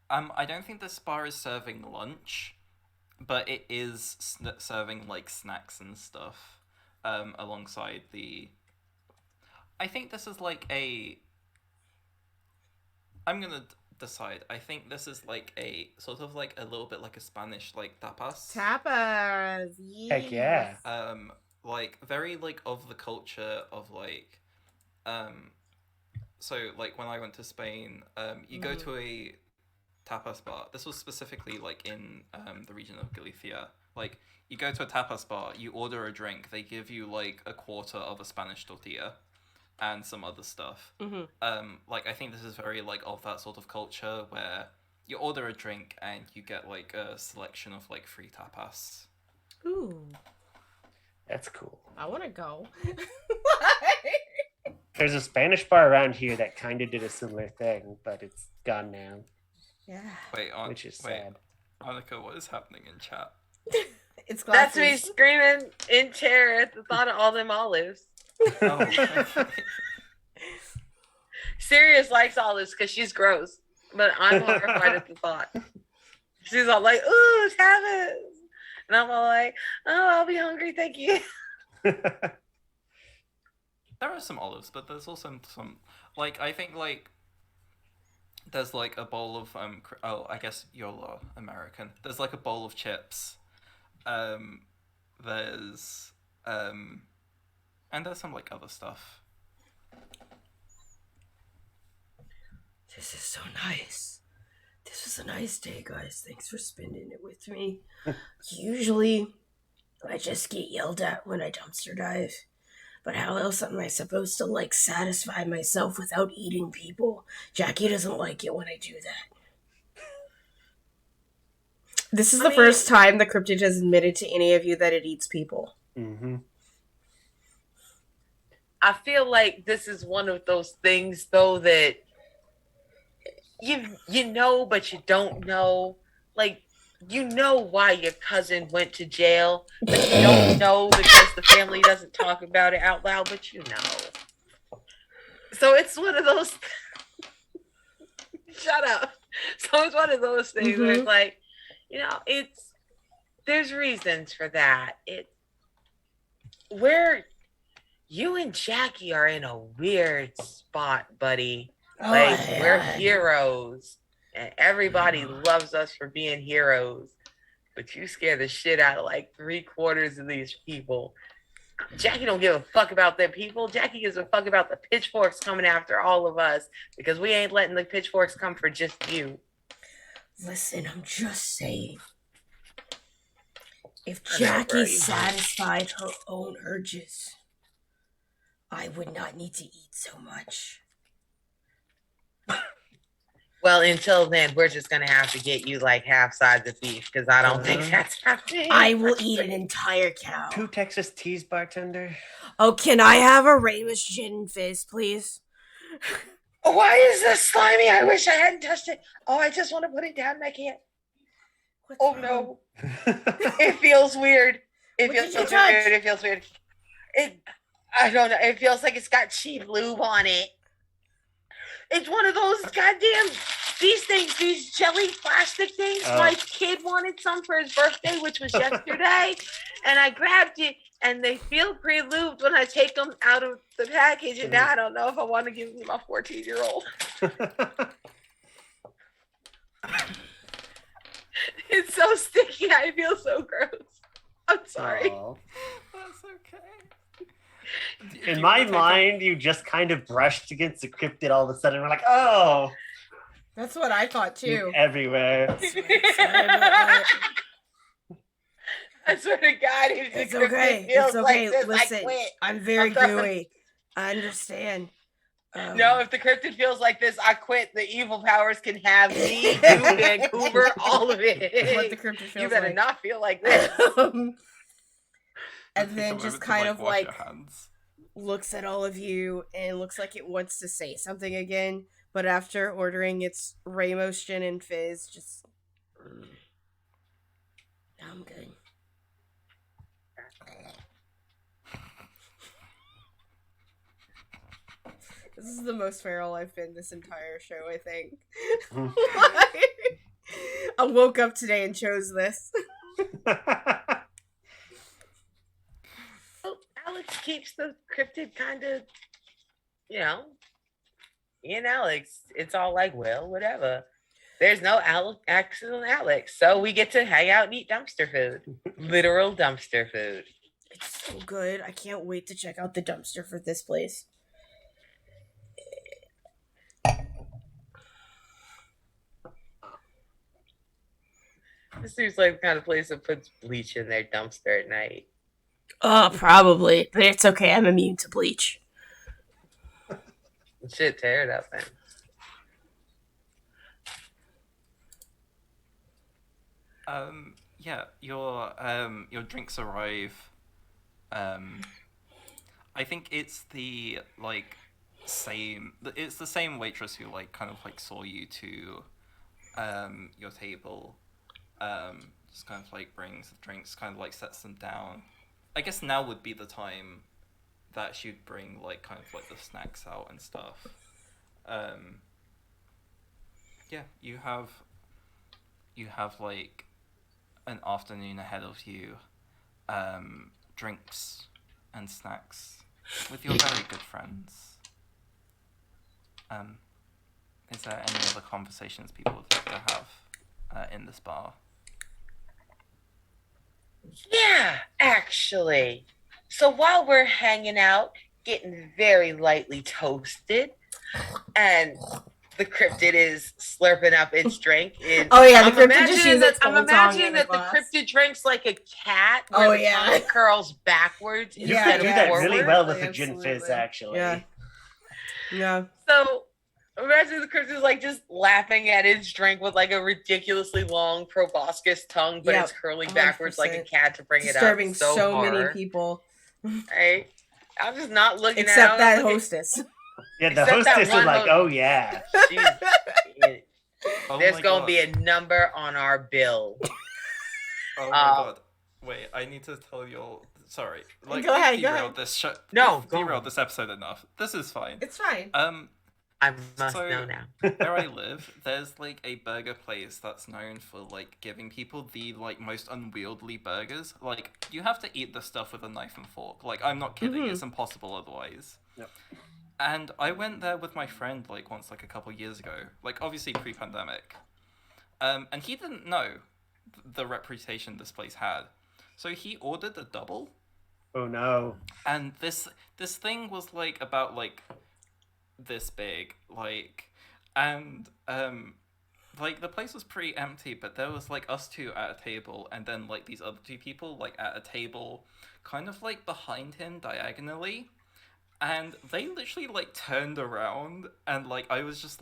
I don't think this bar is serving lunch, but it is serving like snacks and stuff alongside the I think this is like a I'm going to decide. I think this is like a sort of like a little bit like a Spanish like tapas. Tapas. Heck yeah. Yes. Like very like of the culture of like so like when I went to Spain, you go to a tapas bar. This was specifically like in the region of Galicia. Like you go to a tapas bar, you order a drink, they give you like a quarter of a Spanish tortilla and some other stuff. Like I think this is very like of that sort of culture where you order a drink and you get like a selection of like free tapas. Ooh. That's cool. I want to go. There's a Spanish bar around here that kind of did a similar thing, but it's gone now, Yeah. which is sad. Annika, what is happening in chat? It's That's glasses. me screaming in terror at the thought of all them olives. Oh, okay. Sirius likes olives because she's gross, but I'm horrified at the thought. She's all like, "Ooh, tapas," and I'm all like, "Oh, I'll be hungry, thank you." There are some olives, but there's also some like I think like there's like a bowl of oh I guess you're American. There's like a bowl of chips. There's and there's some like other stuff. This is so nice. This was a nice day, guys. Thanks for spending it with me. Usually, I just get yelled at when I dumpster dive. But how else am I supposed to, like, satisfy myself without eating people? Jackie doesn't like it when I do that. This is the first time the cryptid has admitted to any of you that it eats people. Mm-hmm. I feel like this is one of those things, though, that you know, but you don't know. Like, you know why your cousin went to jail, but you don't know because the family doesn't talk about it out loud, but you know. So it's one of those. Shut up. So it's one of those things where it's like, you know, there's reasons for that. Where you and Jackie are in a weird spot, buddy. Like, we're heroes, and everybody loves us for being heroes, but you scare the shit out of like 3/4 of these people. Jackie don't give a fuck about them people. Jackie gives a fuck about the pitchforks coming after all of us, because we ain't letting the pitchforks come for just you. Listen, I'm just saying. If Jackie satisfied her own urges, I would not need to eat so much. Well, until then, we're just gonna have to get you like half sides of beef, because I don't think that's happening. I will eat an entire cow. 2 Texas teas, bartender. Oh, can I have a Ramus gin and fizz, please? Why is this slimy? I wish I hadn't touched it. Oh, I just want to put it down and I can't. What's Oh wrong? no. It feels weird. It What feels did you so weird. touch? It feels weird. I don't know. It feels like it's got cheap lube on it. It's one of those goddamn these things, these jelly plastic things. Oh. My kid wanted some for his birthday, which was yesterday, and I grabbed it. And they feel pre-lubed when I take them out of the package, and now I don't know if I want to give them my 14-year-old. It's so sticky. I feel so gross. I'm sorry. Aw. That's okay. In my mind, you just kind of brushed against the cryptid all of a sudden. We're like, oh, That's what I thought too. everywhere. I swear to God, if It's the okay. cryptid feels It's okay. like this, Listen, I quit. I'm very I'm sorry. gooey. I understand. No, if the cryptid feels like this, I quit. The evil powers can have me, you, Vancouver, all of what the it. cryptid feels You better like. not feel like this. And Take a then moment just to, kind of wash like your hands. looks at all of you and looks like it wants to say something again, but after ordering its Ramos gin and fizz, just I'm good. This is the most feral I've been this entire show, I think. I woke up today and chose this. Well, Alex keeps the cryptid kind of, you know, me and Alex, it's all like, well, whatever. There's no accident Alex. So we get to hang out and eat dumpster food. Literal dumpster food. It's so good. I can't wait to check out the dumpster for this place. This seems like the kind of place that puts bleach in their dumpster at night. Probably. But it's okay. I'm immune to bleach. Shit, tear it up, man. Yeah, your drinks arrive. I think it's the same. It's the same waitress who kind of saw you to your table. Just kind of brings the drinks, kind of sets them down. I guess now would be the time that she'd bring kind of the snacks out and stuff. Yeah, you have an afternoon ahead of you, drinks and snacks with your very good friends. Is there any other conversations people would like to have in this bar? Yeah, actually. So while we're hanging out, getting very lightly toasted, and the cryptid is slurping up its drink. Oh yeah, the I'm cryptid just imagining uses its I'm whole tongue imagining in that the the glass. cryptid drinks like a cat, where Oh, the yeah. tongue curls backwards You Yeah, can instead do of that forward. really well with a gin Absolutely. fizz, actually. Yeah. Yeah. So imagine the cryptid is just laughing at its drink with a ridiculously long proboscis tongue, but Yep, it's curling backwards like a 100%. cat to bring Disturbing it up. So many hard, people. right? I'm just not looking at Except it. that I'm looking- hostess. Yeah, the Except that hostess is one like, host- oh yeah. She's- Oh There's my gonna God. be a number on our bill. Oh my God. Wait, I need to tell you all. Sorry. Go ahead, go derailed ahead. this show. No, go derailed on. this episode enough. This is fine. It's fine. I must So- know now. Where I live, there's a burger place that's known for giving people the most unwieldy burgers. You have to eat the stuff with a knife and fork. I'm not kidding. It's impossible otherwise. Yep. And I went there with my friend once a couple years ago. Obviously pre-pandemic. And he didn't know the reputation this place had. So he ordered a double. Oh no. And this thing was about this big, and the place was pretty empty, but there was us two at a table, and then these other two people at a table kind of behind him diagonally, and they literally turned around, and I was just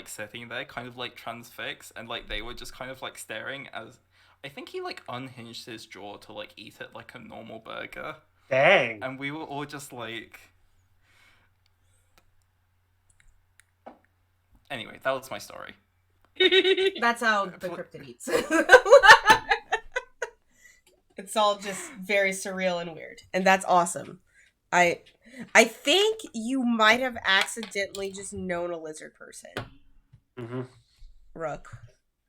sitting there kind of transfixed, and they were just kind of staring as I think he unhinged his jaw to eat it like a normal burger. Dang. And we were all just Anyway, that was my story. That's how the cryptid eats. It's all just very surreal and weird. And that's awesome. I think you might have accidentally just known a lizard person. Mm-hmm. Rook.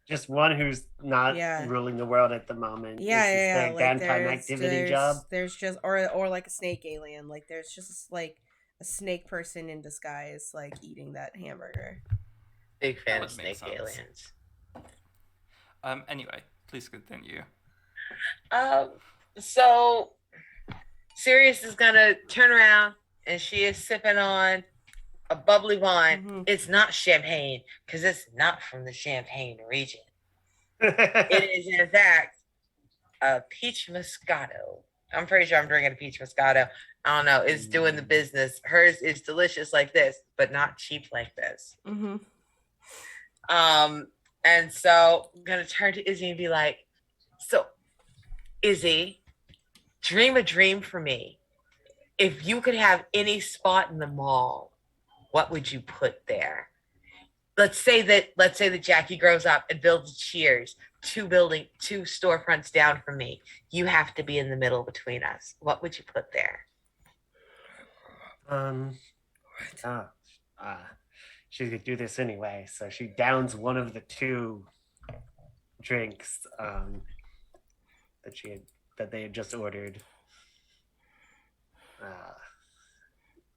Just one who's not Yeah. ruling the world at the moment. Yeah, This is yeah, their yeah. downtime activity job. There's just or like a snake alien. There's just a snake person in disguise, eating that hamburger. Big fan That of would make snake sense. aliens. Anyway, please continue. So Sirius is gonna turn around and she is sipping on a bubbly wine. Mhm. It's not champagne because it's not from the Champagne region. It is in fact a peach moscato. I'm pretty sure I'm drinking a peach moscato. I don't know. It's doing the business. Hers is delicious like this, but not cheap like this. Mm-hmm. And so I'm gonna turn to Izzy and be like, so Izzy, dream a dream for me. If you could have any spot in the mall, what would you put there? Let's say that Jackie grows up and builds Cheers. two storefronts down from me. You have to be in the middle between us. What would you put there? She could do this anyway, so she downs one of the two drinks that they had just ordered.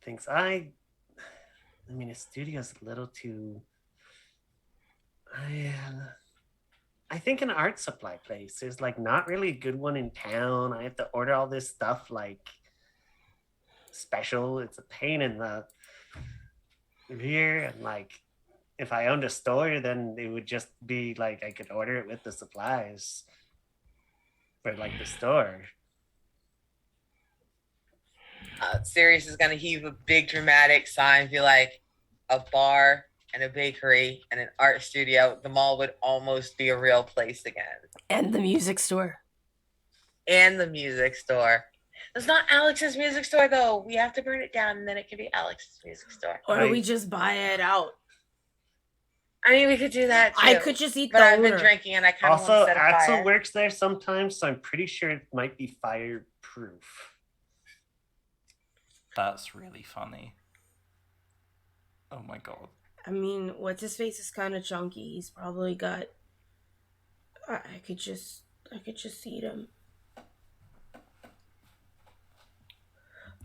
Thinks I mean, a studio's a little too. I think an art supply place. There's like not really a good one in town. I have to order all this stuff like special. It's a pain in the rear, and like if I owned a store, then it would just be like I could order it with the supplies for like the store. Sirius is going to heave a big dramatic sigh and be like, a bar and a bakery and an art studio, the mall would almost be a real place again. And the music store. And the music store. It's not Alex's music store, though. We have to burn it down, and then it can be Alex's music store. Or we just buy it out. I mean, we could do that, too. I could just eat but the I've owner. been drinking, and I kind of want Also, to set a Axel fire. works there sometimes, so I'm pretty sure it might be fireproof. That's really funny. Oh my god. I mean, what's his face is kind of chunky. He's probably got. I could just eat him.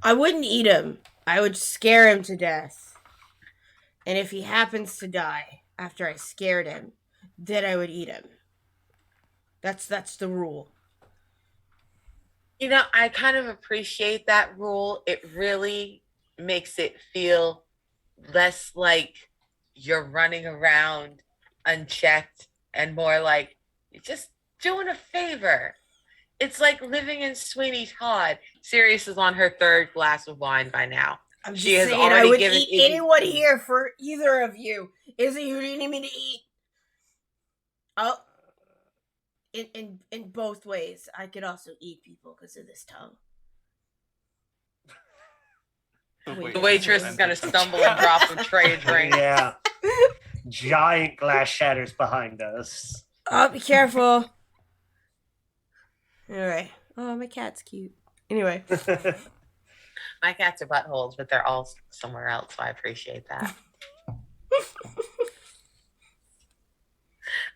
I wouldn't eat him. I would scare him to death. And if he happens to die after I scared him, then I would eat him. That's the rule. You know, I kind of appreciate that rule. It really makes it feel less like you're running around unchecked and more like you're just doing a favor. It's like living in Sweeney Todd. Sirius is on her third glass of wine by now. I'm just She has saying already I would given eat Iggy- anyone here for either of you. Is it you need me to eat? Oh. In both ways. I could also eat people because of this tongue. The waitress is going to stumble and drop some tray of drinks. Yeah. Giant glass shatters behind us. Oh, be careful. Alright. Oh, my cat's cute. Anyway. My cats are buttholes, but they're all somewhere else, so I appreciate that.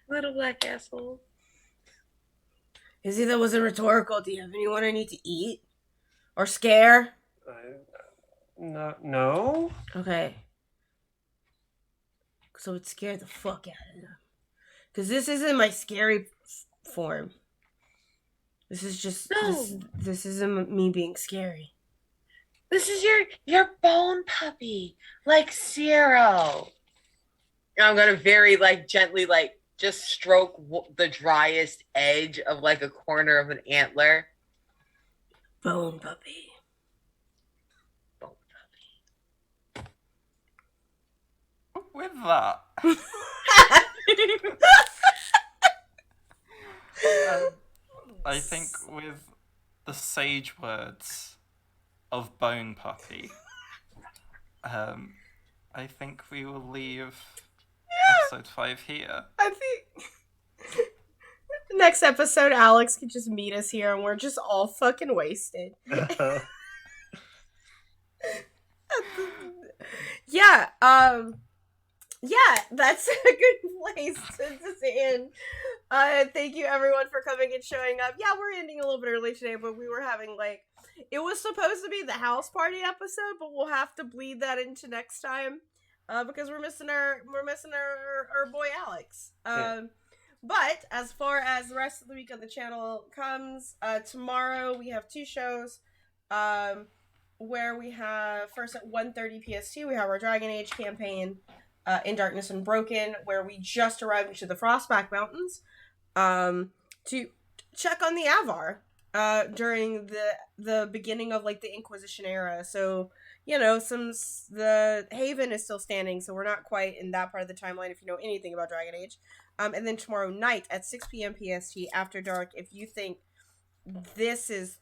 Little black asshole. Izzy, that wasn't rhetorical. Do you have anyone I need to eat? Or scare? No. Okay. So it scared the fuck out of them. Because this isn't my scary form. This is just... No. This isn't me being scary. This is your bone puppy, like Zero. I'm gonna very gently just stroke the driest edge of a corner of an antler. Bone puppy. Bone puppy. With that, I think with the sage words of Bone Puppy, I think we will leave episode 5 here. I think... Next episode, Alex could just meet us here and we're just all fucking wasted. Yeah, that's a good place to end. Thank you everyone for coming and showing up. Yeah, we're ending a little bit early today, but we were having it was supposed to be the house party episode, but we'll have to bleed that into next time, because we're missing our boy Alex. Yeah. But as far as the rest of the week on the channel comes, tomorrow we have 2 shows. Where we have first at 1:30 PST, we have our Dragon Age campaign, In Darkness Unbroken, where we just arrived into the Frostback Mountains, to check on the Avar, during the beginning of the Inquisition era. So, the Haven is still standing, so we're not quite in that part of the timeline if you know anything about Dragon Age. And then tomorrow night at 6 p.m. PST, After Dark, if you think this is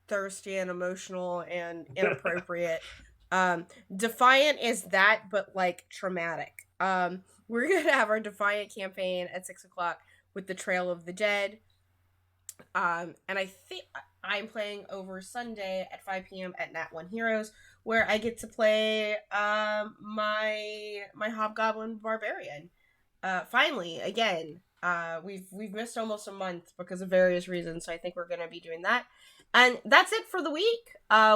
thirsty and emotional and inappropriate, Defiant is that, but traumatic. We're gonna have our Defiant campaign at 6 o'clock with the Trail of the Dead. And I think I'm playing over Sunday at 5 p.m. at Nat One Heroes, where I get to play my Hobgoblin Barbarian. Finally, again. We've missed almost a month because of various reasons, so I think we're gonna be doing that. And that's it for the week.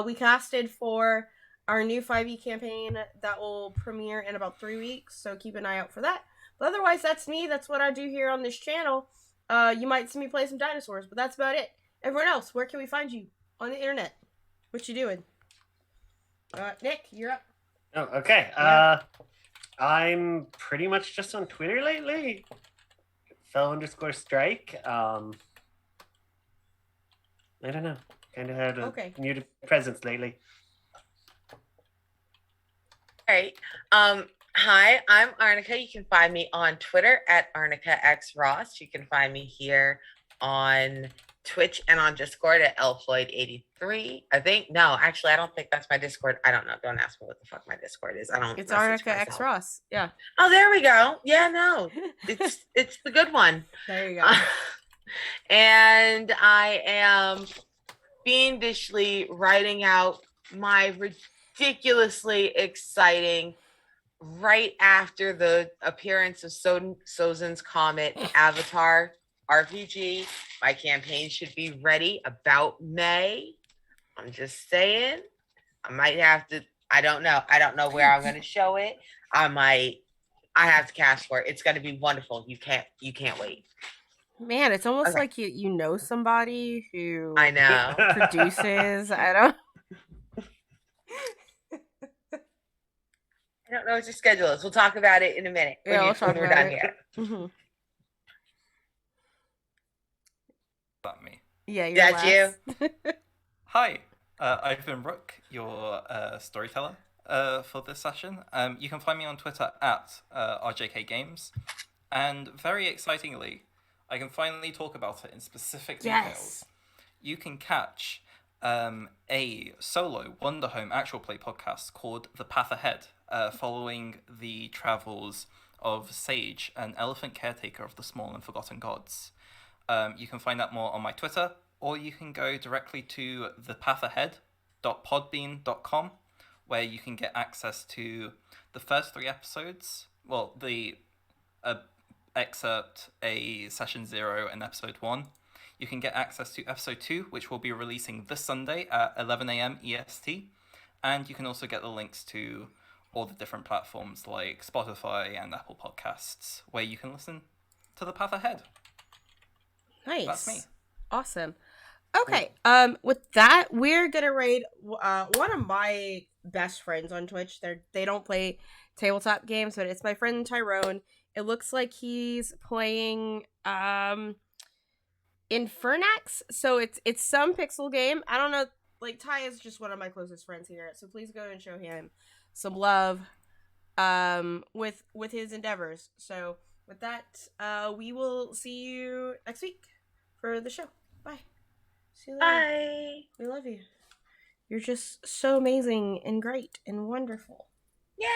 We casted for our new 5e campaign that will premiere in about 3 weeks, so keep an eye out for that. But otherwise, that's me. That's what I do here on this channel. You might see me play some dinosaurs, but that's about it. Everyone else, where can we find you on the internet? What you doing? Nick, you're up. Oh, okay. Yeah. I'm pretty much just on Twitter lately. _strike. I don't know. Kind of had a muted presence lately. All right. Hi, I'm Arnica. You can find me on Twitter at ArnicaXRoss. You can find me here on Twitch and on Discord at lfloyd83. I think no, actually, I don't think that's my Discord. I don't know. Don't ask me what the fuck my Discord is. I don't. It's message Arnica X myself. Ross. Yeah. Oh, there we go. Yeah, no, it's the good one. There you go. And I am fiendishly writing out my ridiculously exciting right after the appearance of Sozin's Comet Avatar RPG. My campaign should be ready about May. I'm just saying. I might have to. I don't know where I'm going to show it. I have to cast for it. It's going to be wonderful. You can't wait. Man, it's almost like you know somebody who I know produces. I don't know what your schedule is. We'll talk about it in a minute. Yeah, we'll talk when we're about done it. here. Mm-hmm. That me. Yeah, you're That's you. Hi, I've been Rook, your storyteller for this session. You can find me on Twitter at RJK Games, and very excitingly, I can finally talk about it in specific details. You can catch a solo Wonder Home actual play podcast called The Path Ahead, following the travels of Sage, an elephant caretaker of the small and forgotten gods. You can find out more on my Twitter, or you can go directly to thepathahead.podbean.com, where you can get access to the first 3 episodes, well, the excerpt, a session 0 and episode 1. You can get access to episode 2, which will be releasing this Sunday at 11 a.m. EST, and you can also get the links to all the different platforms like Spotify and Apple Podcasts, where you can listen to The Path Ahead. Nice. That's me. Awesome. Okay. With that, we're gonna raid one of my best friends on Twitch. They don't play tabletop games, but it's my friend Tyrone. It looks like he's playing Infernax. So it's some pixel game. I don't know. Like, Ty is just one of my closest friends here, so please go and show him some love with his endeavors. So with that, we will see you next week for the show. Bye. See you later. Bye. We love you. You're just so amazing and great and wonderful. Yay!